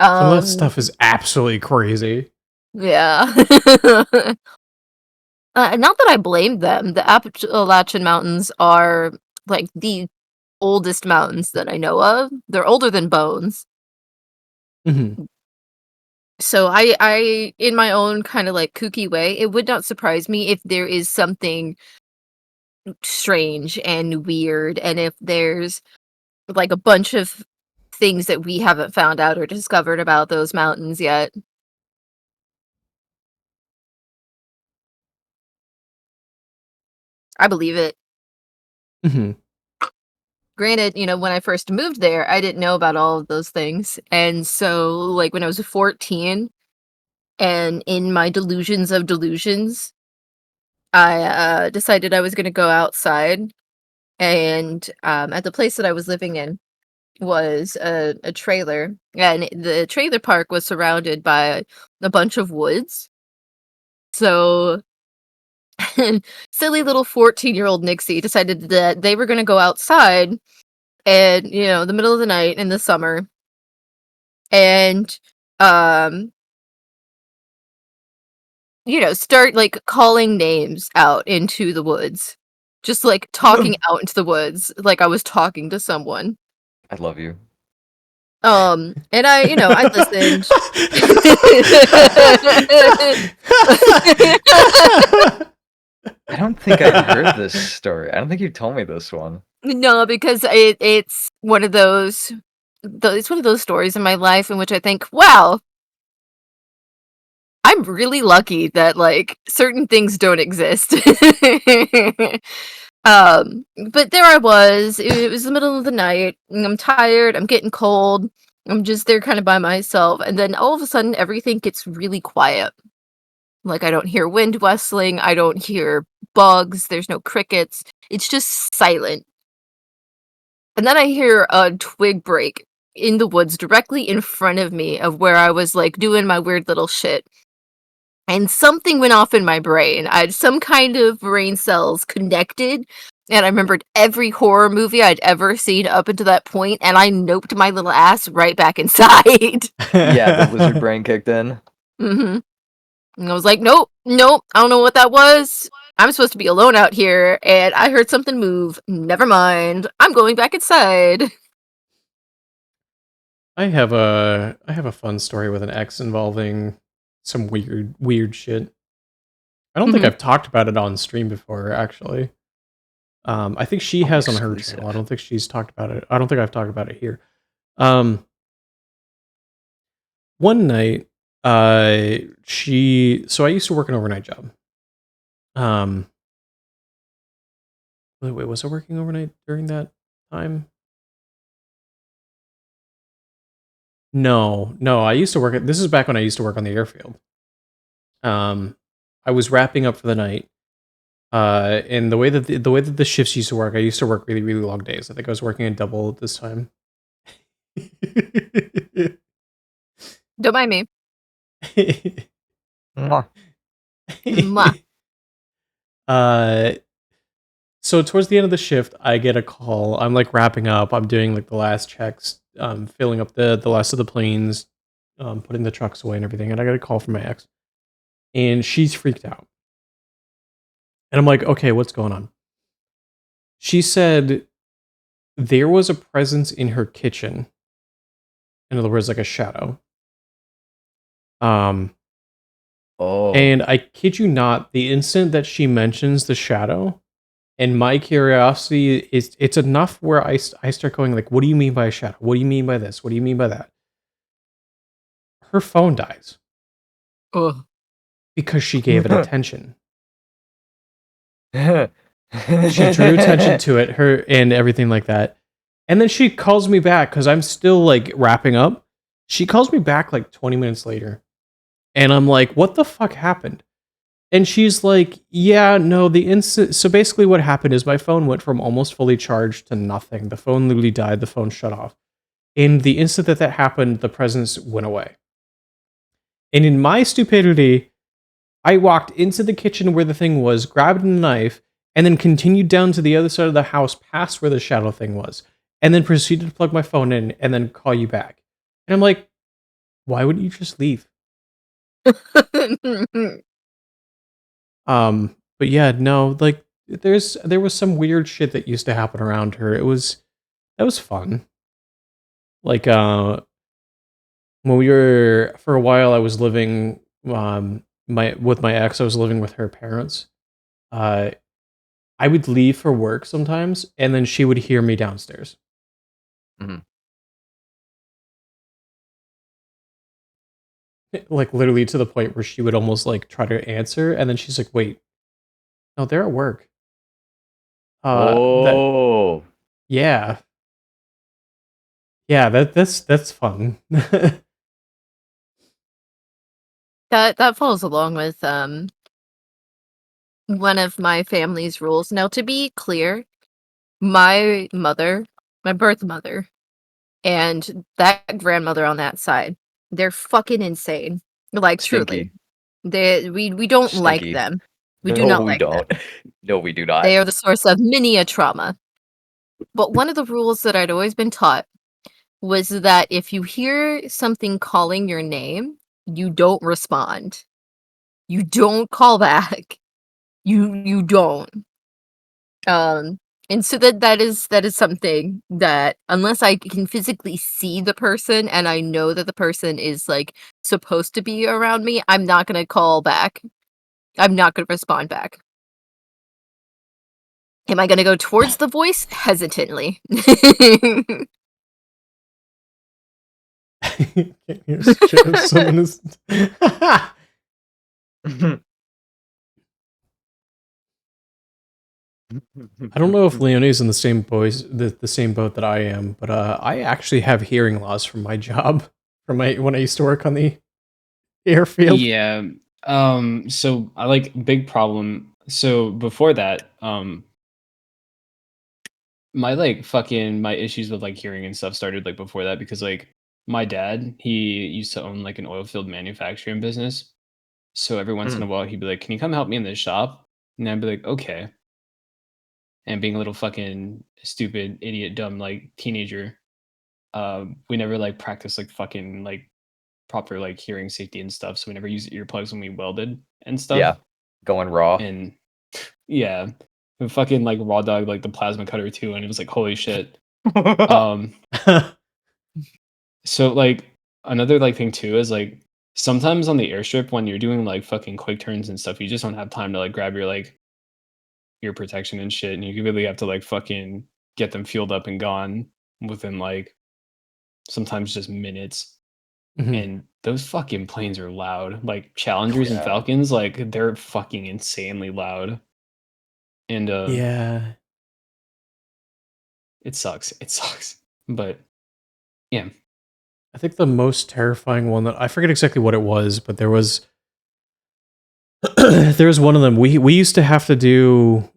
Some of that stuff is absolutely crazy. Yeah. Not that I blame them. The Appalachian Mountains are like the oldest mountains that I know of. They're older than Bones. Mhm. So I in my own kind of like kooky way, it would not surprise me if there is something strange and weird, and if there's like a bunch of things that we haven't found out or discovered about those mountains yet. I believe it. Mhm. Granted, when I first moved there, I didn't know about all of those things. And so, like, when I was 14, and in my delusions of delusions, I decided I was going to go outside. And at the place that I was living in was a trailer. And the trailer park was surrounded by a bunch of woods. So, silly little 14-year-old Nixie decided that they were going to go outside and the middle of the night in the summer and um start like calling names out into the woods, just like talking out into the woods like I was talking to someone. I love you. And I listened. I don't think I've heard this story. I don't think you told me this one. No, because it's one of those it's one of those stories in my life in which I think, wow, I'm really lucky that like certain things don't exist. But there I was. It was the middle of the night. And I'm tired. I'm getting cold. I'm just there kind of by myself. And then all of a sudden everything gets really quiet. Like I don't hear wind whistling. I don't hear bugs. There's no crickets. It's just silent. And then I hear a twig break in the woods directly in front of me of where I was like doing my weird little shit. And something went off in my brain. I had some kind of brain cells connected, and I remembered every horror movie I'd ever seen up until that point, and I noped my little ass right back inside. Yeah, the lizard brain kicked in. And I was like, nope, I don't know what that was. I'm supposed to be alone out here, and I heard something move. Never mind. I'm going back inside. I have a fun story with an ex involving some weird shit. I don't think I've talked about it on stream before, actually. I think she has on her channel. I don't think she's talked about it. I don't think I've talked about it here. One night, so I used to work an overnight job. Wait, was I working overnight during that time? No, I used to work this is back when I used to work on the airfield. I was wrapping up for the night. And the way that the shifts used to work, I used to work really, really long days. I think I was working a double at this time. Don't mind me. Mwah. Mwah. So towards the end of the shift, I get a call. I'm like wrapping up. I'm doing like the last checks, filling up the last of the planes, putting the trucks away and everything. And I got a call from my ex, and she's freaked out. And I'm like, okay, what's going on? She said there was a presence in her kitchen. In other words, like a shadow. Oh. And I kid you not, the instant that she mentions the shadow, and my curiosity it's enough where I start going like, what do you mean by a shadow? What do you mean by this? What do you mean by that? Her phone dies. Ugh. Because she gave it attention. She drew attention to it, her and everything like that. And then she calls me back because I'm still like wrapping up. She calls me back like 20 minutes later. And I'm like, what the fuck happened? And she's like, yeah, no, so basically what happened is my phone went from almost fully charged to nothing. The phone literally died. The phone shut off. In the instant that happened, the presence went away. And in my stupidity, I walked into the kitchen where the thing was, grabbed a knife, and then continued down to the other side of the house past where the shadow thing was, and then proceeded to plug my phone in and then call you back. And I'm like, why wouldn't you just leave? But yeah, no, like there was some weird shit that used to happen around her. That was fun. Like when we were for a while I was living with my ex, I was living with her parents. I would leave for work sometimes and then she would hear me downstairs. Mhm. Like literally to the point where she would almost like try to answer and then she's like, "Wait. No, they're at work." That Oh. yeah. Yeah, that's fun. That falls along with one of my family's rules. Now, to be clear, my mother, my birth mother, and that grandmother on that side, they're fucking insane. Like truly, Stinky. we don't like Stinky. them. We do No, not we like them. don't. No, we do not. They are the source of many a trauma. But one of the rules that I'd always been taught was that if you hear something calling your name, you don't respond. You don't call back. You don't. And so that is something that unless I can physically see the person and I know that the person is like supposed to be around me, I'm not gonna call back. I'm not gonna respond back. Am I gonna go towards the voice? Hesitantly. Can't hear shit if someone is I don't know if Leonie's in the same the same boat that I am, but I actually have hearing loss from my job from my when I used to work on the airfield. Yeah. So I like big problem. So before that, my like fucking my issues with like hearing and stuff started like before that because like my dad, he used to own like an oil field manufacturing business. So every once in a while he'd be like, "Can you come help me in this shop?" And I'd be like, "Okay." And being a little fucking stupid, idiot, dumb like teenager, we never like practiced like fucking like proper like hearing safety and stuff. So we never used earplugs when we welded and stuff. Yeah. Going raw. And yeah, and fucking like raw dog like the plasma cutter too, and it was like holy shit. Um, so like another like thing too is like sometimes on the airstrip when you're doing like fucking quick turns and stuff, you just don't have time to like grab your like ear protection and shit, and you really have to like fucking get them fueled up and gone within like sometimes just minutes. Mhm. And those fucking planes are loud. Like Challengers and Yeah. Falcons, like they're fucking insanely loud. And Yeah. it sucks. It sucks. But yeah. I think the most terrifying one that I forget exactly what it was, but there was there was one of them. We used to have to do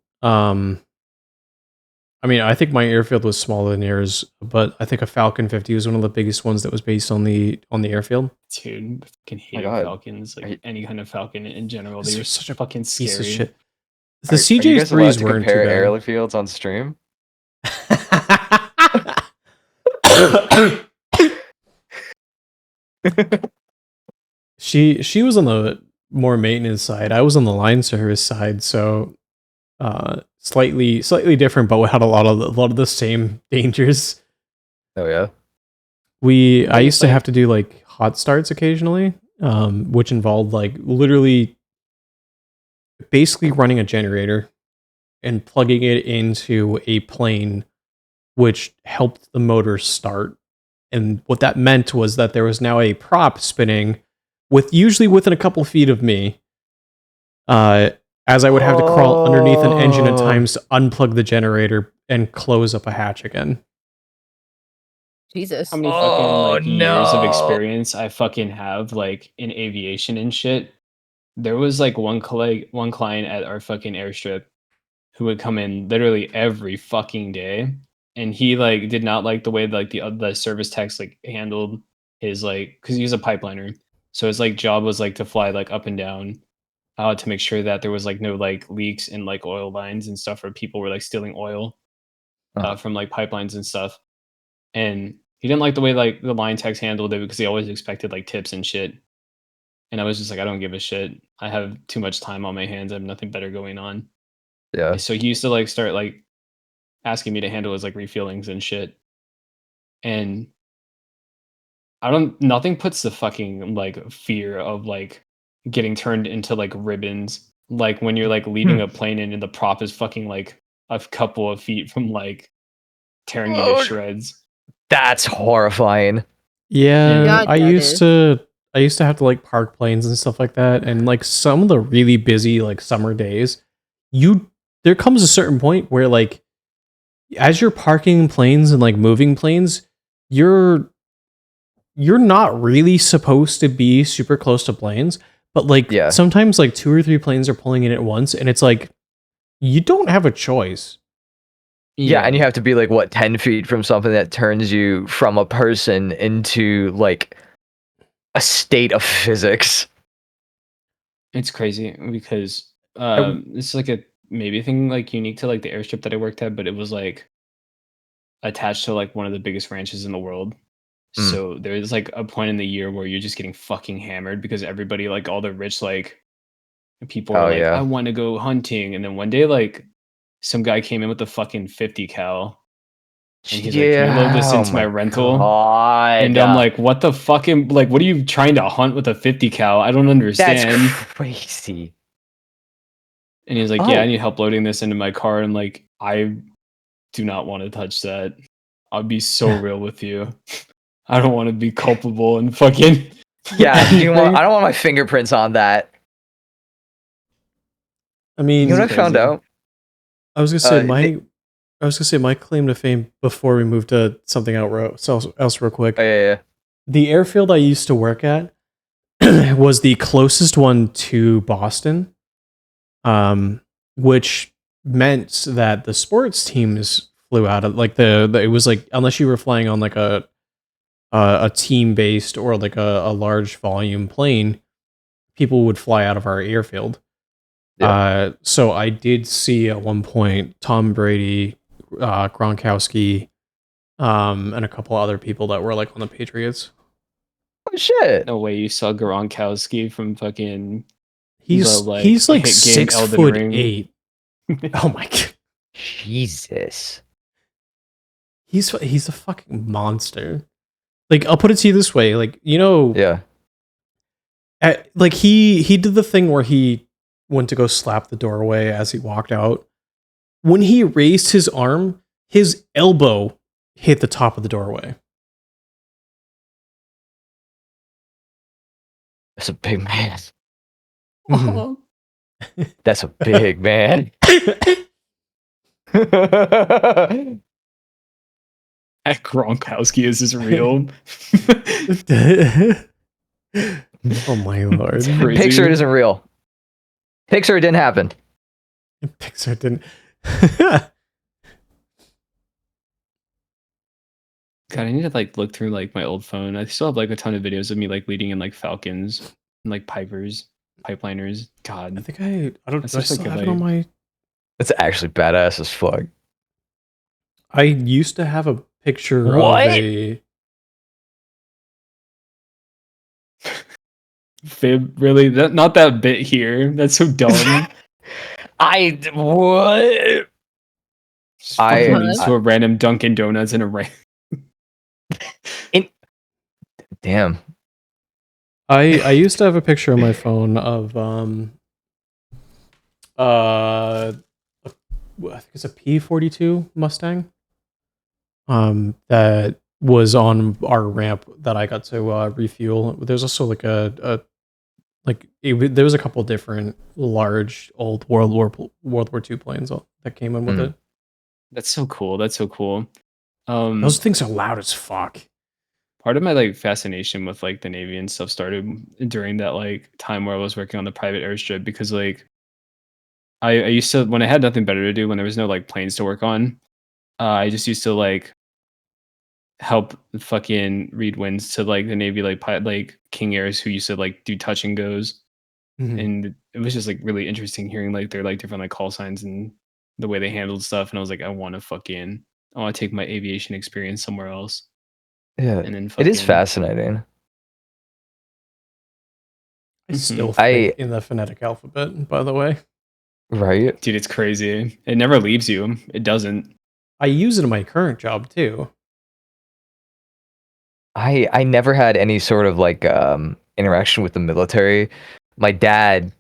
I mean, I think my airfield was smaller than yours, but I think a Falcon 50 was one of the biggest ones that was based on the airfield. Dude, I fucking hate God. Falcons. Like Are you- any kind of Falcon in general. They They're were such a fucking scary. Piece of shit. Are The you guys allowed CJ3s to weren't too compare bad. airfields on stream? She was on the more maintenance side. I was on the line service side, so slightly different, but we had a lot of the same dangers. Oh yeah. I used to have to do like hot starts occasionally, which involved like literally basically running a generator and plugging it into a plane, which helped the motor start. And what that meant was that there was now a prop spinning usually within a couple feet of me. As I would have to crawl underneath an engine at times to unplug the generator and close up a hatch again. Jesus. How many fucking like years of no. experience I fucking have like in aviation and shit. There was like one client at our fucking airstrip who would come in literally every fucking day, and he like did not like the way like the service techs like handled his like because he was a pipeliner, So his like job was like to fly like up and down, to make sure that there was like no like leaks in like oil lines and stuff, or people were like stealing oil from like pipelines and stuff. And he didn't like the way like the line techs handled it because he always expected like tips and shit. And I was just like, I don't give a shit. I have too much time on my hands. I have nothing better going on. Yeah. So he used to like start like asking me to handle his like refuelings and shit. And nothing puts the fucking like fear of like getting turned into like ribbons. Like when you're like leading a plane in and the prop is fucking like a couple of feet from like tearing you to shreds. That's horrifying. Yeah, God, I that used is. to I used to have to like park planes and stuff like that, and like some of the really busy like summer days, there comes a certain point where like as you're parking planes and like moving planes, you're not really supposed to be super close to planes, but like Yeah. sometimes like 2 or 3 planes are pulling in at once, and it's like you don't have a choice. Yeah, and you have to be like what 10 feet from something that turns you from a person into like a state of physics. It's crazy because it's like a maybe thing like unique to like the airstrip that I worked at, but it was like attached to like one of the biggest ranches in the world. Mm. So there's like a point in the year where you're just getting fucking hammered because everybody like all the rich like people Oh, are like, yeah. I want to go hunting, and then one day like some guy came in with a fucking 50 cal. And he's like, "Can you load this into my rental?" God. And I'm like, "What the fucking like? What are you trying to hunt with a 50 cal? I don't that's understand." crazy. And he's like, "Yeah, Oh. I need help loading this into my car." And like, I do not want to touch that. I'll be so real with you. I don't want to be culpable and fucking Yeah, anything. I don't want my fingerprints on that. I You mean, know what I found crazy. out? I was gonna say they- I was gonna say my claim to fame before we move to something else real quick. Oh, yeah. The airfield I used to work at was the closest one to Boston, which meant that the sports teams flew out of like it was like unless you were flying on like a team based or like a large volume plane, people would fly out of our airfield. So I did see at one point Tom Brady, Gronkowski, and a couple other people that were like on the Patriots. Oh, shit. No way you saw Gronkowski from fucking He's like, he's like hit game 6'8". Oh my god, Jesus. he's a fucking monster. Like I'll put it to you this way, like Yeah. like he did the thing where he went to go slap the doorway as he walked out. When he raised his arm, his elbow hit the top of the doorway. That's a big man. Mhm. That's a big man. Gronkowski is this real? Oh my lord. It's crazy. Pixar isn't real. Pixar didn't happen. Pixar didn't. God, I need to like look through like my old phone. I still have like a ton of videos of me like leading in like Falcons and like Pipers, Pipeliners. God, I think I don't That's do I such, like, still a, have it on my. That's actually badass as fuck. I used to have a picture What? of a. Fib, really? Not that bit here. That's so dumb. What? Just fucking leads I- to a random Dunkin' Donuts in a Damn. I used to have a picture on my phone of I think it's a P42 Mustang. That was on our ramp that I got to refuel. There's also like there was a couple different large old World War II planes that came in with Mhm. it. That's so cool. That's so cool. Those things are loud as fuck. Part of my like fascination with like the Navy and stuff started during that like time where I was working on the private airstrip, because like I used to, when I had nothing better to do, when there was no like planes to work on, I just used to like help fucking read winds to like the Navy like like King Airs who used to like do touch and goes. Mhm. And it was just like really interesting hearing like their like different like call signs and the way they handled stuff. And I was like, I want to take my aviation experience somewhere else. Yeah, And then it is fucking fascinating. I Mhm. still I- think in the phonetic alphabet, by the way. Right? dude, it's crazy. It never leaves you. It doesn't. I use it in my current job too. I never had any sort of like interaction with the military. My dad,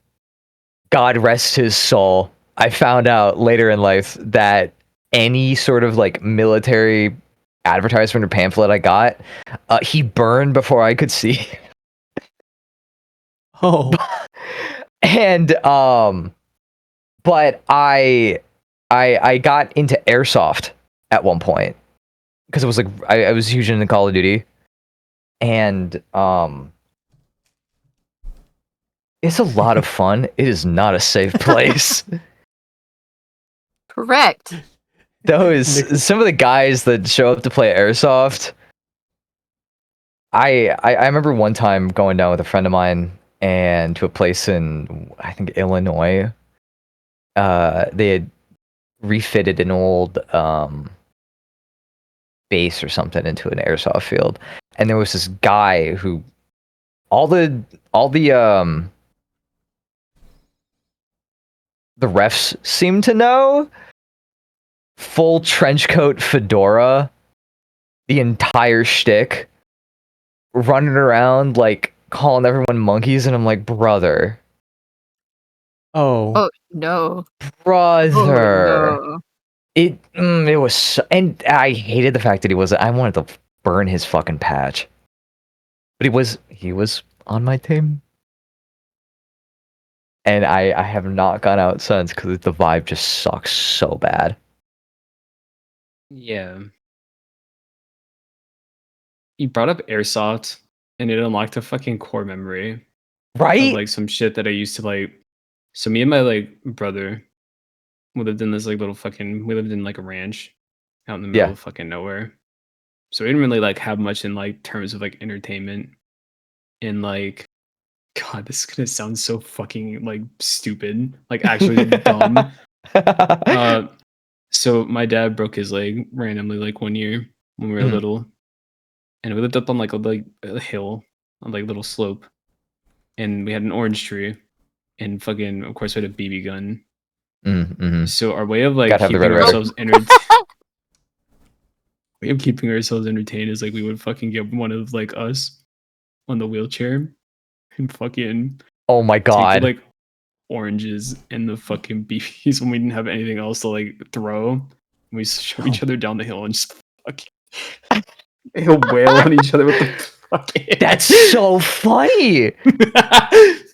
God rest his soul, I found out later in life that any sort of like military advertisement or pamphlet I got, he burned before I could see. Oh, And but I got into airsoft at one point because it was like I was huge into Call of Duty, and it's a lot of fun. It is not a safe place. Correct. Some of the guys that show up to play airsoft. I remember one time going down with a friend of mine and to a place in I think Illinois. They had refitted an old base or something into an airsoft field, and there was this guy who the refs seemed to know. Full trench coat, fedora, the entire shtick, running around like calling everyone monkeys, and I'm like, brother, oh, Oh no. brother. Oh, no. It was and I hated the fact that I wanted to burn his fucking patch. But he was on my team. And I have not gone out since because the vibe just sucks so bad. Yeah. You brought up airsoft and it unlocked a fucking core memory of Right? like some shit that I used to like. So me and my like brother, we lived in this like we lived in like a ranch out in the middle Yeah. of fucking nowhere. So we didn't really like have much in like terms of like entertainment. And like, God, this is gonna sound so fucking like stupid, like actually dumb. So my dad broke his leg randomly like one year when we were Mhm. little, and we lived up on like a hill on like little slope, and we had an orange tree, and fucking of course we had a BB gun. Mm-hmm. So our way of like Gotta have the keeping red ourselves way of keeping ourselves entertained is like we would fucking get one of like us on the wheelchair and fucking Oh my take god. the, like oranges and the fucking BBs when we didn't have anything else to like throw. We shove each other down the hill and just fucking he'll wail on each other with the fucking. That's so funny.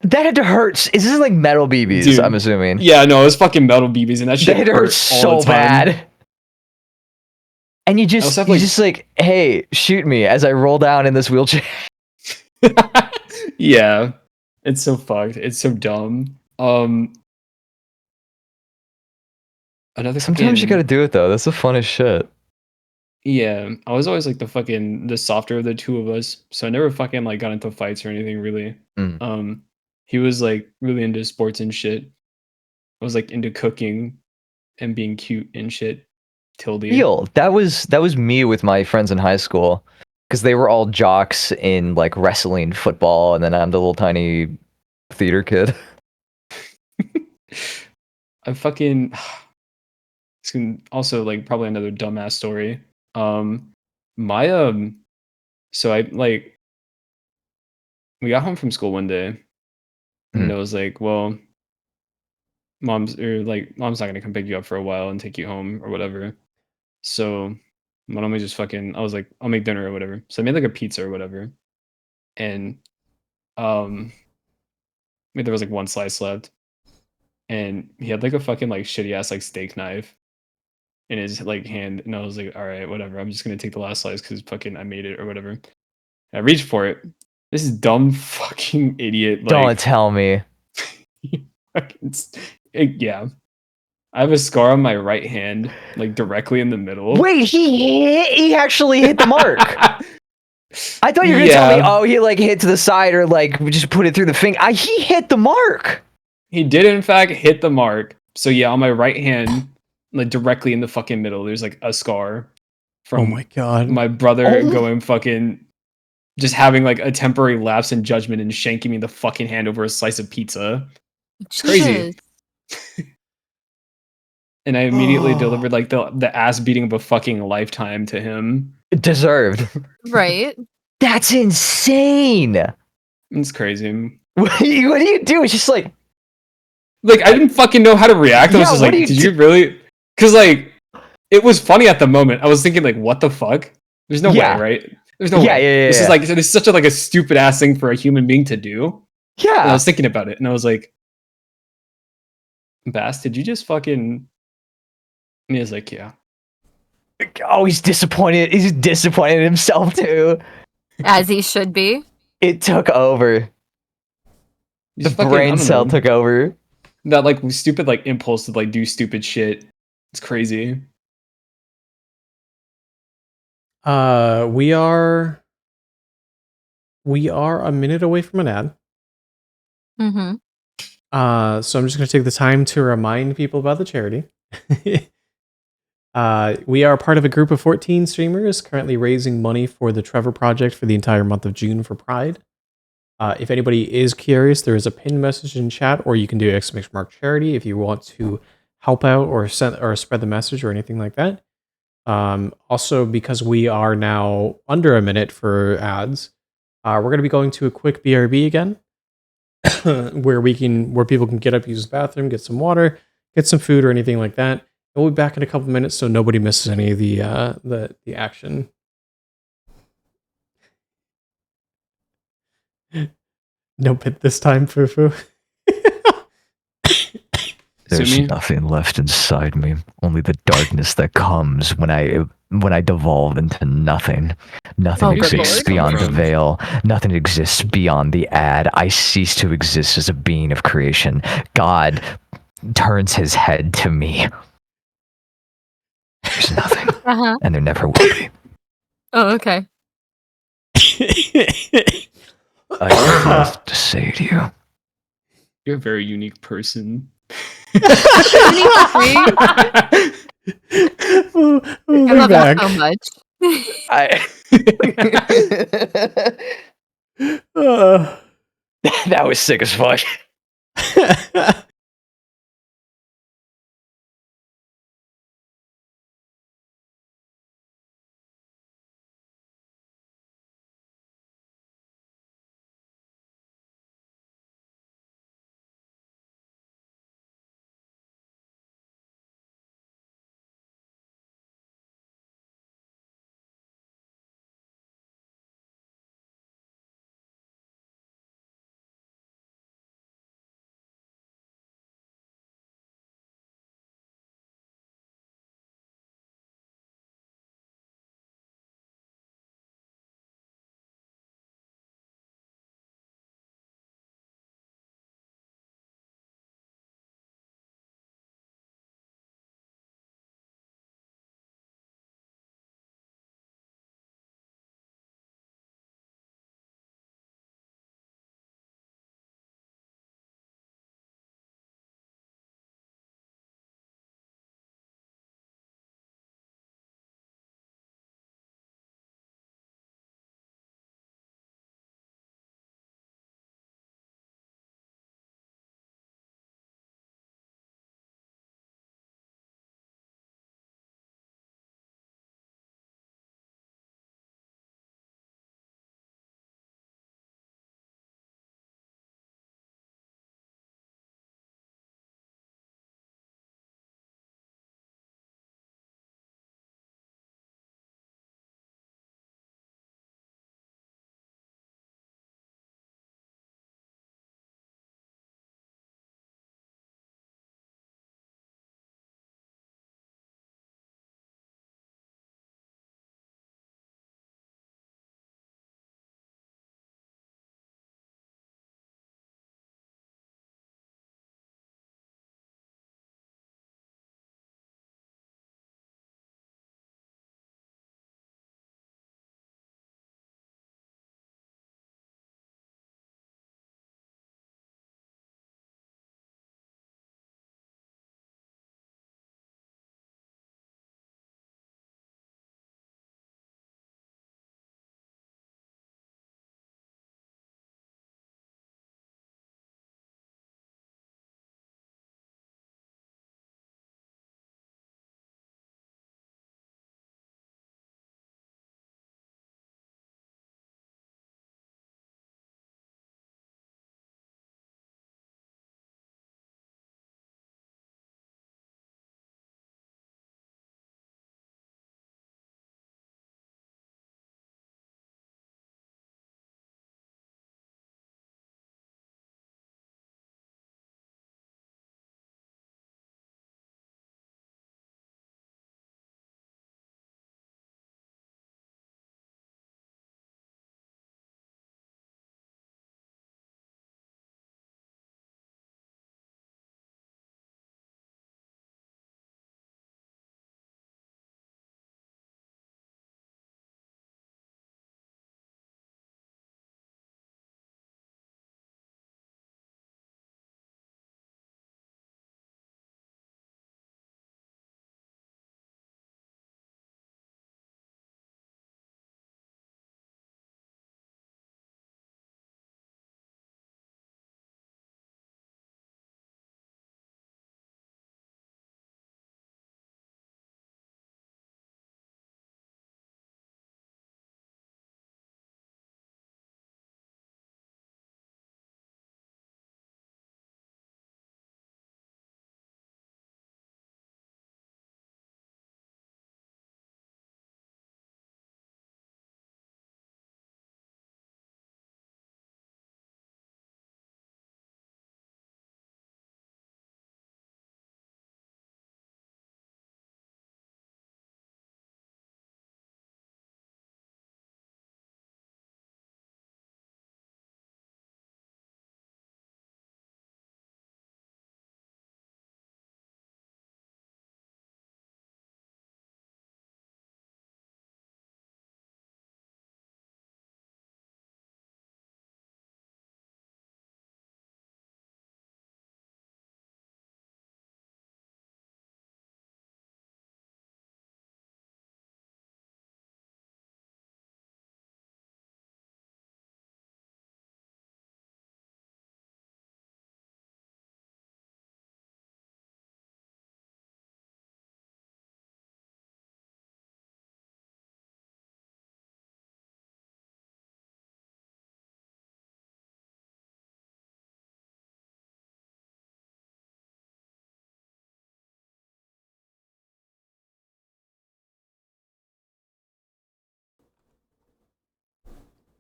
That had to hurt. Is this like metal BBs? Dude, I'm assuming. Yeah, no, it was fucking metal BBs and that That shit had to hurt hurt all so the time. bad. And you also have, you like- just like, hey, shoot me as I roll down in this wheelchair. Yeah, it's so fucked. It's so dumb. Another Sometimes you fucking- gotta do it though. That's the funnest shit. Yeah, I was always like the softer of the two of us, so I never fucking like got into fights or anything really. Mm. He was like really into sports and shit. I was like into cooking and being cute and shit. Tildy. Real. That was me with my friends in high school. Because they were all jocks in like wrestling, football, and then I'm the little tiny theater kid. I fucking it's also like probably another dumbass story. My so I like we got home from school one day and it was like, well, mom's not gonna come pick you up for a while and take you home or whatever. So why don't we just fucking I was like, I'll make dinner or whatever. So I made like a pizza or whatever. And there was like one slice left. And he had like a fucking like shitty ass like steak knife in his like hand, and I was like, all right, whatever. I'm just gonna take the last slice because fucking I made it or whatever. And I reached for it. This is dumb fucking idiot. Like, Don't tell me. fucking yeah. I have a scar on my right hand, like directly in the middle. Wait, he actually hit the mark. I thought you were gonna tell me, Yeah. oh, he like hit to the side or like just put it through the finger. He hit the mark. He did in fact hit the mark. So yeah, on my right hand, like directly in the fucking middle, there's like a scar from Oh my god. my brother Oh. going fucking just having like a temporary lapse in judgment and shanking me in the fucking hand over a slice of pizza. crazy. Jesus. And I immediately Oh. delivered like the ass beating of a fucking lifetime to him. Deserved. Right. That's insane. It's crazy. What do you do? It's just like, Like I didn't fucking know how to react. I was Yeah, just what like, do you did do? you really? Because like it was funny at the moment. I was thinking like, what the fuck? There's no Yeah. way, right? There's no Yeah, way. yeah, yeah, This is yeah. like this is such a like a stupid ass thing for a human being to do. And I yeah. was thinking about it, and I was like, Bass, did you just fucking? And he was like, yeah. Oh, he's disappointed. He's disappointed in himself too. As he should be. It took over. The Just fucking, I brain don't cell know. took over. That like stupid like impulse to like do stupid shit. It's crazy. We are a minute away from an ad. Mm-hmm. So I'm just going to take the time to remind people about the charity. We are part of a group of 14 streamers currently raising money for the Trevor Project for the entire month of June for Pride. If anybody is curious, there is a pinned message in chat, or you can do !charity if you want to help out or send or spread the message or anything like that. Also, because we are now under a minute for ads, we're going to be going to a quick BRB again, where people can get up, use the bathroom, get some water, get some food or anything like that. And we'll be back in a couple minutes, so nobody misses any of the action. No pit this time, Fufu. There's Sue me? nothing left inside me. Only the darkness that comes when I devolve into nothing. Nothing Oh, good exists lord. beyond the From- veil. Nothing exists beyond the ad. I cease to exist as a being of creation. God turns his head to me. There's nothing, Uh-huh. and there never will be. Oh, okay. I have nothing to say to you. You're a very unique person. We'll I be love back. that so much. That was sick as fuck.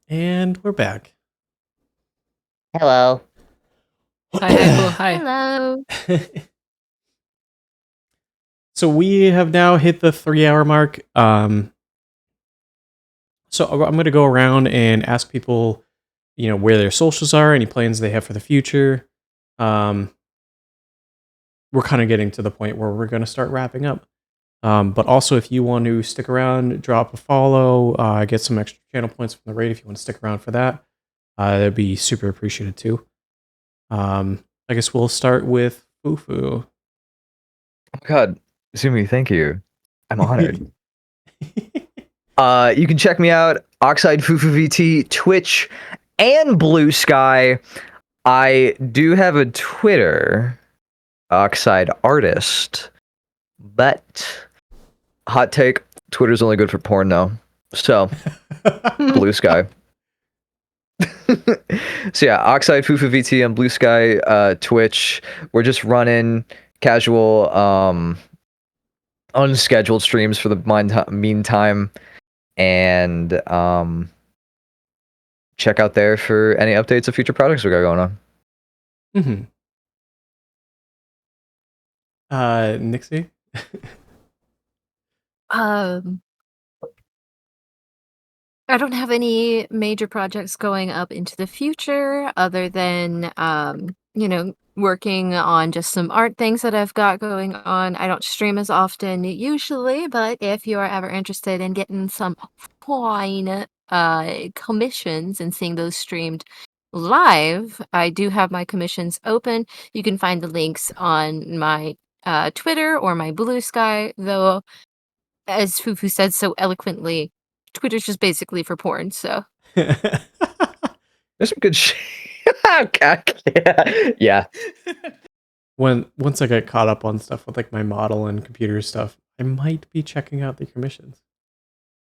And we're back. Hello. Hi. Hello. So we have now hit the 3-hour mark. So I'm going to go around and ask people, where their socials are, any plans they have for the future. We're kind of getting to the point where we're going to start wrapping up. But also, if you want to stick around, drop a follow, get some extra channel points from the raid if you want to stick around for that. That'd be super appreciated too. I guess we'll start with Fufu. Oh my God, Zumi, thank you. I'm honored. You can check me out, Oxide Fufu VT, Twitch, and Blue Sky. I do have a Twitter, Oxide Artist, but hot take, Twitter's only good for porn now. So, Blue Sky. So yeah, Oxide Fufu VT on Blue Sky, Twitch. We're just running casual, unscheduled streams for the meantime, and check out there for any updates of future projects we got going on. Nixie? I don't have any major projects going up into the future other than, working on just some art things that I've got going on. I don't stream as often usually, but if you are ever interested in getting some fine commissions and seeing those streamed live, I do have my commissions open. You can find the links on my Twitter or my Blue Sky, though, as Fufu said so eloquently, Twitter's just basically for porn, so. There's some good shit. Okay. Yeah. Once I get caught up on stuff with like my model and computer stuff, I might be checking out the commissions.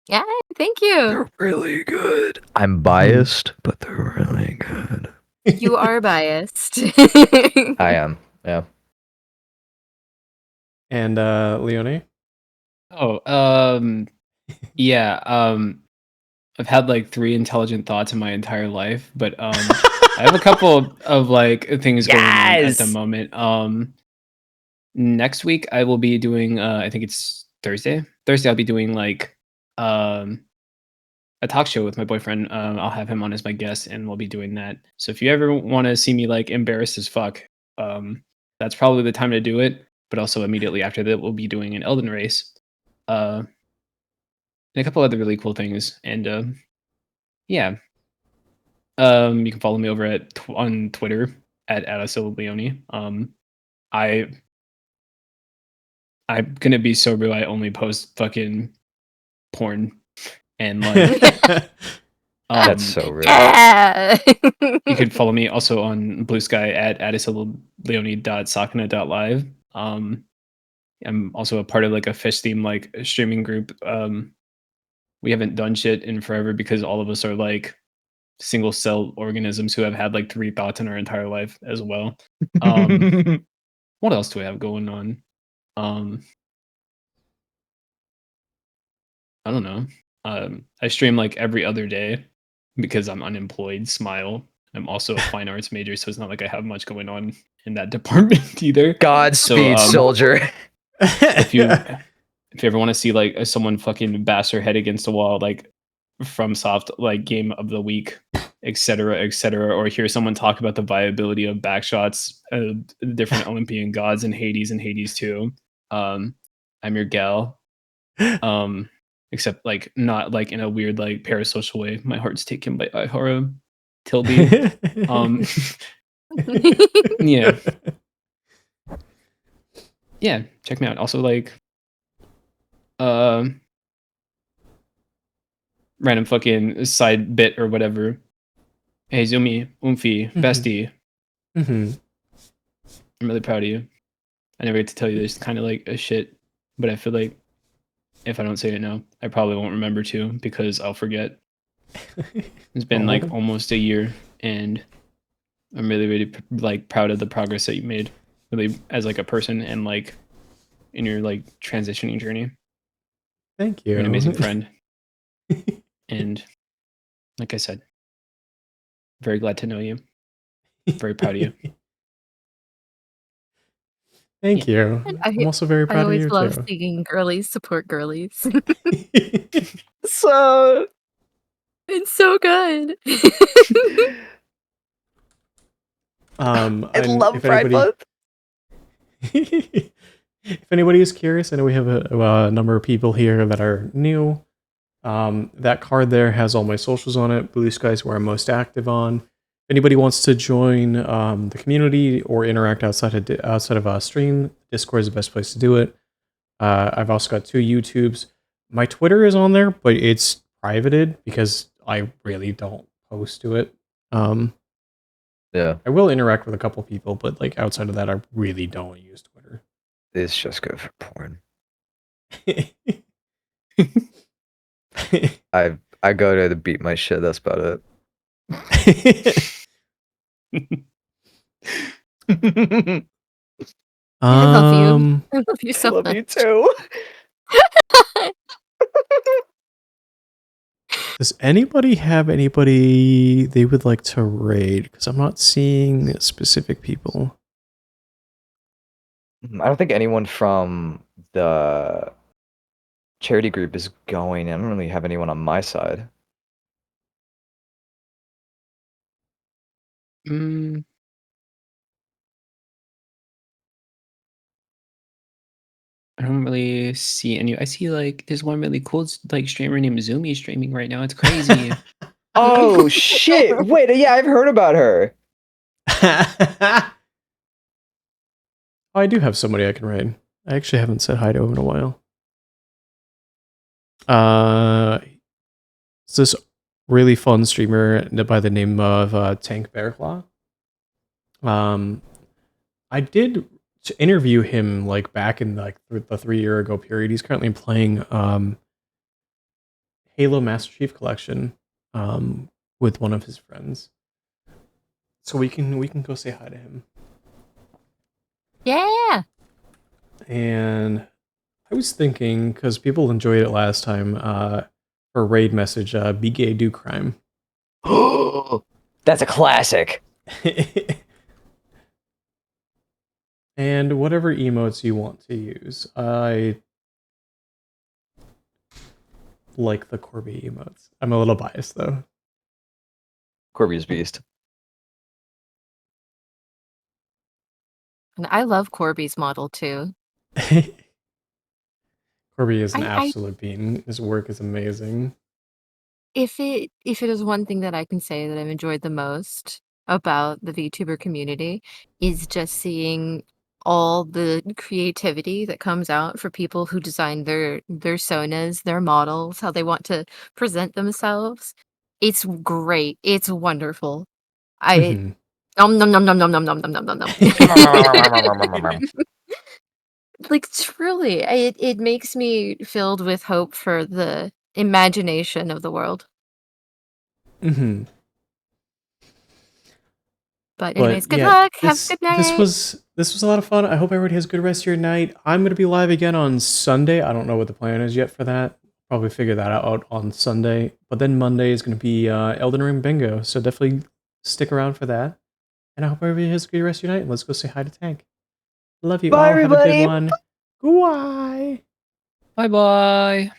Yeah, thank you. They're really good. I'm biased, but they're really good. You are biased. I am. Yeah. And Leonie? Yeah. I've had like 3 intelligent thoughts in my entire life, but I have a couple of like things going on at the Yes! moment. Next week I will be doing I think it's Thursday. I'll be doing like a talk show with my boyfriend. I'll have him on as my guest and we'll be doing that. So if you ever want to see me like embarrassed as fuck, that's probably the time to do it. But also immediately after that we'll be doing an Elden race. And a couple other really cool things. And yeah. You can follow me over on Twitter at @AdasilLeone. I'm gonna be so real. I only post fucking porn and like That's so real. Yeah. you could follow me also on Blue Sky at @AdasilLeone.sakana.live. I'm also a part of like a fish theme like streaming group. We haven't done shit in forever because all of us are like single cell organisms who have had like 3 thoughts in our entire life as well. What else do I have going on? I don't know. I stream like every other day because I'm unemployed. Smile. I'm also a fine arts major, so it's not like I have much going on in that department either. Godspeed, soldier. If you ever want to see like someone fucking bash their head against the wall, like FromSoft like game of the week, etc., or hear someone talk about the viability of backshots, different Olympian gods in Hades and Hades 2. I'm your gal. Except like not like in a weird like parasocial way. My heart's taken by Ihara Tilby. Yeah. Yeah, check me out. Also like random fucking side bit or whatever. Hey Zumi, Umfi, bestie. Mm-hmm. I'm really proud of you. I never get to tell you this kind of like a shit, but I feel like if I don't say it now, I probably won't remember to because I'll forget. It's been like almost a year, and I'm really like proud of the progress that you made, really as like a person and like in your like transitioning journey. Thank you. You're an amazing friend, and like I said, very glad to know you. Very proud of you. Thank you. And I'm also very I proud of always you love too. seeing girlies support girlies. So It's so good. I and love if Pride anybody, Month. if anybody is curious, I know we have a number of people here that are new. That card there has all my socials on it. Blue Sky is where I'm most active on. If anybody wants to join the community or interact outside of stream, Discord is the best place to do it. I've also got 2 YouTubes. My Twitter is on there, but it's privated because I really don't post to it. Yeah, I will interact with a couple people, but like outside of that, I really don't use Twitter. it's just good for porn. I go there to beat my shit. That's about it. I love you. I love you I so love much. you too. Does anybody have anybody they would like to raid? Because I'm not seeing specific people. I don't think anyone from the charity group is going. I don't really have anyone on my side. Mm. I don't really see any. I see like there's one really cool like streamer named Zoomy streaming right now. It's crazy. Oh shit! Wait, yeah, I've heard about her. I do have somebody I can raid. I actually haven't said hi to him in a while. It's this really fun streamer by the name of Tank Bearclaw. I did interview him like back in like the 3 year ago period. He's currently playing Halo Master Chief Collection with one of his friends. So we can go say hi to him. Yeah. And I was thinking, because people enjoyed it last time, for raid message, be gay, do crime. That's a classic. And whatever emotes you want to use. I like the Corby emotes. I'm a little biased though. Corby's beast. And I love Corby's model too. Corby is an I absolute bean. His work is amazing. if it is one thing that I can say that I've enjoyed the most about the VTuber community is just seeing all the creativity that comes out for people who design their sonas, their models, how they want to present themselves. It's great. It's wonderful. I Mhm. nom nom nom nom nom nom nom nom nom nom nom. Like truly, it makes me filled with hope for the imagination of the world. Mhm. But But anyways, good yeah, luck. Have a this good night. this was a lot of fun. I hope everybody has a good rest of your night. I'm gonna be live again on Sunday. I don't know what the plan is yet for that. Probably figure that out on Sunday. But then Monday is gonna be Elden Ring Bingo. So definitely stick around for that. And I hope everybody has a good rest of your night. Let's go say hi to Tank. Love you Bye, all. Have a everybody. good one. Goodbye. Bye bye.